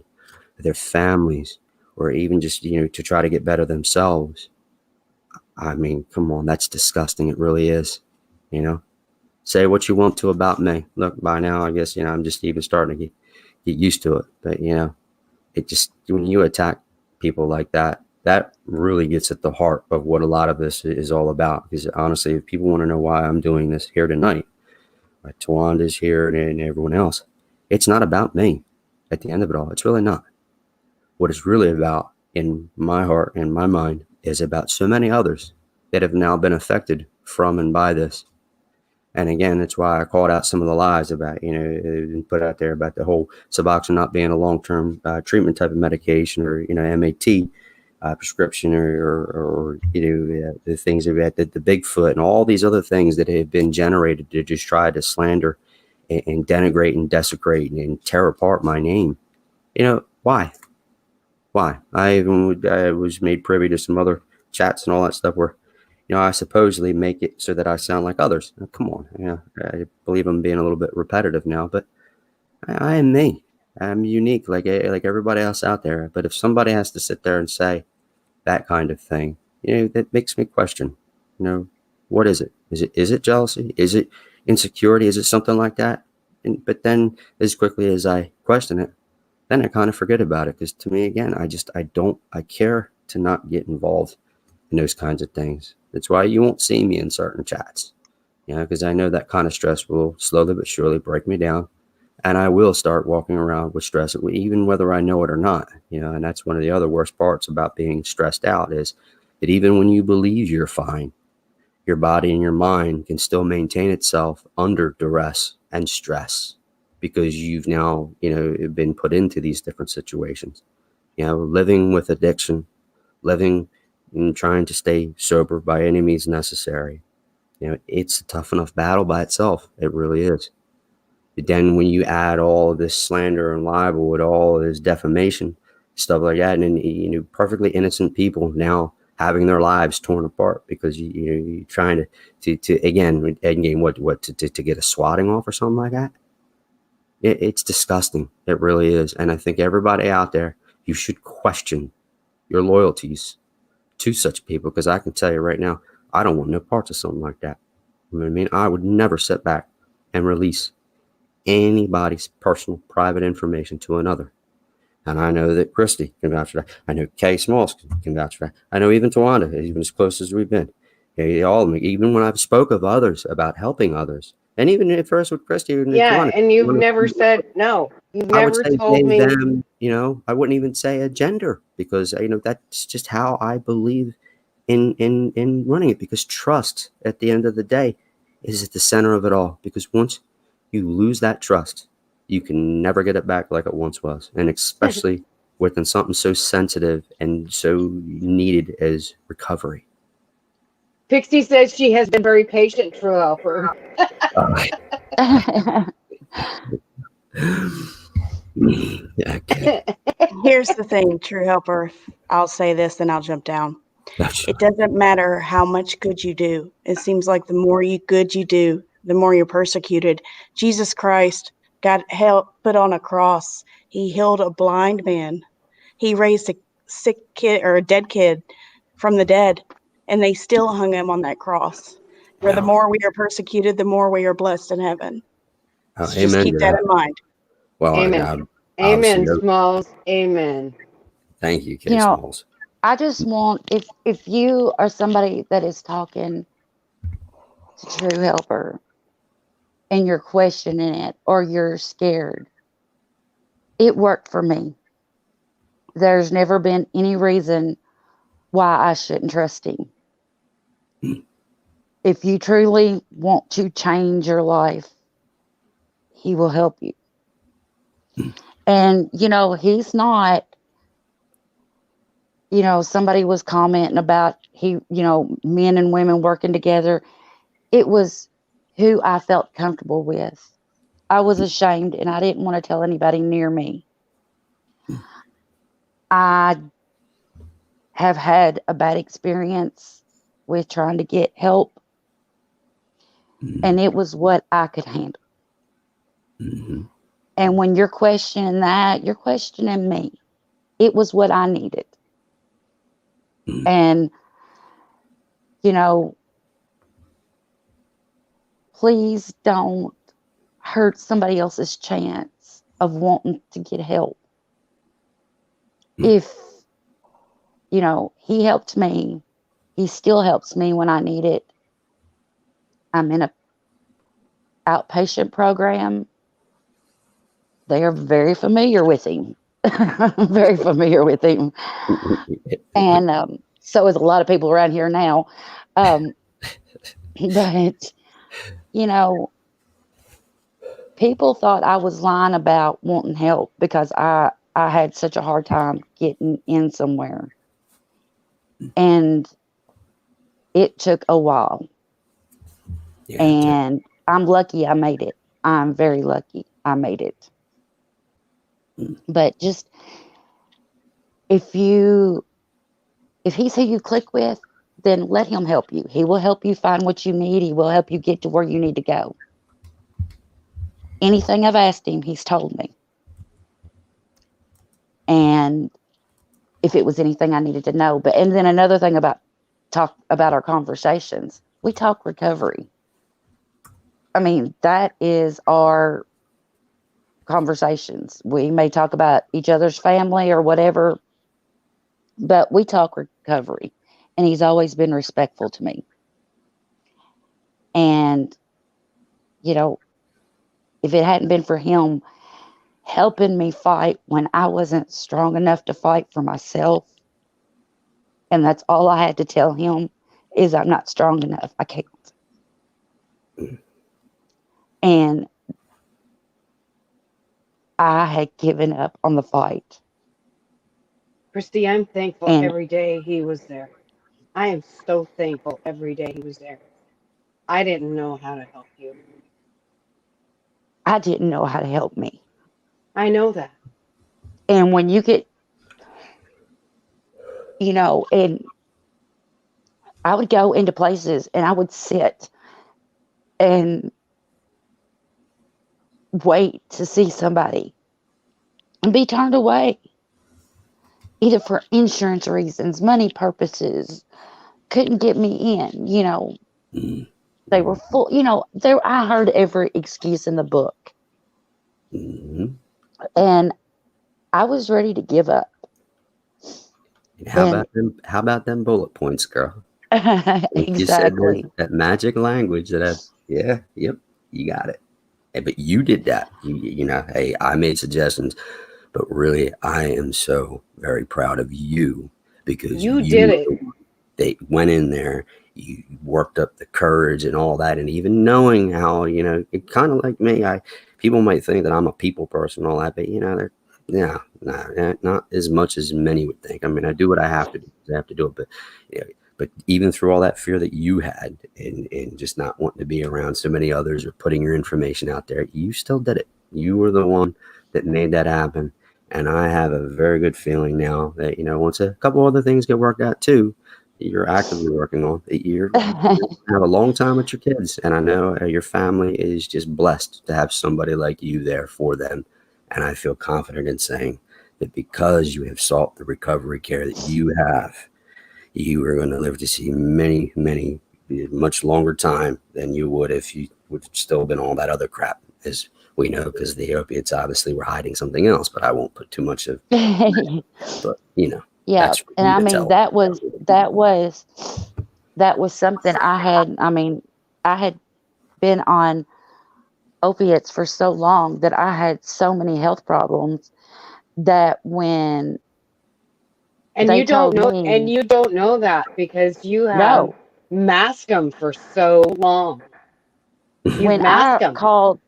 their families, or even just, you know, to try to get better themselves. I mean, come on, that's disgusting. It really is. You know, say what you want to about me. Look, by now, I guess, you know, I'm just even starting to get used to it. But, you know, it just, when you attack people like that, that really gets at the heart of what a lot of this is all about. Because honestly, if people want to know why I'm doing this here tonight, like Tawanda's here and everyone else, it's not about me at the end of it all. It's really not. What it's really about in my heart and my mind is about so many others that have now been affected from and by this. And again, that's why I called out some of the lies about, put out there about the whole Suboxone not being a long-term treatment type of medication, or, MAT prescription, or the things about the Bigfoot and all these other things that have been generated to just try to slander and denigrate and desecrate and tear apart my name. Why? Why? I was made privy to some other chats and all that stuff where, I supposedly make it so that I sound like others. Now, come on. I believe I'm being a little bit repetitive now, but I am me. I'm unique like everybody else out there. But if somebody has to sit there and say that kind of thing, that makes me question, what is it? Is it jealousy? Is it insecurity? Is it something like that? But then as quickly as I question it, then I kind of forget about it. Because to me, again, I care to not get involved in those kinds of things. That's why you won't see me in certain chats, because I know that kind of stress will slowly but surely break me down. And I will start walking around with stress, even whether I know it or not, and that's one of the other worst parts about being stressed out, is that even when you believe you're fine, your body and your mind can still maintain itself under duress and stress, because you've now, been put into these different situations, living with addiction, living and trying to stay sober by any means necessary. It's a tough enough battle by itself. It really is. But then when you add all of this slander and libel with all of this defamation, stuff like that, and then, perfectly innocent people now having their lives torn apart because you're trying to again to get a swatting off or something like that. It's disgusting. It really is. And I think everybody out there, you should question your loyalties to such people, because I can tell you right now, I don't want no parts of something like that. You know what I mean? I would never sit back and release anybody's personal, private information to another. And I know that Christy can vouch for that. I know Kay Smalls can vouch for that. I know even Tawanda, even as close as we've been. All of them, even when I've spoke of others about helping others, and even at first with Christy and Tawanda, and you've never said no. You've I would never say told they, me. them, I wouldn't even say a gender, because, that's just how I believe in running it, because trust at the end of the day is at the center of it all. Because once you lose that trust, you can never get it back like it once was. And especially within something so sensitive and so needed as recovery. Pixie says she has been very patient, True Helper. Okay. Here's the thing, True Helper. I'll say this, then I'll jump down. It doesn't matter how much good you do. It seems like the more good you do, the more you're persecuted. Jesus Christ got put on a cross. He healed a blind man. He raised a sick kid or a dead kid from the dead, and they still hung him on that cross. Where the more we are persecuted, the more we are blessed in heaven. So just keep that in mind. Well, amen. Amen, Smalls. Amen. Thank you, Kay Smalls. I just want, if you are somebody that is talking to True Helper and you're questioning it or you're scared, it worked for me. There's never been any reason why I shouldn't trust him. If you truly want to change your life, he will help you. And, he's not, somebody was commenting about men and women working together. It was who I felt comfortable with. I was ashamed and I didn't want to tell anybody near me. I have had a bad experience with trying to get help, and it was what I could handle. Mm-hmm. And when you're questioning that, you're questioning me. It was what I needed. Mm-hmm. And, please don't hurt somebody else's chance of wanting to get help. if, he helped me, he still helps me when I need it. I'm in a outpatient program. They are very familiar with him. Very familiar with him. And so is a lot of people around here now. But, people thought I was lying about wanting help because I had such a hard time getting in somewhere. And it took a while. Yeah, And I'm lucky I made it. I'm very lucky I made it. But just if he's who you click with, then let him help you. He will help you find what you need. He will help you get to where you need to go. Anything I've asked him, he's told me. And if it was anything I needed to know. And then another thing about our conversations, we talk recovery. I mean, that is our conversations. We may talk about each other's family or whatever, but we talk recovery. And he's always been respectful to me. And, if it hadn't been for him helping me fight when I wasn't strong enough to fight for myself, and that's all I had to tell him is I'm not strong enough. I can't. And I had given up on the fight. Christy, I'm thankful And every day he was there. I am so thankful every day he was there. I didn't know how to help you. I didn't know how to help me. I know that. And when you get, and I would go into places and I would sit and wait to see somebody and be turned away, either for insurance reasons, money purposes, couldn't get me in, they were full, I heard every excuse in the book. And I was ready to give up. And how about them bullet points, girl? Exactly. You said that magic language that yep, you got it. But you did that. Hey, I made suggestions, but really, I am so very proud of you because you did it. They went in there, you worked up the courage and all that, and even knowing how, it kind of like me, people might think that I'm a people person and all that, but they're not as much as many would think. I mean, I do what I have to do. I have to do it, but even through all that fear that you had and just not wanting to be around so many others or putting your information out there, you still did it. You were the one that made that happen. And I have a very good feeling now that, once a couple other things get worked out too, you're actively working on, you're have a long time with your kids. And I know your family is just blessed to have somebody like you there for them. And I feel confident in saying that because you have sought the recovery care that you have, you are going to live to see many, many, much longer time than you would if you would have still been all that other crap, as we know, because the opiates obviously were hiding something else, but I won't put too much of that. But, yeah. And I mean, that was something I had been on opiates for so long that I had so many health problems that when you don't know that because you have masked them for so long. When I called,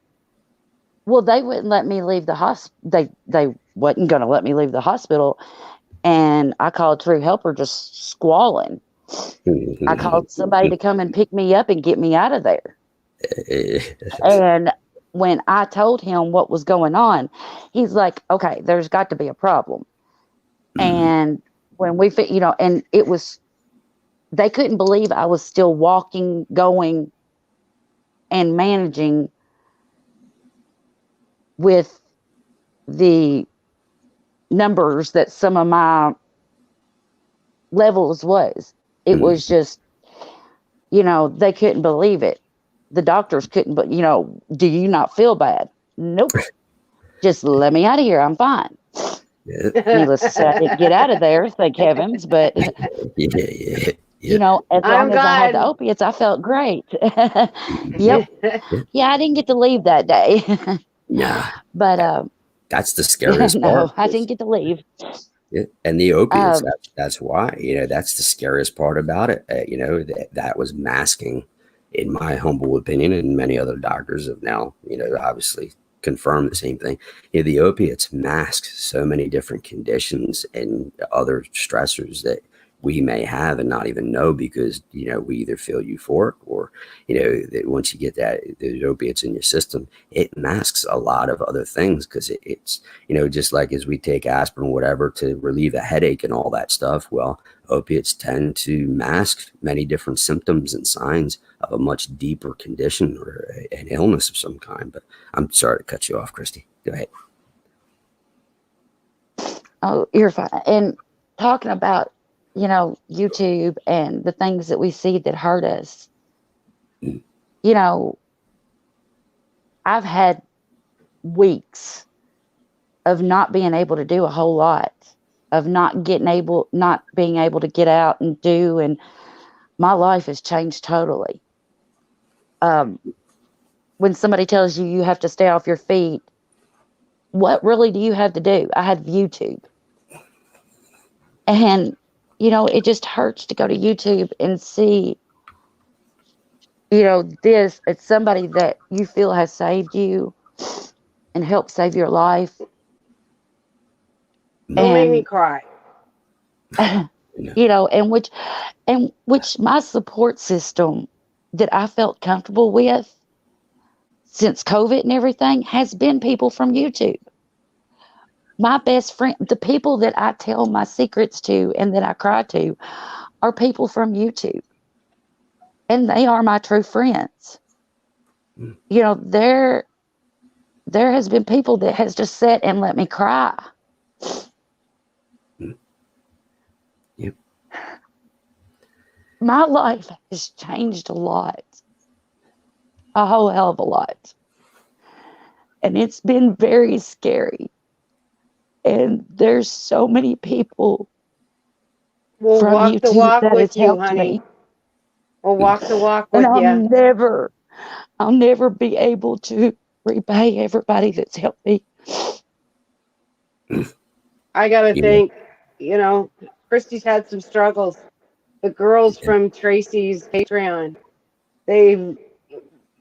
well, they wouldn't let me leave the hospital. They wasn't going to let me leave the hospital. And I called True Helper just squalling. I called somebody to come and pick me up and get me out of there. And when I told him what was going on, he's like, okay, there's got to be a problem. And when we, and it was, they couldn't believe I was still walking, going, and managing with the numbers that some of my levels was. It was just, they couldn't believe it. The doctors couldn't, but, do you not feel bad? Nope. Just let me out of here. I'm fine. Needless to say, I didn't get out of there, thank heavens. But Yeah. you know, as I'm long as I had the gone. opiates, I felt great. Yep. Yeah. Yeah, I didn't get to leave that day. Nah, But that's the scariest part. no, I didn't get to leave. Yeah. And the opiates, Um, that's why, that's the scariest part about it. That was masking, in my humble opinion, and many other doctors have now, obviously confirmed the same thing. The opiates mask so many different conditions and other stressors that we may have and not even know because, we either feel euphoric or, that once you get those opiates in your system, it masks a lot of other things because it's, just like as we take aspirin, whatever, to relieve a headache and all that stuff. Well, opiates tend to mask many different symptoms and signs of a much deeper condition or an illness of some kind. But I'm sorry to cut you off, Christy. Go ahead. oh, you're fine. And talking about, YouTube and the things that we see that hurt us, Mm. I've had weeks of not being able to do a whole lot, of not being able to get out and do, and my life has changed totally. When somebody tells you have to stay off your feet, what really do you have to do? I had YouTube. And, it just hurts to go to YouTube and see, this. It's somebody that you feel has saved you and helped save your life. Don't make me And, cry. and which my support system that I felt comfortable with since COVID and everything has been people from YouTube. My best friend, the people that I tell my secrets to and that I cry to are people from YouTube. And they are my true friends. Mm. There has been people that has just sat and let me cry. Mm. Yep. My life has changed a lot. A whole hell of a lot. And it's been very scary. And there's so many people We'll from walk the YouTube walk that has with you, helped honey. me. We'll walk the walk And with you. I'll never be able to repay everybody that's helped me. I gotta Yeah. think, Christy's had some struggles. The girls from Tracy's Patreon, they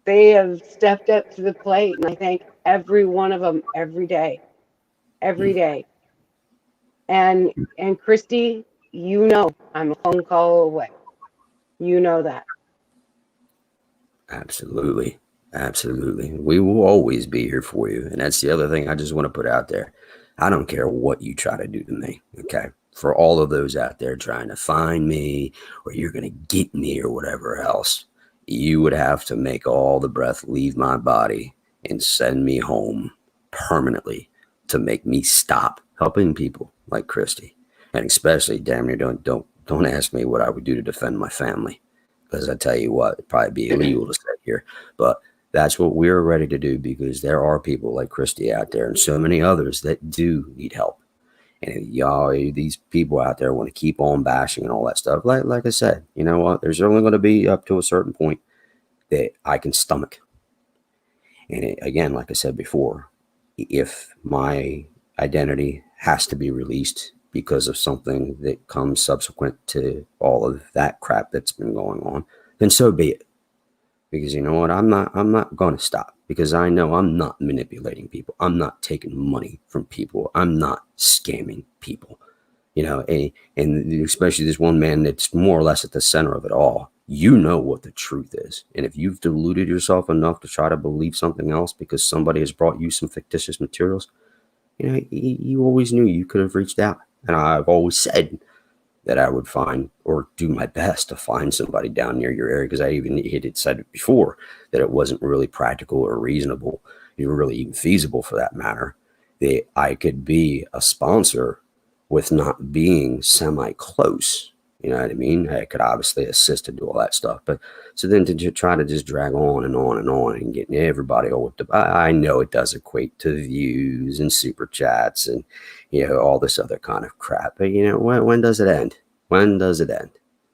they have stepped up to the plate, and I thank every one of them every day, every day. And Christy, I'm a phone call away. You know that. Absolutely. Absolutely. We will always be here for you. And that's the other thing I just want to put out there. I don't care what you try to do to me. Okay. For all of those out there trying to find me or you're going to get me or whatever else, you would have to make all the breath leave my body and send me home permanently to make me stop helping people like Christy. And especially, damn near, don't ask me what I would do to defend my family. Because I tell you what, it'd probably be illegal to sit here. But that's what we're ready to do because there are people like Christy out there and so many others that do need help. And y'all, these people out there want to keep on bashing and all that stuff. Like I said, you know what? There's only going to be up to a certain point that I can stomach. And again, like I said before, if my identity has to be released because of something that comes subsequent to all of that crap that's been going on, then so be it. Because you know what? I'm not going to stop because I know I'm not manipulating people. I'm not taking money from people. I'm not scamming people. And especially this one man that's more or less at the center of it all. You know what the truth is. And if you've deluded yourself enough to try to believe something else because somebody has brought you some fictitious materials, you always knew you could have reached out. And I've always said that I would find or do my best to find somebody down near your area because I even had said it before that it wasn't really practical or reasonable, or really even feasible for that matter, that I could be a sponsor with not being semi-close. You know what I mean? I could obviously assist to do all that stuff, but so then to try to just drag on and on and on and getting everybody all whipped up. I know it does equate to views and super chats and, you know, all this other kind of crap. But, you know, when does it end? When does it end?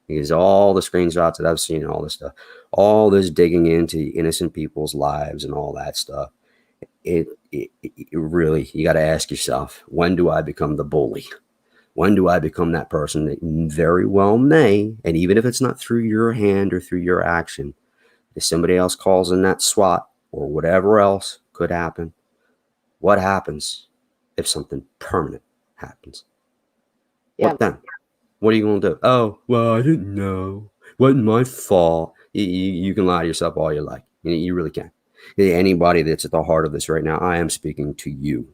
Because all the screenshots that I've seen, all this stuff, all this digging into innocent people's lives and all that stuff, it really, you got to ask yourself, when do I become the bully? When do I become that person that very well may, and even if it's not through your hand or through your action, if somebody else calls in that SWAT or whatever else could happen, what happens if something permanent happens? Yeah. What then? What are you going to do? Oh, well, I didn't know. Wasn't my fault. You can lie to yourself all you like. You really can. Anybody that's at the heart of this right now, I am speaking to you.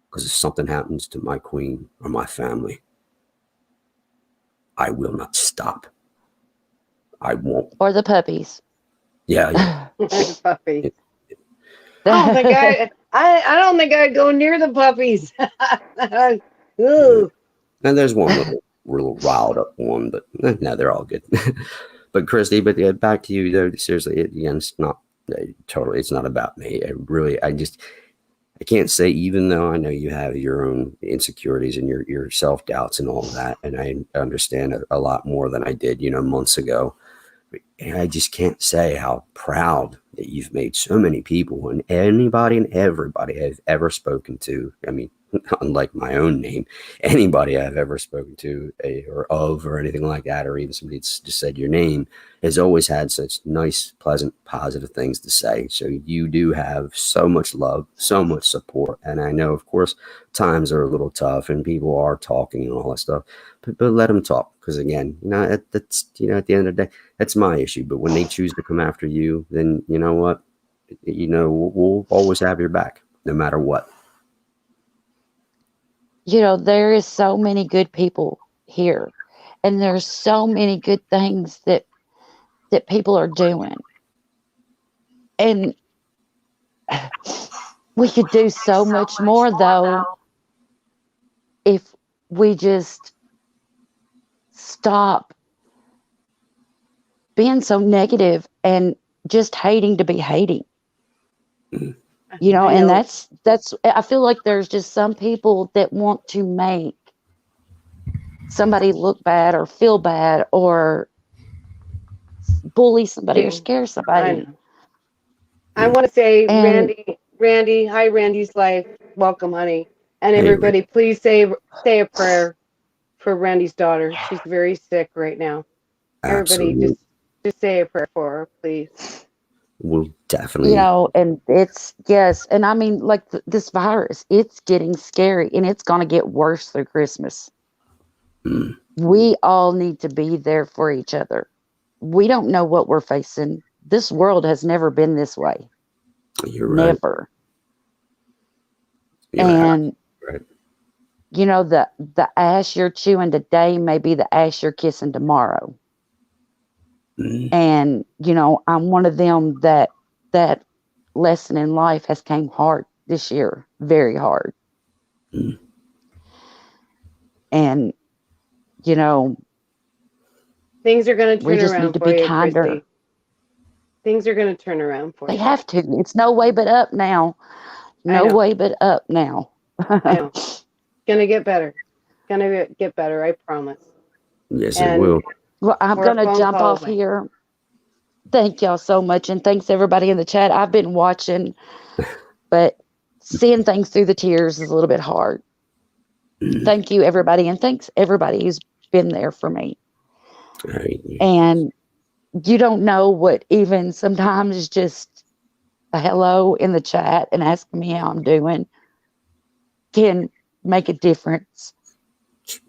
Because if something happens to my queen or my family, I will not stop. I won't. Or the puppies. Yeah. Puppies. I don't think I'd go near the puppies. Ooh. And there's one little riled up one, but no, they're all good. But Christy, but back to you though. Seriously, again, it's not totally. It's not about me. I can't say, even though I know you have your own insecurities and your self-doubts and all of that, and I understand a lot more than I did, you know, months ago. And I just can't say how proud that you've made so many people and anybody and everybody I've ever spoken to. I mean, unlike my own name, anybody I've ever spoken to or anything like that, or even somebody that's just said your name, has always had such nice, pleasant, positive things to say. So you do have so much love, so much support. And I know, of course, times are a little tough and people are talking and all that stuff, but let them talk. Because again, you know, that's, you know, at the end of the day, that's my issue. But when they choose to come after you, then you know what, you know, we'll always have your back no matter what. You know, there is so many good people here, and there's so many good things that people are doing, and we could do so much more though if we just stop being so negative and just hating to be hating. You know, and that's I feel like there's just some people that want to make somebody look bad or feel bad or bully somebody or scare somebody. I want to say, And- Randy, hi, Randy's life. Welcome, honey. And Hey, everybody, please say a prayer for Randy's daughter. She's very sick right now. Everybody, Absolutely. just say a prayer for her, please. We'll definitely. You know, and it's, yes, and I mean, like this virus, it's getting scary and it's going to get worse through Christmas. We all need to be there for each other. We don't know what we're facing. This world has never been this way. You're right. Never. You're And right. you know, the ass you're chewing today may be the ass you're kissing tomorrow. And you know, I'm one of them that lesson in life has came hard this year, very hard. And you know, things are going to we turn just around need to for be you, kinder. Christy. Things are going to turn around for They you. have to. It's no way but up now. No way but up now. I know. It's going to get better. It's going to get better, I promise. Yes, And it will. Well, I'm we're a going to phone jump call off away. here. Thank y'all so much. And thanks everybody in the chat. I've been watching, but seeing things through the tears is a little bit hard. Thank you, everybody. And thanks everybody who's been there for me. Right. And you don't know what even sometimes just a hello in the chat and asking me how I'm doing can make a difference.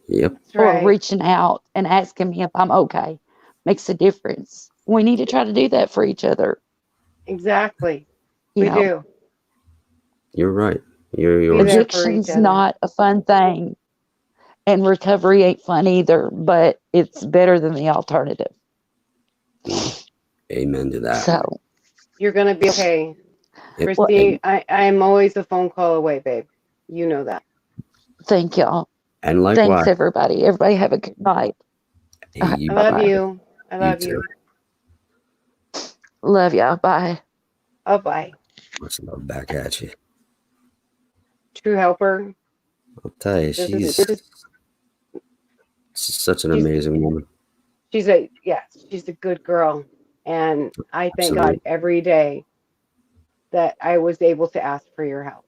Yep. Right. Or reaching out and asking me if I'm okay makes a difference. We need to try to do that for each other. Exactly. You We know, do. You're right. Be You're there for each addiction's other. not a fun thing, and recovery ain't fun either, but it's better than the alternative. Amen to that. So You're going to be okay. Yep. Christy, I'm always a phone call away, babe. You know that. thank y'all. And likewise. Thanks everybody. Everybody have a good night. Hey, Okay, you, I love bye-bye. you. I you love too. you. Love y'all. Bye. Oh, bye. Much love back at you. True helper. I'll tell you, This she's is such an she's amazing woman. she's a good girl, and I thank God Absolutely. every day that I was able to ask for your help,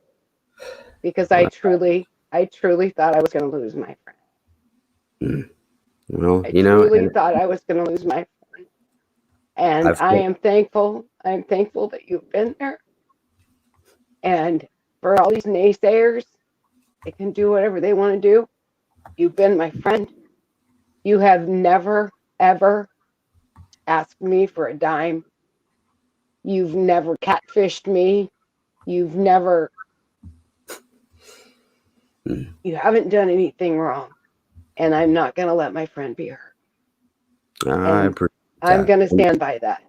because I Well, truly thought I was going to lose my friend. well, I you know, truly and thought I was going to lose my friend, and I've I am thankful. I'm thankful that you've been there, and for all these naysayers, they can do whatever they want to do. You've been my friend. You have never ever asked me for a dime. You've never catfished me. You've never, mm, you haven't done anything wrong. And I'm not going to let my friend be hurt. I And appreciate I'm that. going to stand by that.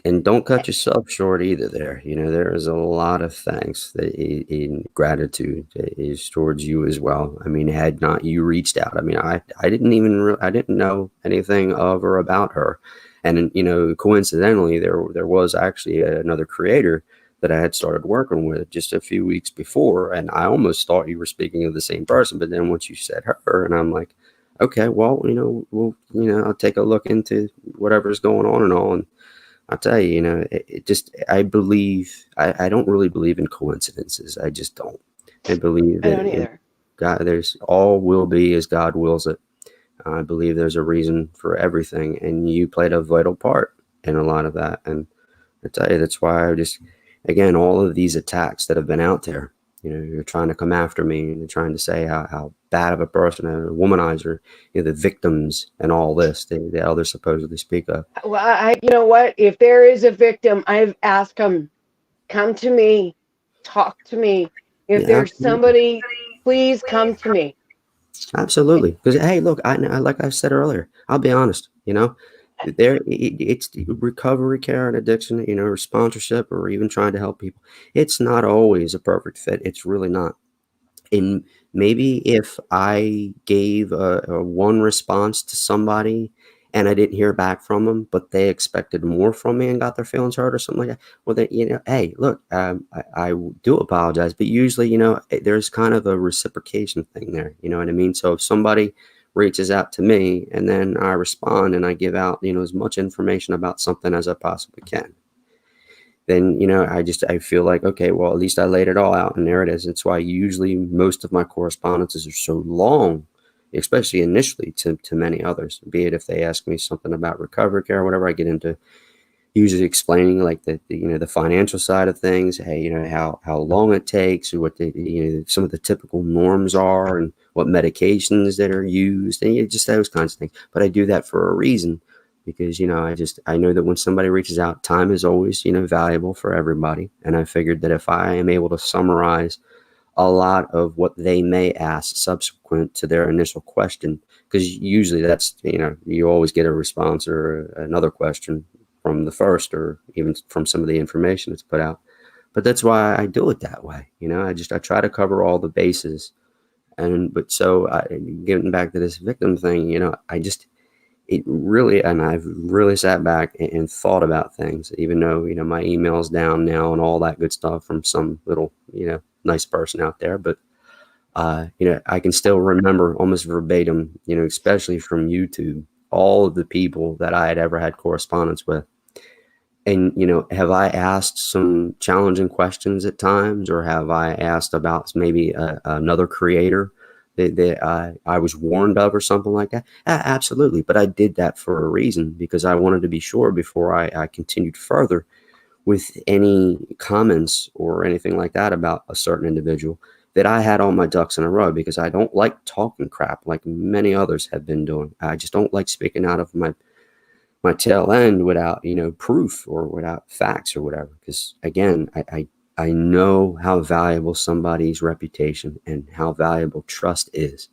And don't cut yourself short either there. You know, there is a lot of thanks that in gratitude that is towards you as well. I mean, had not you reached out, I mean, I didn't even I didn't know anything of or about her. And you know, coincidentally, there was actually another creator that I had started working with just a few weeks before, and I almost thought you were speaking of the same person. But then once you said her, and I'm like, okay, well, I'll take a look into whatever's going on and all. And I'll tell you, it just, I don't really believe in coincidences. I just don't. I believe I that don't either. God, there's all will be as God wills it. I believe there's a reason for everything. And you played a vital part in a lot of that. And I tell you, that's why again, all of these attacks that have been out there, you're trying to come after me and you're trying to say how bad of a person, a womanizer, the victims and all this, that others supposedly speak of. Well, you know what? If there is a victim, I've asked them, come to me, talk to me. If Yeah, there's somebody, please come to me. absolutely. Because hey, look, I like I said earlier, I'll be honest. It's the recovery care and addiction, or sponsorship, or even trying to help people. It's not always a perfect fit. It's really not. And maybe if I gave a one response to somebody and I didn't hear back from them, but they expected more from me and got their feelings hurt or something like that, well, then, hey, look, I do apologize, but usually, there's kind of a reciprocation thing there. You know what I mean? So if somebody reaches out to me and then I respond and I give out, as much information about something as I possibly can, then I feel like, okay, well, at least I laid it all out and there it is. It's why usually most of my correspondences are so long, especially initially to many others, be it if they ask me something about recovery care or whatever. I get into usually explaining like the financial side of things. Hey, how long it takes, or what some of the typical norms are, and what medications that are used, and just those kinds of things. But I do that for a reason, because I know that when somebody reaches out, time is always valuable for everybody, and I figured that if I am able to summarize a lot of what they may ask subsequent to their initial question, because usually that's you always get a response or another question from the first, or even from some of the information that's put out. But that's why I do it that way. I try to cover all the bases. Getting back to this victim thing, I've really sat back and thought about things, even though, my email's down now and all that good stuff from some little, nice person out there. But, I can still remember almost verbatim, especially from YouTube, all of the people that I had ever had correspondence with. And, have I asked some challenging questions at times, or have I asked about maybe another creator that I was warned of or something like that? Absolutely. But I did that for a reason, because I wanted to be sure before I continued further with any comments or anything like that about a certain individual, that I had all my ducks in a row, because I don't like talking crap like many others have been doing. I just don't like speaking out of my tail end without proof or without facts or whatever, because again, I know how valuable somebody's reputation and how valuable trust is.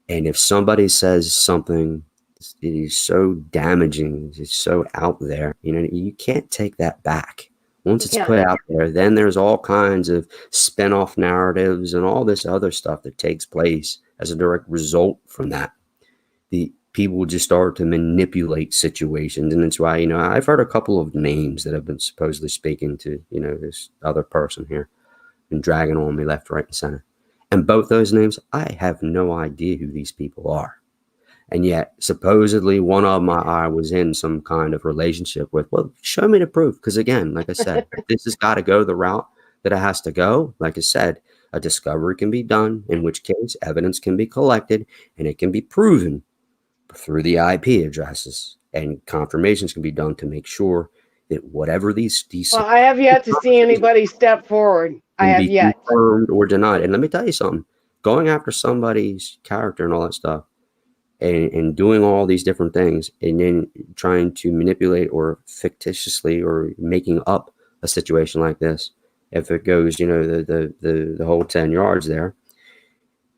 And if somebody says something that is so damaging, it's so out there, you can't take that back. Once it's Yeah. put out there, then there's all kinds of spin-off narratives and all this other stuff that takes place as a direct result from that. people just start to manipulate situations. And that's why, I've heard a couple of names that have been supposedly speaking to, this other person here and dragging on me left, right, and center. And both those names, I have no idea who these people are. And yet, supposedly, one of them I was in some kind of relationship with. Well, show me the proof. Because again, like I said, this has got to go the route that it has to go. Like I said, a discovery can be done, in which case evidence can be collected and it can be proven through the IP addresses, and confirmations can be done to make sure that whatever these Well, I have yet to see anybody step forward. I have yet. Confirmed or denied. And let me tell you something, going after somebody's character and all that stuff, and doing all these different things, and then trying to manipulate or fictitiously or making up a situation like this, if it goes, the whole 10 yards there,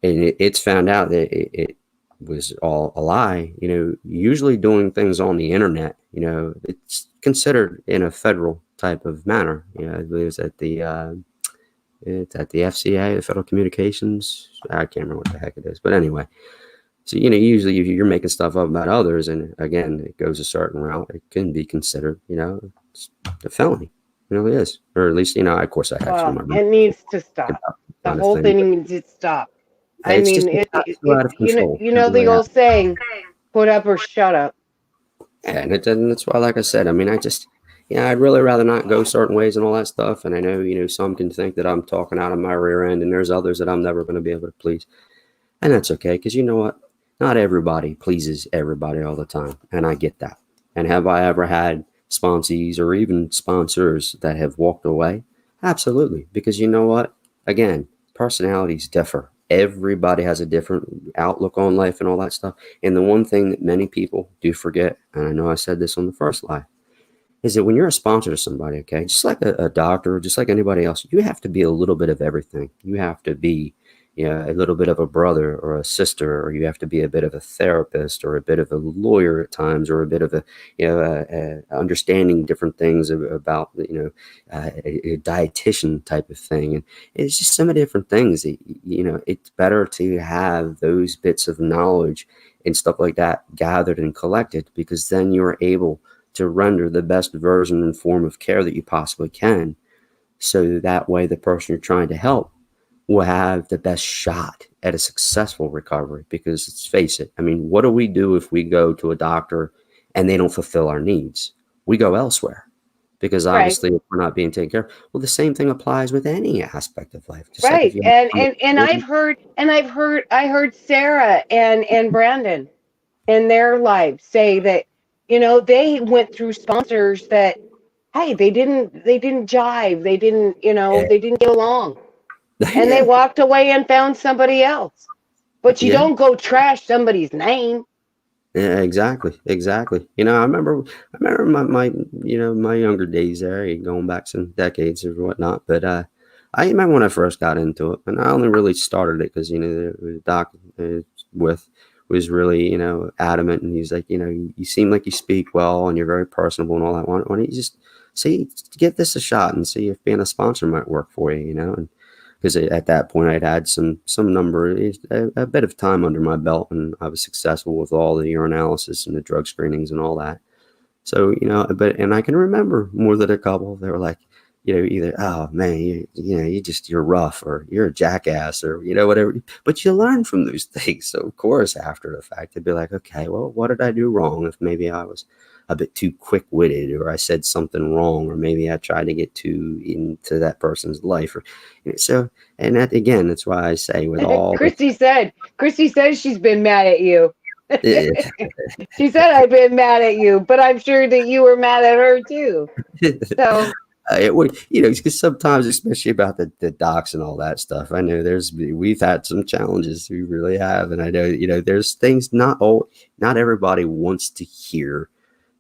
and it's found out that it was all a lie, usually doing things on the internet, it's considered in a federal type of manner. I believe it's at the FCA, the Federal Communications. I can't remember what the heck it is, but anyway. So, usually if you're making stuff up about others, and again, it goes a certain route, it can be considered, it's a felony. It is. Or at least, of course I have some. It needs to stop. The whole thing needs to stop. I mean, the old saying, put up or shut up. And that's why, like I said, I mean, I'd really rather not go certain ways and all that stuff. And I know, some can think that I'm talking out of my rear end, and there's others that I'm never going to be able to please. And that's okay, because you know what? Not everybody pleases everybody all the time. And I get that. And have I ever had sponsees or even sponsors that have walked away? Absolutely. Because you know what? Again, personalities differ. Everybody has a different outlook on life and all that stuff. And the one thing that many people do forget, and I know I said this on the first live, is that when you're a sponsor to somebody, okay, just like a doctor, just like anybody else, you have to be a little bit of everything. You have to be a little bit of a brother or a sister, or you have to be a bit of a therapist or a bit of a lawyer at times, or a bit of understanding different things about, a dietitian type of thing. And it's just so many different things that, it's better to have those bits of knowledge and stuff like that gathered and collected, because then you're able to render the best version and form of care that you possibly can. So that way the person you're trying to help will have the best shot at a successful recovery. Because let's face it, I mean, what do we do if we go to a doctor and they don't fulfill our needs? We go elsewhere, because obviously if we're not being taken care of. Well, the same thing applies with any aspect of life. Just right. Like I heard Sarah and Brandon in their lives say that, they went through sponsors that, hey, they didn't jive. They didn't, they didn't get along. And they walked away and found somebody else. But you don't go trash somebody's name. Yeah, exactly. I remember my younger days there, going back some decades or whatnot. But I remember when I first got into it, and I only really started it because the doc was really adamant, and he's like, you seem like you speak well and you're very personable and all that. Why don't you just give this a shot and see if being a sponsor might work for you, and because at that point I'd had some number, a bit of time under my belt, and I was successful with all the urinalysis and the drug screenings and all that. So, and I can remember more than a couple, they were like, either, oh man, you're rough, or you're a jackass, or, whatever, but you learn from those things. So of course, after the fact, they'd be like, okay, well, what did I do wrong? If maybe I was a bit too quick-witted, or I said something wrong, or maybe I tried to get too into that person's life, or so. And that, again, that's why I say with all. Christy said she's been mad at you. She said I've been mad at you, but I'm sure that you were mad at her too. So. It would, because sometimes, especially about the docs and all that stuff, I know we've had some challenges, we really have, and I know there's things not everybody wants to hear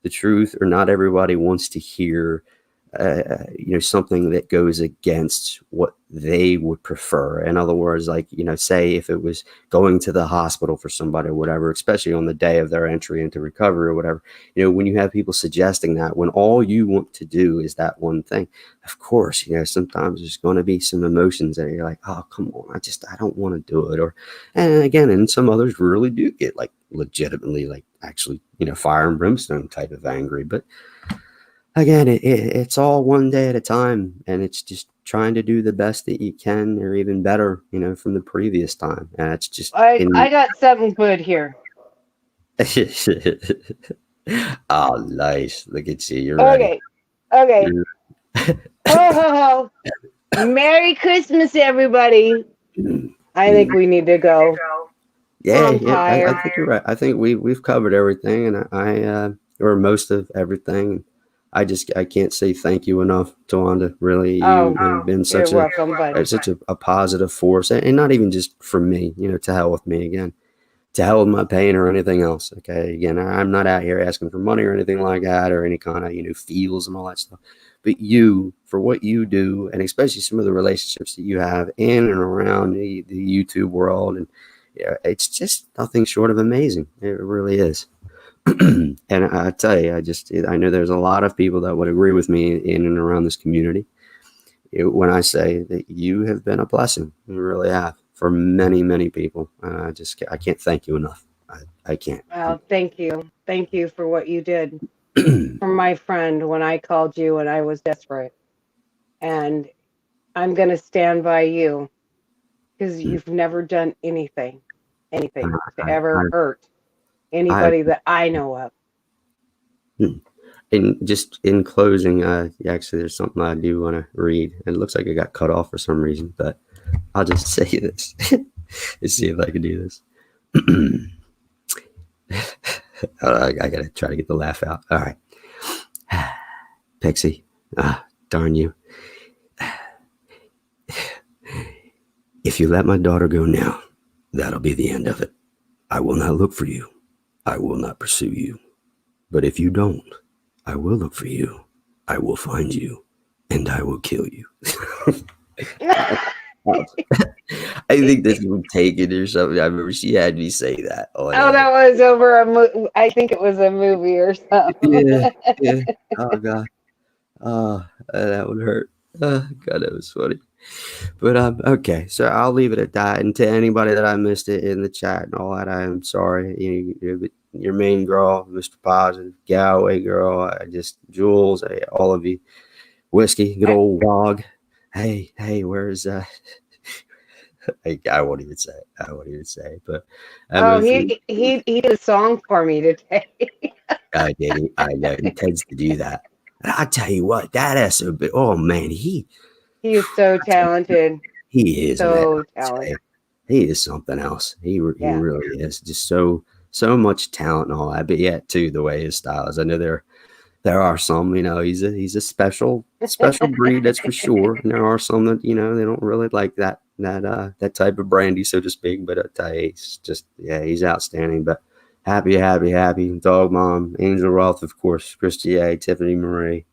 the truth, or not everybody wants to hear something that goes against what they would prefer. In other words, like, say if it was going to the hospital for somebody or whatever, especially on the day of their entry into recovery or whatever, when you have people suggesting that, when all you want to do is that one thing, of course, sometimes there's going to be some emotions that you're like, oh, come on, I don't want to do it. And again, and some others really do get like legitimately, like actually, fire and brimstone type of angry. But again, it's all one day at a time, and it's just trying to do the best that you can, or even better, from the previous time. And it's just I got something good here. Oh, nice! Look at you. You're ready. Okay. Ho ho ho! Merry Christmas, everybody. I think we need to go. Yeah, I think you're right. I think we've covered everything, and I or most of everything. I can't say thank you enough, Tawanda. Really, you've been such a positive force, and not even just for me. To hell with me again, to hell with my pain or anything else. Okay, again, I'm not out here asking for money or anything like that, or any kind of feels and all that stuff. But you, for what you do, and especially some of the relationships that you have in and around the YouTube world, and it's just nothing short of amazing. It really is. And I tell you, I know there's a lot of people that would agree with me in and around this community when I say that you have been a blessing. You really have, for many, many people. I can't thank you enough. I can't. Well, thank you. Thank you for what you did for my friend when I called you and I was desperate. And I'm going to stand by you because you've never done anything to ever hurt anybody that I know of. And just in closing, actually, there's something I do want to read. It looks like it got cut off for some reason, but I'll just say this. Let's see if I can do this. I got to try to get the laugh out. All right. Pixie, darn you. If you let my daughter go now, that'll be the end of it. I will not look for you. I will not pursue you. But if you don't, I will look for you. I will find you, and I will kill you. I think this was taken or something. I remember she had me say that. That was over I think it was a movie or something. Yeah. Oh God. Oh, that would hurt. Oh, God, that was funny. But okay, so I'll leave it at that. And to anybody that I missed it in the chat and all that, I am sorry. Your main girl, Mr. Positive, Galway girl, Jules, all of you, Whiskey, good old dog. Hey, where's I won't even say it. But he did a song for me today. I did. I know he tends to do that. And I tell you what, that SOB. Oh man, he is so talented. He is so talented. He is something else. He really is. Just so much talent and all that. But yet too, the way his style is. I know there are some. He's a special breed, that's for sure. And there are some that they don't really like that type of brandy, so to speak. But I tell you, he's outstanding. But happy. Dog Mom, Angel Roth, of course, Christy A, Tiffany Marie,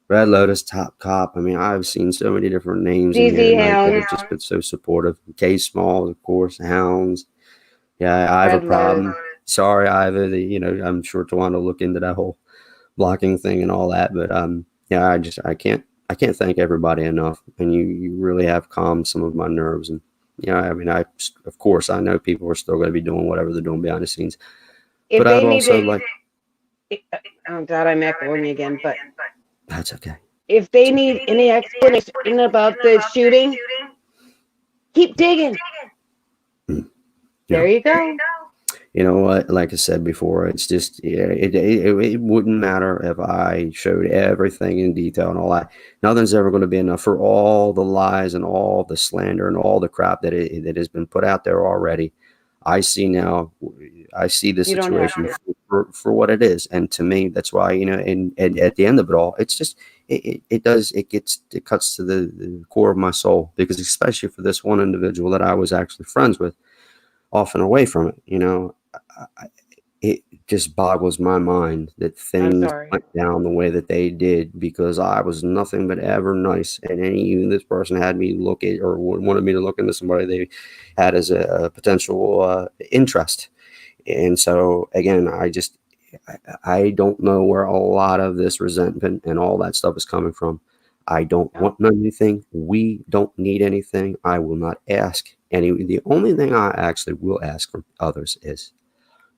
Red Lotus, Top Cop. I mean, I've seen so many different names in here that have just been so supportive. K Small, of course, Hounds. Yeah, I have a problem. Sorry, Iva. I'm sure Tawanda will look into that whole blocking thing and all that. But I can't thank everybody enough. And you really have calmed some of my nerves. And of course, I know people are still going to be doing whatever they're doing behind the scenes. But I've also oh God, I'm echoing again, but that's okay. If they need any explanation about the shooting, keep digging. There you go. You know what? Like I said before, it's just it wouldn't matter if I showed everything in detail and all that. Nothing's ever going to be enough for all the lies and all the slander and all the crap that has been put out there already. I see the situation for what it is, and to me, that's why and at the end of it all, it's just it cuts to the core of my soul, because especially for this one individual that I was actually friends with, off and away from it, it just boggles my mind that I'm things sorry. went down the way that they did because I was nothing but ever nice. And even this person had me look at or wanted me to look into somebody they had as a potential interest. And so again, I don't know where a lot of this resentment and all that stuff is coming from. I don't Yeah. want anything. We don't need anything. I will not ask any. The only thing I actually will ask from others is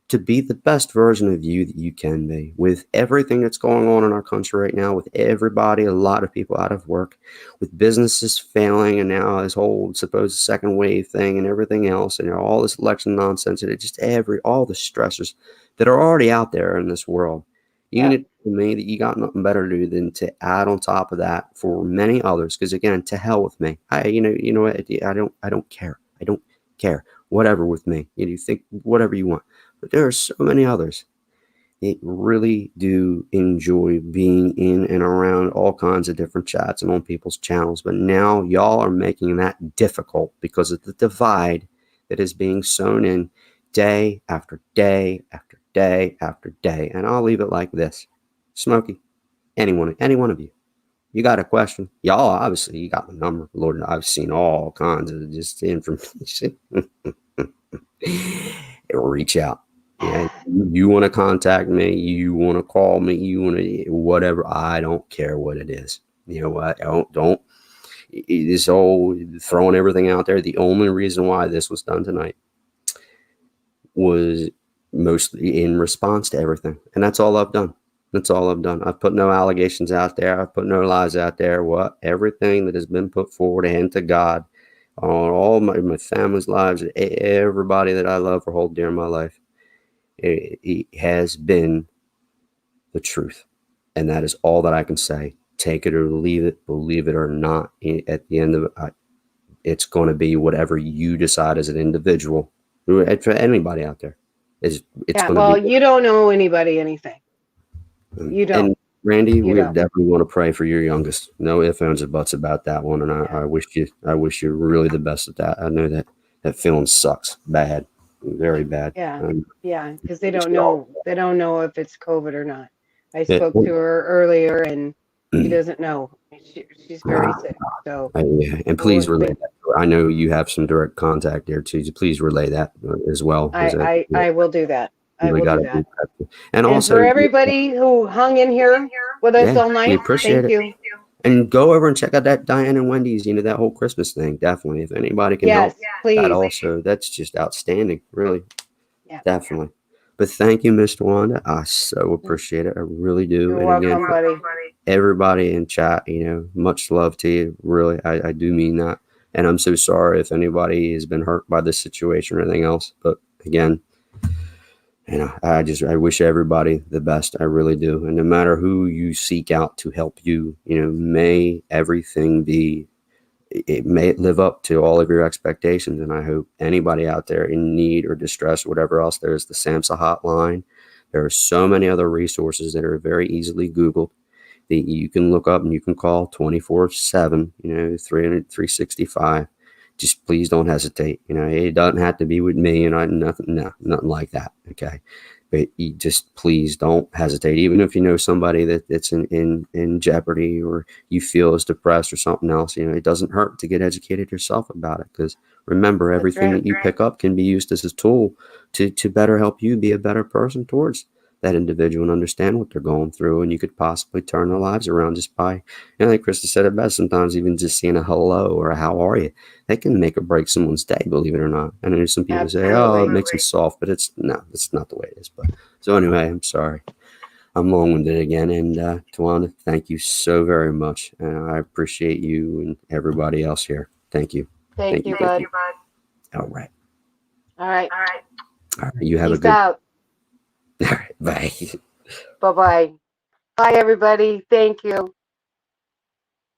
to be the best version of you that you can be with everything that's going on in our country right now, with everybody, a lot of people out of work, with businesses failing, and now this whole supposed second wave thing and everything else, and all this election nonsense, and it just all the stressors that are already out there in this world. You Yeah. need to tell me that you got nothing better to do than to add on top of that for many others. Because again, to hell with me. You know what? I don't care. I don't care. Whatever with me. You think whatever you want. But there are so many others that really do enjoy being in and around all kinds of different chats and on people's channels. But now y'all are making that difficult because of the divide that is being sown in day after day after day after day. And I'll leave it like this. Smokey, any one of you. You got a question? Y'all obviously you got my number. Lord, I've seen all kinds of just information. Reach out. Yeah, you want to contact me, you want to call me, you want to whatever. I don't care what it is. You know what? Don't. This whole throwing everything out there. The only reason why this was done tonight was mostly in response to everything, and that's all I've done. That's all I've done. I've put no allegations out there. I've put no lies out there. What everything that has been put forward and to God on all my family's lives, everybody that I love or hold dear in my life. It has been the truth. And that is all that I can say. Take it or leave it, believe it or not. At the end of it, it's going to be whatever you decide as an individual. For anybody out there, it's Yeah. going to Well, be. you don't know anybody anything. You don't. And Randy, You we don't. definitely want to pray for your youngest. No ifs, ands, or buts about that one. And Yeah. I wish you really the best at that. I know that feeling sucks, bad, very bad. Yeah. Yeah. Because they Wish don't you all know. They don't know if it's COVID or not. I the spoke to her earlier, and she best. doesn't know. She's very sick. So Yeah, and please relay that. I know you have some direct contact there too. So please relay that as well. I will do that. I Really will got do to that. be. And And also, for everybody who hung in here with us yeah, all we night, appreciate thank it. you. And go over and check out that Diane and Wendy's. That whole Christmas thing. Definitely, if anybody can help, Yes, please. that's just outstanding. Really, Yeah. definitely. But thank you, Mr. Wanda. I so appreciate it. I really do. You're And again, welcome, buddy. everybody in chat, much love to you. Really, I do mean that. And I'm so sorry if anybody has been hurt by this situation or anything else. But again, I wish everybody the best. I really do. And no matter who you seek out to help you, may everything it may live up to all of your expectations. And I hope anybody out there in need or distress or whatever else, there's the SAMHSA hotline. There are so many other resources that are very easily Googled that you can look up and you can call 24/7, 365. Just please don't hesitate. It doesn't have to be with me and nothing like that. Okay. But you just please don't hesitate. Even if you know somebody that's in jeopardy or you feel is depressed or something else, it doesn't hurt to get educated yourself about it. Because remember, everything that you pick up can be used as a tool to better help you be a better person towards that individual and understand what they're going through. And you could possibly turn their lives around just by, like Krista said it best, sometimes even just saying a hello or a how are you, they can make or break someone's day, believe it or not. And there's some people say, oh, it makes them soft, but that's not the way it is. But so anyway, I'm sorry. I'm long-winded again. And Tawanda, thank you so very much. And I appreciate you and everybody else here. Thank you. Thank you, bud. All right. All right. All right. You have Peace a good. out. All right. Bye. Bye-bye. Bye, everybody. Thank you.